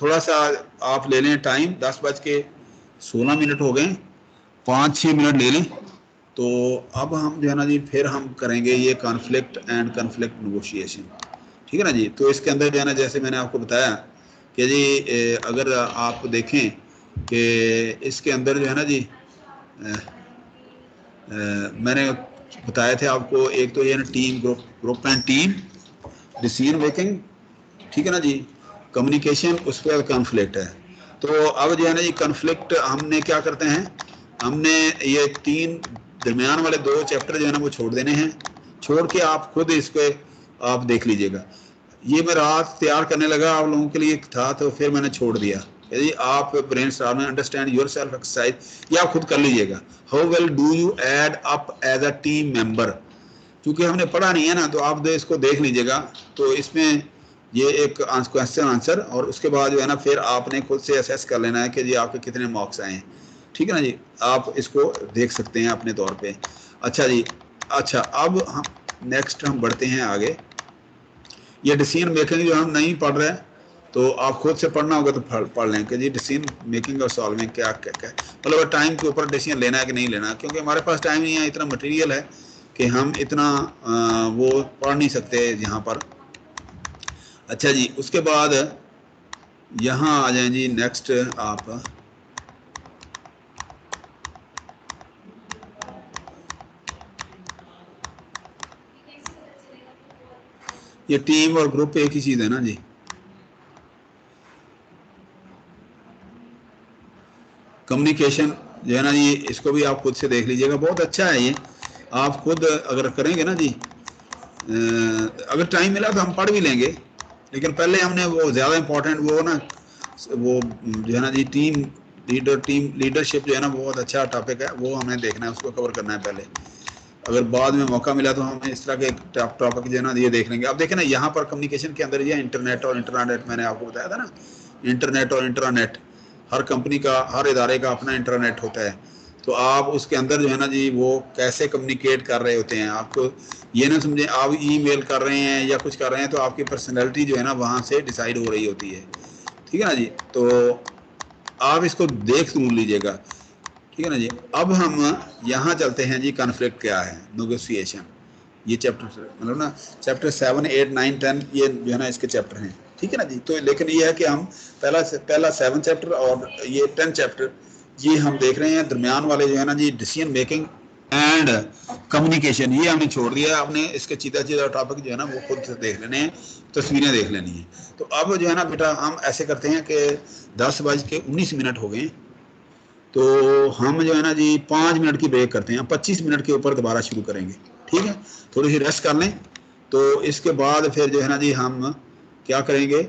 थोड़ा सा आप ले लें टाइम, 10:16 हो गए, 5-6 मिनट ले लें। तो अब हम जो है ना जी फिर हम करेंगे ये कॉन्फ्लिक्ट एंड कॉन्फ्लिक्ट नेगोशिएशन, ठीक है ना जी। तो इसके अंदर जो है ना जैसे मैंने आपको बताया कि जी अगर आप देखें कि इसके अंदर जो है ना जी मैंने बताया थे आपको, एक तो ये ना team, group and team, decision making, ठीक है ना जी, कम्युनिकेशन, उस पर कॉन्फ्लिक्ट है। तो अब जो है ना जी कॉन्फ्लिक्ट हमने क्या करते हैं, हमने ये 3 दरमियान वाले 2 चैप्टर जो है ना वो छोड़ देने हैं, छोड़ के आप खुद इसको आप देख लीजिएगा। ये मैं रात तैयार करने लगा आप लोगों के लिए था, तो फिर मैंने छोड़ दिया। यदि आप brainstorming, understand yourself exercise, ये आप खुद कर लीजिएगा। How well do you add up as a team member, क्योंकि हमने पढ़ा नहीं है ना, तो आप इसको देख लीजिएगा। तो इसमें ये एक क्वेश्चन आंसर, और उसके बाद जो है ना फिर आपने खुद से असेस कर लेना है कि जी आपके कितने मार्क्स आए हैं, ठीक है ना जी। आप इसको देख सकते हैं अपने तौर पे। अच्छा जी, अच्छा अब हम नेक्स्ट हम बढ़ते हैं आगे। ये डिसीजन मेकिंग जो हम नहीं पढ़ रहे हैं, तो आप खुद से पढ़ना होगा तो पढ़ लें कि जी डिसीजन मेकिंग और सॉल्विंग क्या क्या क्या, मतलब टाइम के ऊपर डिसीजन लेना है कि नहीं लेना, क्योंकि हमारे पास टाइम नहीं है, इतना मटेरियल है कि हम इतना वो पढ़ नहीं सकते यहाँ पर। अच्छा जी, उसके बाद यहाँ आ जाए जी, नेक्स्ट आप ये टीम और ग्रुप एक ही चीज है ना जी। कम्युनिकेशन जो है ना जी, इसको भी आप खुद से देख लीजिएगा, बहुत अच्छा है ये। आप खुद अगर करेंगे ना जी, अगर टाइम मिला तो हम पढ़ भी लेंगे, लेकिन पहले हमने वो ज़्यादा इम्पोर्टेंट वो ना, वो जो है ना जी, टीम लीडरशिप जो है ना, बहुत अच्छा टॉपिक है, वो हमें देखना है, उसको कवर करना है पहले। अगर बाद में मौका मिला तो हम इस तरह के टॉपिक जो है ना ये देख लेंगे। अब देखें ना, यहाँ पर कम्युनिकेशन के अंदर ये इंटरनेट और इंटरनेट, मैंने आपको बताया था ना, इंटरनेट और इंटरनेट, हर कंपनी का, हर इदारे का अपना इंटरनेट होता है। तो आप उसके अंदर जो है ना जी, वो कैसे कम्युनिकेट कर रहे होते हैं, आपको ये ना समझे आप ईमेल कर रहे हैं या कुछ कर रहे हैं तो आपकी पर्सनैलिटी जो है ना वहाँ से डिसाइड हो रही होती है, ठीक है ना जी। तो आप इसको देख जरूर लीजिएगा, ठीक है ना जी। अब हम यहाँ चलते हैं जी, कॉन्फ्लिक्ट क्या है, नेगोशिएशन, ये चैप्टर मतलब ना चैप्टर 7, 8, 9, 10 ये जो है ना इसके चैप्टर हैं, ठीक है ना जी। तो लेकिन ये है कि हम पहला 7 चैप्टर और ये 10 चैप्टर ये हम देख रहे हैं। दरमियान वाले जो है ना जी, डिसीजन मेकिंग एंड कम्युनिकेशन, ये हमने छोड़ दिया। आपने इसके सीधा सीधा टॉपिक जो है ना वो खुद से देख लेने हैं, तस्वीरें देख लेनी है। तो अब जो है ना बेटा, हम ऐसे करते हैं कि 10:19 हो गए, तो हम जो है ना जी 5 मिनट की ब्रेक करते हैं, 25 मिनट के ऊपर दोबारा शुरू करेंगे, ठीक है। थोड़ी सी रेस्ट कर लें, तो इसके बाद फिर जो है ना जी हम क्या करेंगे,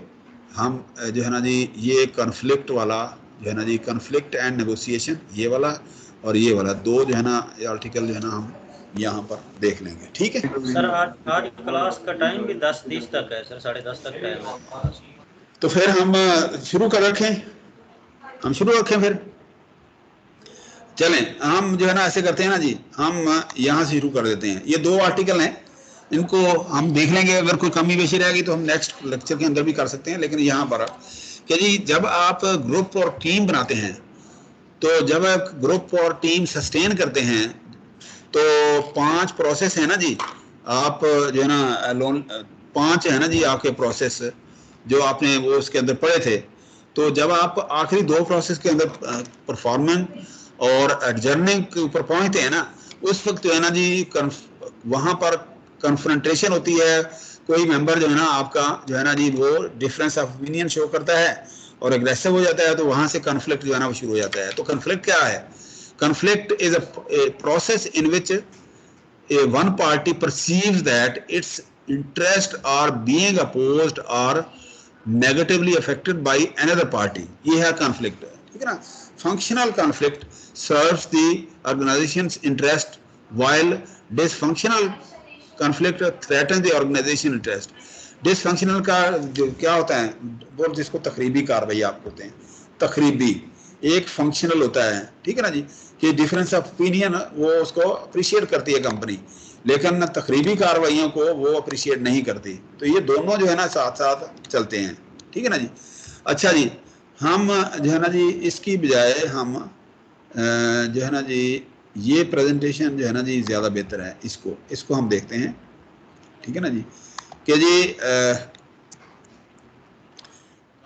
हम जो है ना जी ये कॉन्फ्लिक्ट वाला जो है ना जी, कॉन्फ्लिक्ट एंड नेगोशिएशन, ये वाला और ये वाला दो जो है ना आर्टिकल जो है ना हम यहाँ पर देख लेंगे, ठीक है। सर आज क्लास का टाइम भी 10:30 तक है सर, 10:30 तक टाइम है। तो फिर हम शुरू कर रखें, हम शुरू रखें फिर चलें। हम जो है ना ऐसे करते हैं ना जी, हम यहाँ से शुरू कर देते हैं। ये 2 आर्टिकल हैं, इनको हम देख लेंगे, अगर कोई कमी बेशी रहेगी तो हम नेक्स्ट लेक्चर के अंदर भी कर सकते हैं। लेकिन यहाँ पर कि जी जब आप ग्रुप और टीम बनाते हैं, तो जब आप ग्रुप और टीम सस्टेन करते हैं, तो 5 प्रोसेस है ना जी, आप जो है ना लोन 5 है ना जी आपके प्रोसेस, जो आपने वो उसके अंदर पढ़े थे। तो जब आप आखिरी 2 प्रोसेस के अंदर परफॉर्मेंस और एडजर्निंग के ऊपर पहुंचते हैं ना, उस वक्त जो है ना जी वहां पर कन्फ्रंटेशन होती है। कोई मेंबर जो है ना आपका जो है ना जी वो डिफरेंस ऑफ ओपिनियन शो करता है और एग्रेसिव हो जाता है, तो वहां से कन्फ्लिक्ट जो है ना वो शुरू हो जाता है। तो कन्फ्लिक्ट क्या है? Conflict is a process in which one party perceives that its interest are being opposed or negatively affected by another party. ये है कॉन्फ्लिक्ट, ठीक है ना। Functional conflict serves the organisations interest, while dysfunctional conflict threatens the organization interest. Dysfunctional का जो क्या होता है, वो जिसको तकरीबी कार्रवाई आप बोलते हैं, तकरीबी एक फंक्शनल होता है, ठीक है ना जी, कि डिफरेंस ऑफ ओपिनियन वो उसको अप्रिशिएट करती है कंपनी, लेकिन तकरीबी कार्रवाइयों को वो अप्रिशिएट नहीं करती। तो ये दोनों जो है ना साथ साथ चलते हैं, ठीक है ना जी। अच्छा जी, हम जो है ना जी इसकी बजाय हम जो है ना जी ये प्रेजेंटेशन जो है ना जी ज़्यादा बेहतर है, इसको हम देखते हैं, ठीक है ना जी। कि जी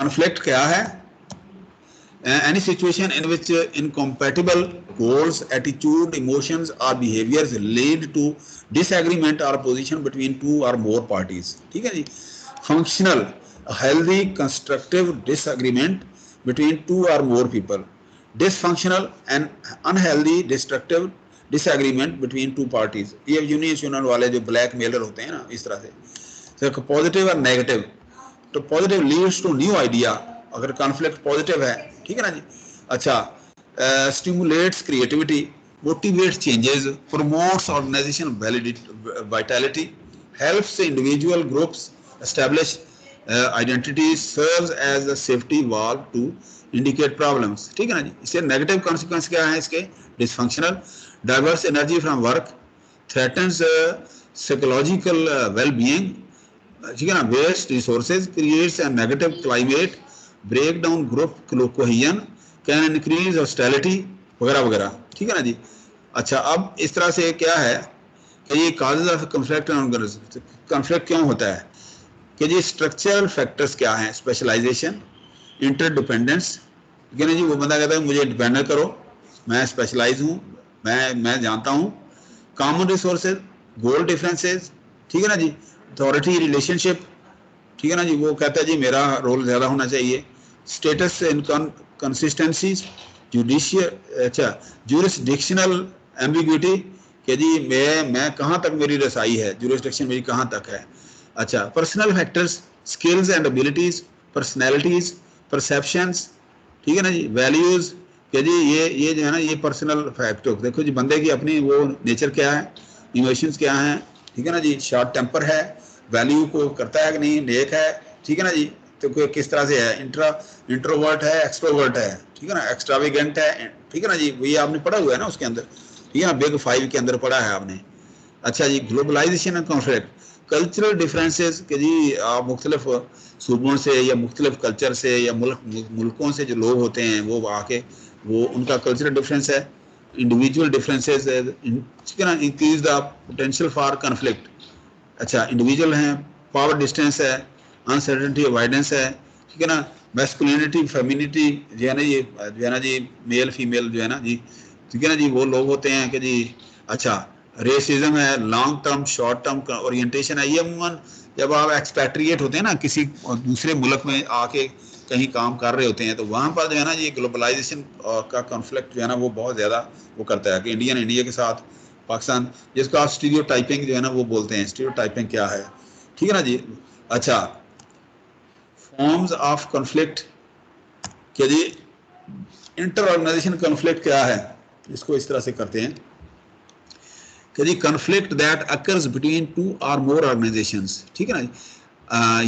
कॉन्फ्लिक्ट क्या है? Any situation in which incompatible goals, attitude, emotions or behaviors lead to disagreement or opposition between 2 or more parties, ठीक है जी। Functional, healthy, constructive disagreement between 2 or more people. Dysfunctional and unhealthy, destructive disagreement between 2 parties. ये union वाले जो blackmailer होते हैं ना, इस तरह से। तो पॉजिटिव और नेगेटिव, तो positive leads to new idea, अगर कॉन्फ्लिक्ट पॉजिटिव है, ठीक है ना जी। अच्छा, stimulates creativity, motivates changes, promotes organization vitality, helps individual groups establish identity, serves as a safety valve to indicate problems, ठीक है ना जी। इससे नेगेटिव कॉन्सिक्वेंस क्या है इसके? Dysfunctional, diverts energy from work, threatens psychological well-being, ठीक है ना, waste resources, creates a negative climate, break down group cohesion, can increase hostility वगैरह वगैरह, ठीक है ना जी। अच्छा, अब इस तरह से क्या है कि ये काजेज ऑफ कॉन्फ्लिक्ट, कॉन्फ्लिक्ट क्यों होता है? कि जी स्ट्रक्चरल फैक्टर्स क्या हैं, स्पेशलाइजेशन, इंटरडिपेंडेंस, ठीक है ना जी। वो बंदा कहता है मुझे डिपेंडेंट करो, मैं स्पेशलाइज हूँ, मैं जानता हूँ। कॉमन रिसोर्सेज, गोल डिफरेंसेस, ठीक है ना जी। अथॉरिटी रिलेशनशिप, ठीक है ना जी, वो कहता है जी मेरा रोल ज़्यादा होना चाहिए। स्टेटस कंसिस्टेंसीज, जुडिशियल, अच्छा जुरिस्डिक्शनल एम्बिग्विटी, कि जी मैं कहाँ तक मेरी रसाई है, जुरिस्डिक्शन मेरी कहाँ तक है। अच्छा, personal factors, skills and abilities, personalities, perceptions, ठीक है ना जी। वैल्यूज, कि जी ये जो है ना ये पर्सनल फैक्टर, देखो जी बंदे की अपनी वो नेचर क्या है, इमोशंस क्या हैं, ठीक है ना जी। शॉर्ट टेम्पर है, वैल्यू को करता है कि नहीं, नेक है, ठीक है ना जी। तो कोई किस तरह से है, इंट्रोवर्ट है, एक्सट्रोवर्ट है, ठीक है ना, एक्स्ट्रावेगेंट है, ठीक है ना जी। ये आपने पढ़ा हुआ है ना उसके अंदर, ठीक है ना, बिग 5 के अंदर पढ़ा है आपने। अच्छा जी, globalisation and conflict, cultural differences, कि जी आप मुख्तलिफ सूबों से या मुख्तलिफ कल्चर से या मुल्कों से जो लोग होते हैं वो आके वो उनका कल्चरल डिफरेंस है। इंडिविजुअल डिफरेंसेस, ठीक है ना, increase the potential for conflict. अच्छा, इंडिविजुअल हैं, पावर डिस्टेंस है, अनसर्टेनिटी अवॉइडेंस है, ठीक है ना। मैस्कुलिनिटी फेमिनिटी, जो है ना ये जो है ना जी, मेल फीमेल जो है ना जी, ठीक है ना जी, वो लोग होते हैं कि जी। अच्छा, रेसिज्म है, long term short term orientation है। ये अमूमन जब आप एक्सपैट्रिएट होते हैं ना, किसी दूसरे मुल्क में आके कहीं काम कर रहे होते हैं, तो वहाँ पर जो है ना ये ग्लोबलाइजेशन का कॉन्फ्लिक्ट जो है ना वो बहुत ज़्यादा वो करता है कि इंडिया के साथ पाकिस्तान, जिसको आप स्टीरियोटाइपिंग जो है ना वो बोलते हैं। स्टीरियोटाइपिंग क्या है, ठीक है ना जी। अच्छा, फॉर्म्स ऑफ कॉन्फ्लिक्ट, क्या जी इंटर ऑर्गेनाइजेशन कॉन्फ्लिक्ट क्या है, इसको इस तरह से करते हैं कि जी कॉन्फ्लिक्ट दैट अकर्स बिटवीन 2 और मोर ऑर्गेनाइजेशंस, ठीक है ना जी।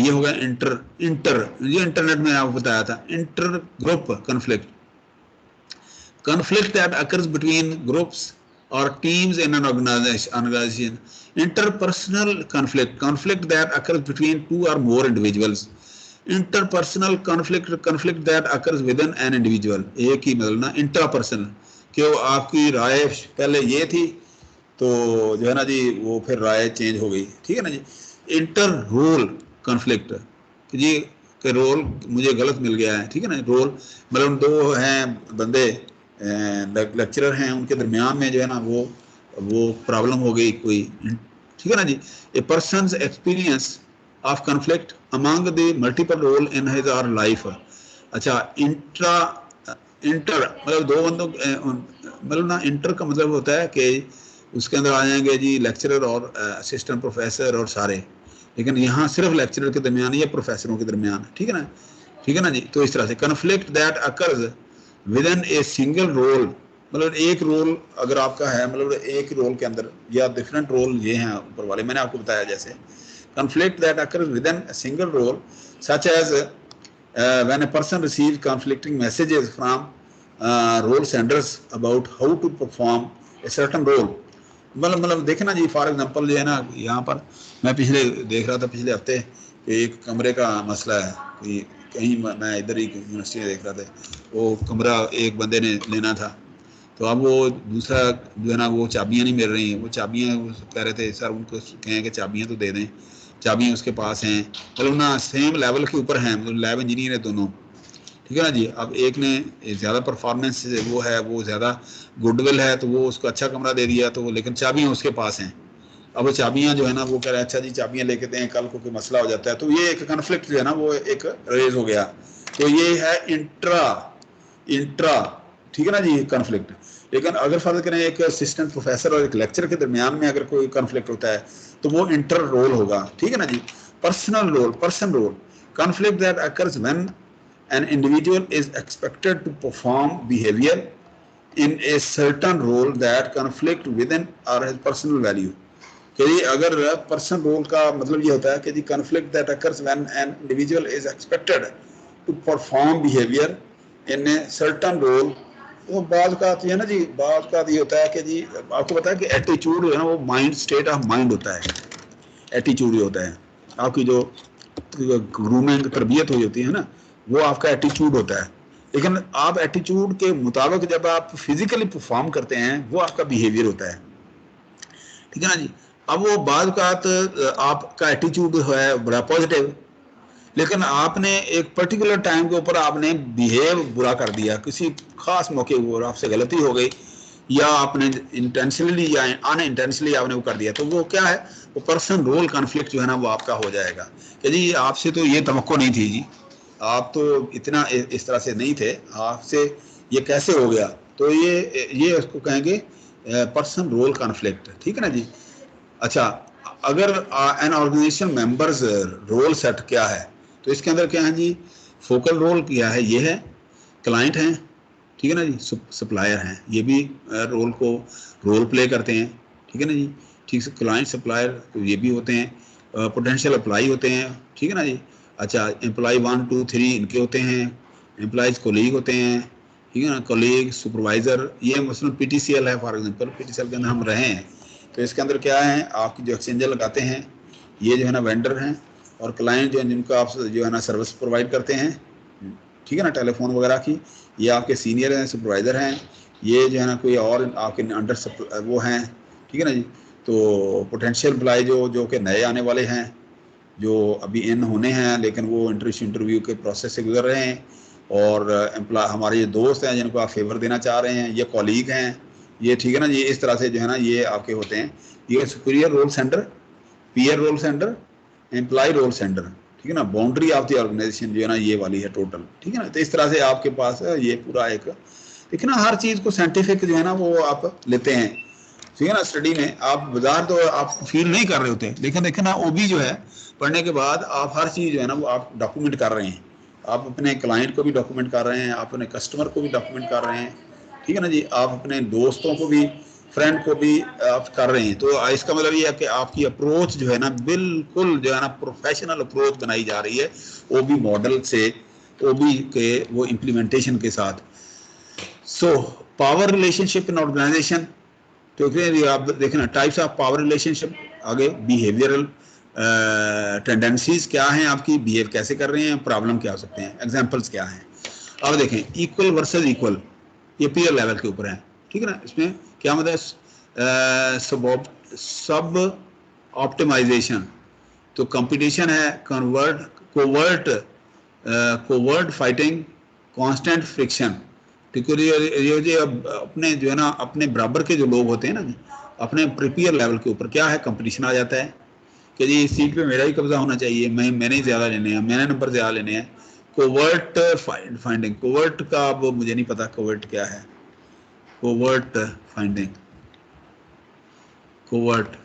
ये हो गया इंटर ये इंटरनेट में आपको बताया था, inter group conflict, conflict that occurs between groups or teams in an organization. Interpersonal conflict that occurs between 2 or more individuals. Interpersonal conflict that occurs within an individual. एक ही मतलब ना, इंट्रापर्सनल, कि वो आपकी राय पहले ये थी तो जो है ना जी वो फिर राय चेंज हो गई, ठीक है ना जी। इंटर रोल कॉन्फ्लिक्ट, कि जी के रोल मुझे गलत मिल गया है, ठीक है ना। रोल मतलब दो हैं बंदे, लेक्चरर हैं, उनके दरमियान में जो है ना वो प्रॉब्लम हो गई कोई, ठीक है ना जी। A person's experience of conflict among the multiple role in his our life. अच्छा, इंटर मतलब दो बंदों मतलब ना, इंटर का मतलब होता है कि उसके अंदर आ जाएंगे जी लेक्चरर और असिस्टेंट प्रोफेसर और सारे, लेकिन यहाँ सिर्फ लेक्चरर के दरमियान या प्रोफेसरों के दरमियान, ठीक है ना, ठीक है ना जी। तो इस तरह से conflict that occurs within a single role, मतलब एक रोल अगर आपका है, मतलब एक रोल के अंदर या डिफरेंट रोल ये हैं ऊपर वाले मैंने आपको बताया जैसे। Conflict that occurs within a single role such as when a person receives conflicting messages from role senders about how to perform a certain role। मतलब देखे ना जी, फॉर एग्जांपल जो है ना यहाँ पर मैं पिछले देख रहा था पिछले हफ्ते कि एक कमरे का मसला है, कि कहीं मैं इधर ही यूनिवर्सिटी में देख रहा था, वो कमरा एक बंदे ने लेना था, तो अब वो दूसरा जो है ना वो चाबियाँ नहीं मिल रही हैं, वो चाबियाँ कह रहे थे सर उनको कहें कि चाबियाँ तो दे दें, चाबियाँ उसके पास हैं, मतलब ना सेम लेवल के ऊपर हैं, मतलब लैब इंजीनियर है दोनों, ठीक है ना जी। अब एक ने ज़्यादा परफॉर्मेंस वो है, वो ज़्यादा गुडविल है, तो वो उसको अच्छा कमरा दे दिया, तो लेकिन चाबियाँ उसके पास हैं। अब वो चाबियाँ जो है ना वो कह रहे हैं अच्छा जी चाबियाँ लेके दें, कल को कोई मसला हो जाता है, तो ये एक कन्फ्लिक्ट जो है ना वो एक रेज हो गया। तो ये है इंट्रा, ठीक है ना जी, कन्फ्लिक्ट। लेकिन अगर फर्ज करें एक असिस्टेंट प्रोफेसर और एक लेक्चर के दरमियान में अगर कोई कन्फ्लिक्ट होता है तो वो इंटर रोल होगा, ठीक है ना जी। Person role conflict that occurs when an individual is expected to perform behavior in a certain role that conflict within or his personal value। कि जी अगर पर्सन रोल का मतलब ये होता है कि जी conflict that occurs when an individual is expected to perform behavior in a certain role। तो बात का है ना जी, बात का ये होता है कि जी आपको पता है कि एटीट्यूड है ना वो माइंड स्टेट ऑफ माइंड होता है। एटीट्यूड ये होता है आपकी जो ग्रूमिंग तरबियत हुई होती है ना, वो आपका एटीट्यूड होता है। लेकिन आप एटीट्यूड के मुताबिक जब आप फिजिकली परफॉर्म करते हैं वो आपका बिहेवियर होता है, ठीक है ना जी। अब वो बाद का आपका एटीट्यूड है बड़ा पॉजिटिव, लेकिन आपने एक पर्टिकुलर टाइम के ऊपर आपने बिहेव बुरा कर दिया, किसी खास मौके पर आपसे गलती हो गई, या आपने इंटेंशनली या अनइंटेंशनली आपने वो कर दिया, तो वो क्या है, वो पर्सन रोल कॉन्फ्लिक्ट जो है ना वो आपका हो जाएगा कि जी आपसे तो ये तवक्को नहीं थी जी, आप तो इतना इस तरह से नहीं थे, आपसे ये कैसे हो गया। तो ये उसको कहेंगे पर्सन रोल कॉन्फ्लिक्ट, ठीक है ना जी। अच्छा, अगर an organization members role set क्या है, तो इसके अंदर क्या है जी, फोकल रोल क्या है, ये है क्लाइंट हैं, ठीक है ना जी, सप्लायर हैं, ये भी रोल प्ले करते हैं, ठीक है ना जी। ठीक से क्लाइंट सप्लायर तो ये भी होते हैं, पोटेंशियल अप्लाई होते हैं, ठीक है ना जी। अच्छा, एम्प्लॉय 1 2 3 इनके होते हैं, एम्प्लॉयज कोलीग होते हैं, ठीक है ना, कोलीग सुपरवाइजर, ये मसलन पीटीसीएल है फॉर एग्जांपल, पीटीसीएल के अंदर हम रहे हैं, तो इसके अंदर क्या है, आपकी जो एक्सचेंजर लगाते हैं ये जो है ना वेंडर हैं, और क्लाइंट जो है जिनको आप जो है ना सर्विस प्रोवाइड करते हैं, ठीक है ना, टेलीफोन वगैरह की, ये आपके सीनियर हैं, सुपरवाइज़र हैं, ये जो है ना कोई और आपके अंडर वो हैं, ठीक है ना जी। तो पोटेंशियल एम्प्लॉय जो कि नए आने वाले हैं, जो अभी इन होने हैं लेकिन वो इंटरव्यू के प्रोसेस से गुजर रहे हैं, और एम्प्लॉय हमारे ये दोस्त हैं जिनको आप फेवर देना चाह रहे हैं, ये कॉलीग हैं, ये ठीक है ना जी, इस तरह से जो है ना ये आपके होते हैं, ये superior role centre, peer role centre, employ role centre, ठीक है ना, बाउंड्री ऑफ द ऑर्गेनाइजेशन जो है ना ये वाली है टोटल, ठीक है ना। तो इस तरह से आपके पास ये पूरा एक, देखिए ना, हर चीज़ को साइंटिफिक जो है ना वो आप लेते हैं, ठीक है ना। स्टडी में आप बाजार तो आप फील नहीं कर रहे होते, लेकिन देखिए ना ओबी जो है पढ़ने के बाद आप हर चीज़ जो है ना वो आप डॉक्यूमेंट कर रहे हैं, आप अपने क्लाइंट को भी डॉक्यूमेंट कर रहे हैं, आप अपने कस्टमर को भी डॉक्यूमेंट कर रहे हैं, ठीक है ना जी, आप अपने दोस्तों को भी, फ्रेंड को भी आप कर रहे हैं। तो इसका मतलब ये है कि आपकी अप्रोच जो है ना बिल्कुल जो है ना प्रोफेशनल अप्रोच बनाई जा रही है ओबी मॉडल से, ओबी के वो इम्प्लीमेंटेशन के साथ। So power relationship in organization, तो आप देखना टाइप्स ऑफ पावर रिलेशनशिप, आगे बिहेवियरल टेंडेंसीज क्या हैं आपकी, बिहेव कैसे कर रहे हैं, प्रॉब्लम क्या हो सकते हैं, एग्जांपल्स क्या हैं। अब देखें इक्वल वर्सेस इक्वल, ये पीयर लेवल के ऊपर है, ठीक है ना। इसमें क्या मतलब सब ऑप्टिमाइजेशन, तो कंपटीशन है, कोवर्ट फाइटिंग, कांस्टेंट फ्रिक्शन, ठीक है। ये अपने जो है ना अपने बराबर के जो लोग होते हैं ना, अपने प्रीपियर लेवल के ऊपर क्या है, कंपटीशन आ जाता है कि जी इस सीट पे मेरा ही कब्जा होना चाहिए, मैंने ही ज़्यादा लेने हैं, मैंने नंबर ज़्यादा लेने हैं। कोवर्ट फाइंडिंग, कोवर्ट का अब मुझे नहीं पता कोवर्ट क्या है, कोवर्ट फाइंडिंग, कोवर्ट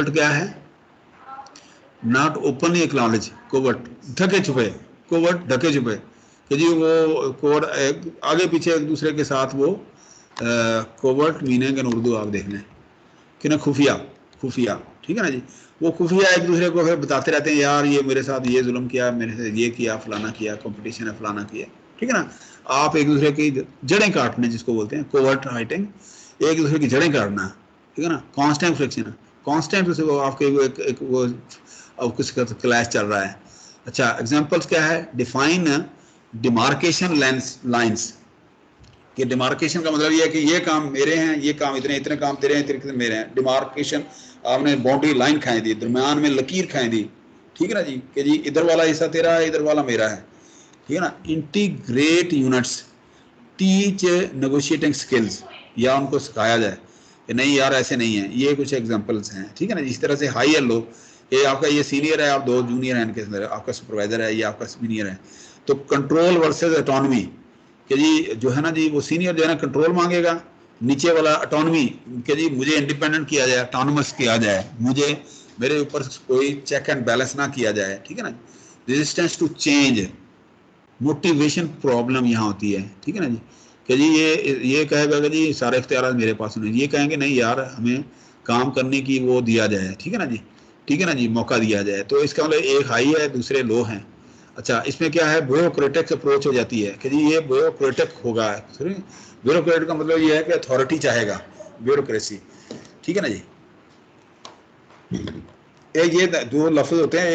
क्या है, नॉट ओपनली एक्नॉलेज, कोवर्ट ढके छुपे, कोवर्ट ढके छुपे, कि जी वो कोवर्ट आगे पीछे एक दूसरे के साथ वो कोवर्ट मीनिंग इन उर्दू आप देख लें कि ना खुफिया, ठीक है ना जी, वो खुफिया एक दूसरे को फिर बताते रहते हैं, यार ये मेरे साथ ये जुल्म किया, मेरे से ये किया, फलाना किया, कंपटीशन है, फलाना किया, ठीक है ना। आप एक दूसरे की जड़ें काटने जिसको बोलते हैं कोवर्ट फाइटिंग, एक दूसरे की जड़ें काटना, ठीक है ना। कांस्टेंट फ्रिक्शन, कांस्टेंट से वो आपके वो अब कुछ क्लैश चल रहा है। अच्छा, एग्जांपल्स क्या है, डिफाइन डिमार्केशन लाइंस, कि डिमार्केशन का मतलब ये है कि ये काम मेरे हैं, ये काम इतने काम तेरे हैं, इतने मेरे हैं। डिमार्केशन, आपने बाउंड्री लाइन खाई दी, दरम्यान में लकीर खाई दी, ठीक है ना जी, कि जी इधर वाला हिस्सा तेरा है, इधर वाला मेरा है, ठीक है ना। Integrate units, teach negotiating skills, या उनको सिखाया जाए कि नहीं यार ऐसे नहीं है, ये कुछ एग्जांपल्स हैं, ठीक है ना। इस तरह से हाई या लो, ये आपका ये सीनियर है, आप दो जूनियर हैं इनके अंदर, आपका सुपरवाइजर है, ये आपका सीनियर है। तो कंट्रोल वर्सेस ऑटोनॉमी, कि जी जो है ना जी वो सीनियर जो है ना कंट्रोल मांगेगा, नीचे वाला ऑटोनॉमी, कि जी मुझे इंडिपेंडेंट किया जाए, ऑटोनोमस किया जाए, मुझे मेरे ऊपर कोई चेक एंड बैलेंस ना किया जाए, ठीक है ना। Resistance to change, motivation problem यहाँ होती है, ठीक है ना जी, कि जी ये कहेगा कि जी सारे इख्तियार मेरे पास नहीं, ये कहेंगे नहीं यार हमें काम करने की वो दिया जाए, ठीक है ना जी, ठीक है ना जी, मौका दिया जाए। तो इसका मतलब एक हाई है, दूसरे लो हैं। अच्छा, इसमें क्या है, ब्यूरोक्रेटिक अप्रोच हो जाती है कि जी ये ब्यूरोक्रेटिक होगा, ब्यूरोक्रेट का मतलब ये है कि अथॉरिटी चाहेगा, ब्यूरोक्रेसी, ठीक है ना जी। ये दो लफ्ज होते हैं,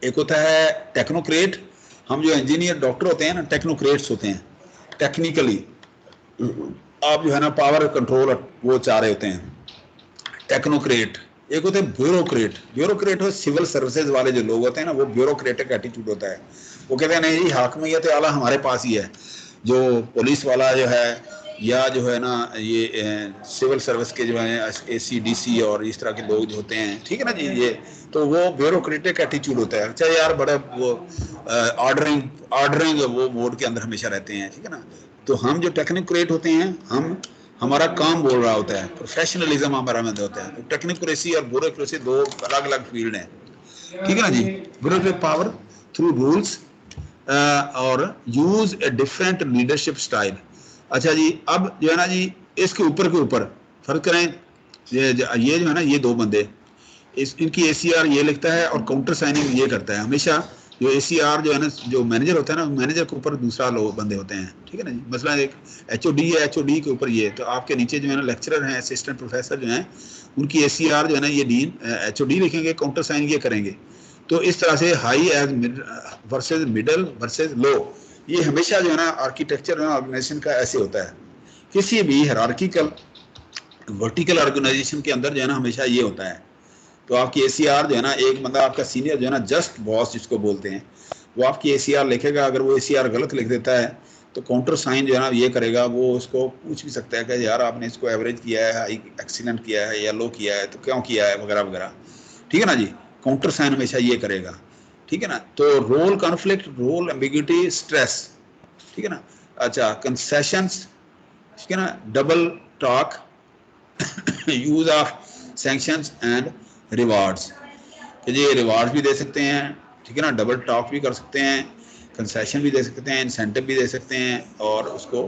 एक होता है टेक्नोक्रेट, हम जो इंजीनियर डॉक्टर होते हैं ना टेक्नोक्रेट्स होते हैं, टेक्निकली आप जो है ना पावर कंट्रोल वो चाह रहे होते हैं, टेक्नोक्रेट, एक होते हैं ब्यूरोक्रेट। ब्यूरोक्रेट हो सिविल सर्विसेज वाले जो लोग होते हैं ना, वो ब्यूरोक्रेटिक एटीट्यूड होता है। वो कहते हैं नहीं जी हाकमियत आला हमारे पास ही है। जो पुलिस वाला जो है या जो है ना ये सिविल सर्विस के जो है ACDC और इस तरह के लोग जो होते हैं, ठीक है ना जी, ये तो वो ब्यूरोक्रेटिक एटीट्यूड होता है। अच्छा यार बड़े वो ऑर्डरिंग वो मोड के अंदर हमेशा रहते हैं, ठीक है ना। तो हम जो टेक्नोक्रेट होते हैं, हम हमारा काम बोल रहा होता है, प्रोफेशनलिज्म हमारा में होता है। तो टेक्नोक्रेसी और ब्यूरोक्रेसी दो अलग अलग फील्ड हैं, ठीक है ना जी। ब्यूरोक्रेटिक पावर थ्रू रूल्स और use a different leadership style. अच्छा जी, अब जो है ना जी इसके ऊपर फर्क करें, ये जो है ना ये दो बंदे, इनकी ACR ये लिखता है और काउंटर साइनिंग ये करता है। हमेशा जो ACR जो है ना, जो मैनेजर होता है ना, मैनेजर के ऊपर दूसरा लोग बंदे होते हैं, ठीक है ना जी। मसला एक HOD है, HOD के ऊपर ये, तो आपके नीचे जो है ना लेक्चरर हैं, असिस्टेंट प्रोफेसर जो हैं, उनकी ACR जो है ना ये डीन HOD लिखेंगे, काउंटर साइन ये करेंगे। तो इस तरह से high age versus middle versus low, ये हमेशा जो है ना आर्किटेक्चर ऑर्गेनाइजेशन का ऐसे होता है। किसी भी हायरार्किकल वर्टिकल ऑर्गेनाइजेशन के अंदर जो है ना हमेशा ये होता है। तो आपकी ACR जो है ना, एक बंदा आपका सीनियर जो है ना, जस्ट बॉस जिसको बोलते हैं, वो आपकी ACR लिखेगा। अगर वो ACR गलत लिख देता है तो काउंटर साइन जो है ना ये करेगा, वो उसको पूछ भी सकता है कि यार आपने इसको एवरेज किया है, हाई एक्सीलेंट किया है या लो किया है, तो क्यों किया है वगैरह वगैरह, ठीक है ना जी। काउंटर साइन हमेशा ये करेगा, ठीक है ना। तो role conflict, role ambiguity, stress, ठीक है ना। अच्छा कंसेशंस, ठीक है ना, double talk, use of sanctions and rewards, कि जी रिवार्ड्स भी दे सकते हैं, ठीक है ना, डबल टॉक भी कर सकते हैं, कंसेशन भी दे सकते हैं, इंसेंटिव भी दे सकते हैं, और उसको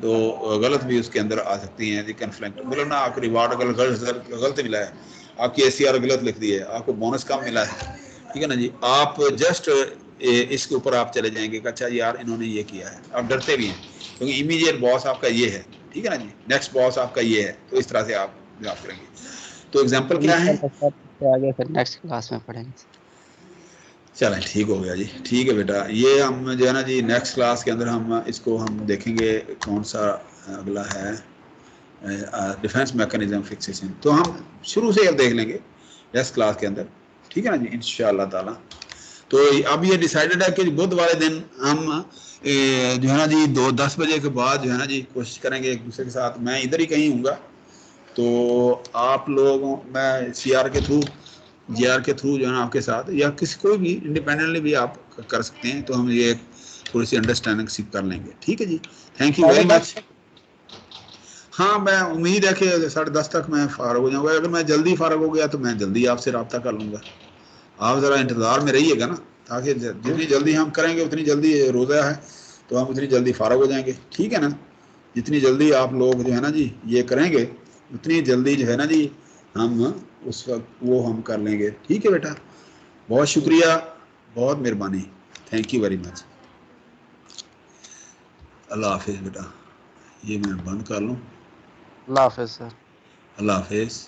तो गलत भी उसके अंदर आ सकती हैं जी। कन्फ्लिक्ट बोलो ना, आपको रिवार्ड अगर गलत मिला है, आपकी ACR गलत लिख दी है, आपको बोनस कम मिला है, ठीक है ना जी, आप जस्ट इसके ऊपर आप चले जाएंगे कि अच्छा यार इन्होंने ये किया है। आप डरते भी हैं क्योंकि इमीडिएट बॉस आपका ये है, ठीक है ना जी, नेक्स्ट बॉस आपका ये है, तो इस तरह से आप जवाब करेंगे। तो एग्जाम्पल क्या है, आगे फिर नेक्स्ट क्लास में पढ़ेंगे। चलें ठीक हो गया जी, ठीक है बेटा। ये हम जो है ना जी नेक्स्ट क्लास के अंदर हम इसको हम देखेंगे कौन सा अगला है, डिफेंस मैकेनिज्म फिक्सेशन। तो हम शुरू से अब देख लेंगे नेक्स्ट क्लास के अंदर, ठीक है ना जी, इंशाअल्लाह ताला। तो अब ये डिसाइडेड है कि बुध वाले दिन हम जो है ना जी 10 बजे के बाद जो है ना जी कोशिश करेंगे एक दूसरे के साथ। मैं इधर ही कहीं हूँगा, तो आप लोग, मैं CR के थ्रू, JR के थ्रू जो है ना आपके साथ, या किसी कोई भी इंडिपेंडेंटली भी आप कर सकते हैं, तो हम ये थोड़ी सी अंडरस्टैंडिंग सीख कर लेंगे, ठीक है जी। Thank you very much. हाँ, मैं उम्मीद है कि 10:30 तक मैं फारग हो जाऊँगा। अगर मैं जल्दी फारग हो गया तो मैं जल्दी आपसे रब्ता कर लूँगा। आप ज़रा इंतज़ार में रहिएगा ना, ताकि जितनी जल्दी हम करेंगे उतनी जल्दी, रोज़ा है तो हम उतनी जल्दी फारग हो जाएंगे, ठीक है ना। जितनी जल्दी आप लोग जो है ना जी ये करेंगे, उतनी जल्दी जो है ना जी हम उस वक्त वो हम कर लेंगे, ठीक है बेटा। बहुत शुक्रिया, बहुत मेहरबानी, थैंक यू वेरी मच। अल्लाह हाफिज़ बेटा, ये मैं बंद कर लूँ। अल्लाह हाफिज़ सर। अल्लाह हाफिज़।